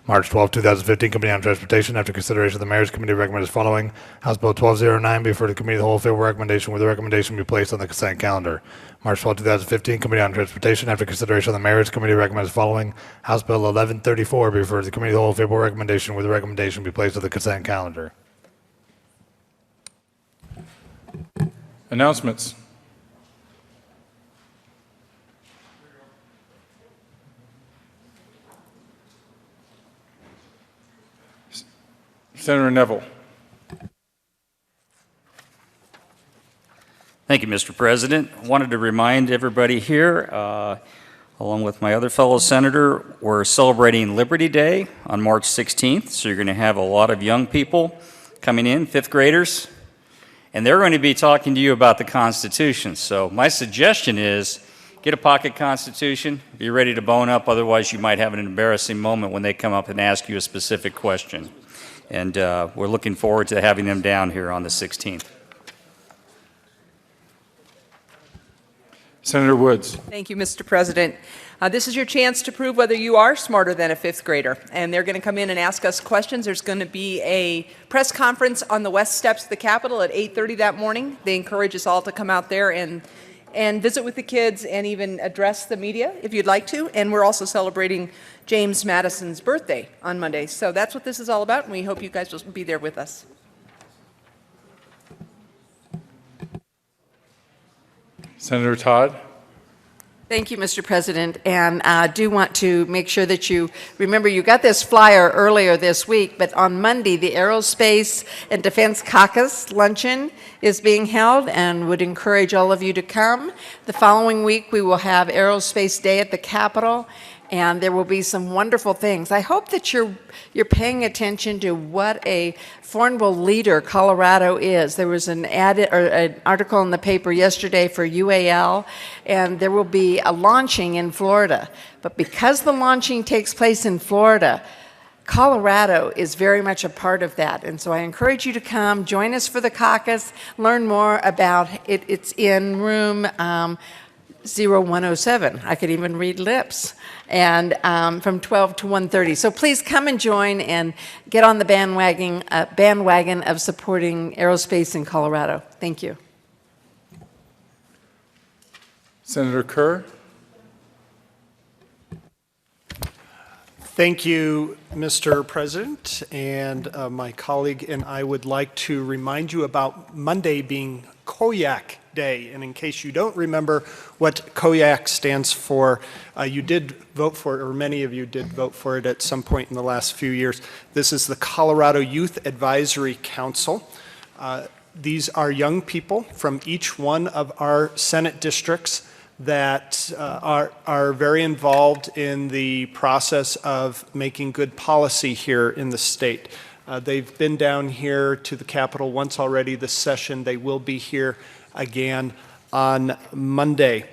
March 12, 2015, Committee on Transportation. After consideration of the Mayor's Committee recommends the following. House Bill 1209 be referred to Committee of the Whole favorable recommendation with the recommendation be placed on the consent calendar. March 12, 2015, Committee on Transportation. After consideration of the Mayor's Committee recommends the following. House Bill 1134 be referred to the Committee of the Whole favorable recommendation with the recommendation be placed on the consent calendar. Announcements. Senator Neville. Thank you, Mr. President. I wanted to remind everybody here, along with my other fellow senator, we're celebrating Liberty Day on March 16th, so you're going to have a lot of young people coming in, fifth graders, and they're going to be talking to you about the Constitution. So my suggestion is get a pocket Constitution, be ready to bone up, otherwise you might have an embarrassing moment when they come up and ask you a specific question. And we're looking forward to having them down here on the 16th. Senator Woods. Thank you, Mr. President. This is your chance to prove whether you are smarter than a fifth grader. And they're going to come in and ask us questions. There's going to be a press conference on the west steps of the Capitol at 8:30 that morning. They encourage us all to come out there and visit with the kids and even address the media if you'd like to. And we're also celebrating James Madison's birthday on Monday. So that's what this is all about, and we hope you guys will be there with us. Senator Todd. Thank you, Mr. President, and I do want to make sure that you remember you got this flyer earlier this week, but on Monday, the Aerospace and Defense Caucus Luncheon is being held and would encourage all of you to come. The following week, we will have Aerospace Day at the Capitol, and there will be some wonderful things. I hope that you're paying attention to what a formidable leader Colorado is. There was an article in the paper yesterday for UAL, and there will be a launching in Florida. But because the launching takes place in Florida, Colorado is very much a part of that. And so I encourage you to come, join us for the caucus, learn more about it. It's in room 0107. I could even read lips. And from 12 to 1:30. So please come and join and get on the bandwagon of supporting aerospace in Colorado. Thank you. Senator Kerr. Thank you, Mr. President, and my colleague and I would like to remind you about Monday being Koyak Day. And in case you don't remember what Koyak stands for, you did vote for it, or many of you did vote for it at some point in the last few years. This is the Colorado Youth Advisory Council. These are young people from each one of our Senate districts that are very involved in the process of making good policy here in the state. They've been down here to the Capitol once already this session. They will be here again on Monday.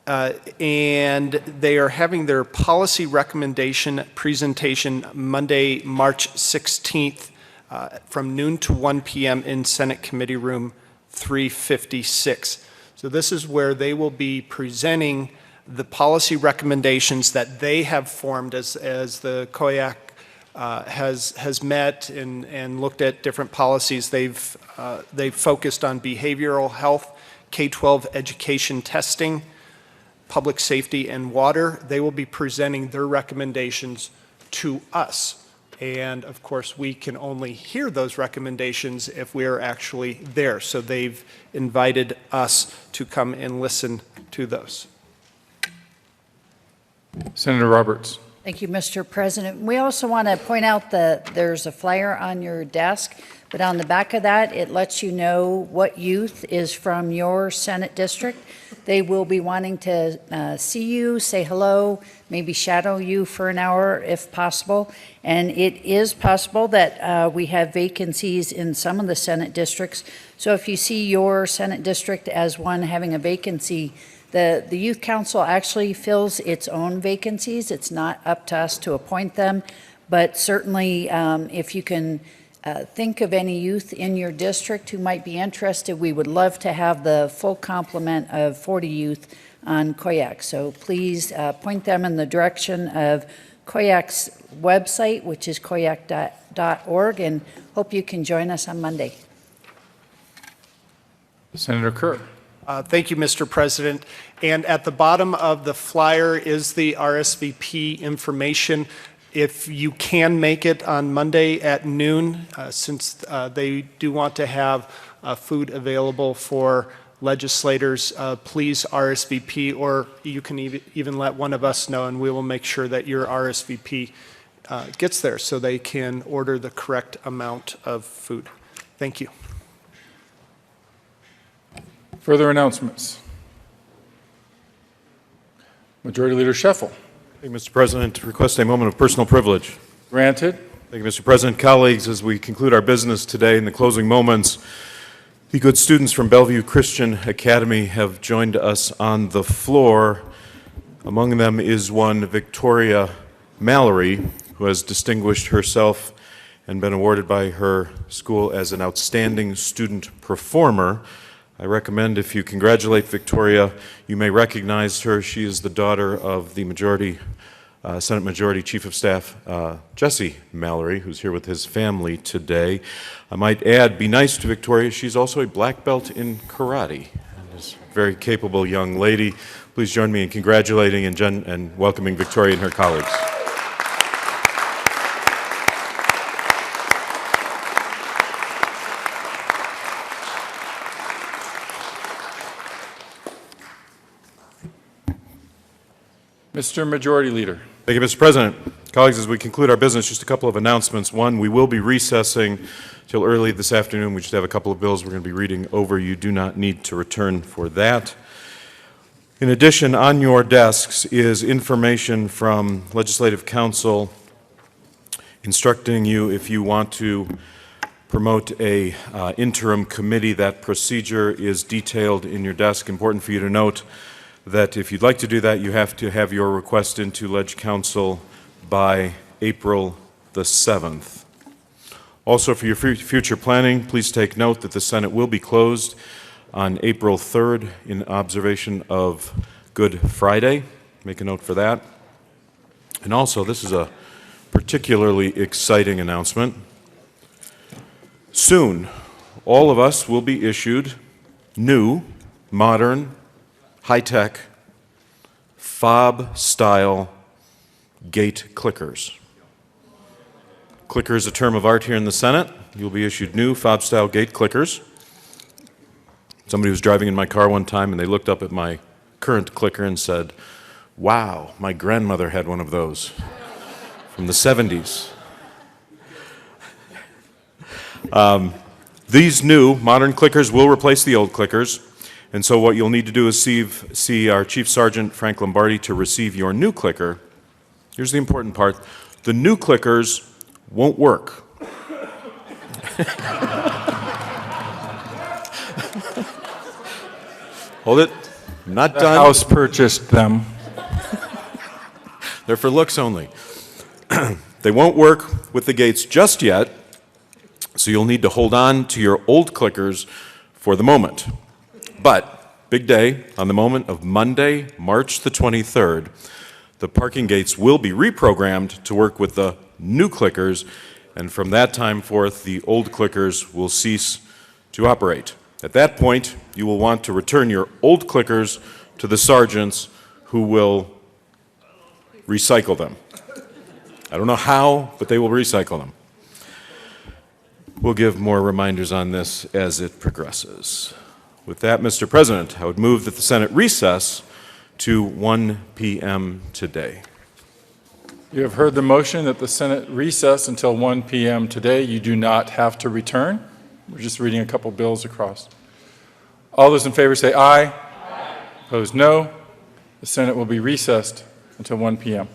And they are having their policy recommendation presentation Monday, March 16th from noon to 1 p.m. in Senate Committee Room 356. So this is where they will be presenting the policy recommendations that they have formed as the Koyak has met and looked at different policies. They've focused on behavioral health, K-12 education testing, public safety, and water. They will be presenting their recommendations to us. And of course, we can only hear those recommendations if we are actually there. So they've invited us to come and listen to those. Senator Roberts. Thank you, Mr. President. We also want to point out that there's a flyer on your desk, but on the back of that, it lets you know what youth is from your Senate district. They will be wanting to see you, say hello, maybe shadow you for an hour if possible. And it is possible that we have vacancies in some of the Senate districts. So if you see your Senate district as one having a vacancy, the Youth Council actually fills its own vacancies. It's not up to us to appoint them, but certainly if you can think of any youth in your district who might be interested, we would love to have the full complement of 40 youth on Koyak. So please point them in the direction of Koyak's website, which is koyak.org, and hope you can join us on Monday. Senator Kerr. Thank you, Mr. President. And at the bottom of the flyer is the RSVP information. If you can make it on Monday at noon, since they do want to have food available for legislators, please RSVP, or you can even let one of us know, and we will make sure that your RSVP gets there so they can order the correct amount of food. Thank you. Further announcements? Majority Leader Scheffel. Thank you, Mr. President. Request a moment of personal privilege. Granted. Thank you, Mr. President. Colleagues, as we conclude our business today in the closing moments, the good students from Bellevue Christian Academy have joined us on the floor. Among them is one Victoria Mallory, who has distinguished herself and been awarded by her school as an outstanding student performer. I recommend if you congratulate Victoria, you may recognize her. She is the daughter of the Senate Majority Chief of Staff, Jesse Mallory, who's here with his family today. I might add, be nice to Victoria. She's also a black belt in karate and is a very capable young lady. Please join me in congratulating and welcoming Victoria and her colleagues. Mr. Majority Leader. Thank you, Mr. President. Colleagues, as we conclude our business, just a couple of announcements. One, we will be recessing till early this afternoon. We just have a couple of bills we're going to be reading over. You do not need to return for that. In addition, on your desks is information from Legislative Counsel instructing you if you want to promote a interim committee. That procedure is detailed in your desk. Important for you to note that if you'd like to do that, you have to have your request into Leg Council by April the 7th. Also, for your future planning, please take note that the Senate will be closed on April 3rd in observation of Good Friday. Make a note for that. And also, this is a particularly exciting announcement. Soon, all of us will be issued new, modern, high-tech, fob-style gate clickers. Clicker is a term of art here in the Senate. You'll be issued new fob-style gate clickers. Somebody was driving in my car one time and they looked up at my current clicker and said, "Wow, my grandmother had one of those from the 70s." These new modern clickers will replace the old clickers. And so what you'll need to do is see our Chief Sergeant, Frank Lombardi, to receive your new clicker. Here's the important part. The new clickers won't work. Hold it. I'm not The done. House purchased them. They're for looks only. They won't work with the gates just yet, so you'll need to hold on to your old clickers for the moment. But, big day, on the moment of Monday, March the 23rd, the parking gates will be reprogrammed to work with the new clickers, and from that time forth, the old clickers will cease to operate. At that point, you will want to return your old clickers to the sergeants who will recycle them. I don't know how, but they will recycle them. We'll give more reminders on this as it progresses. With that, Mr. President, I would move that the Senate recess to 1 p.m. today. You have heard the motion that the Senate recess until 1 p.m. today. You do not have to return. We're just reading a couple bills across. All those in favor say aye. Aye. Opposed, no. The Senate will be recessed until 1 p.m.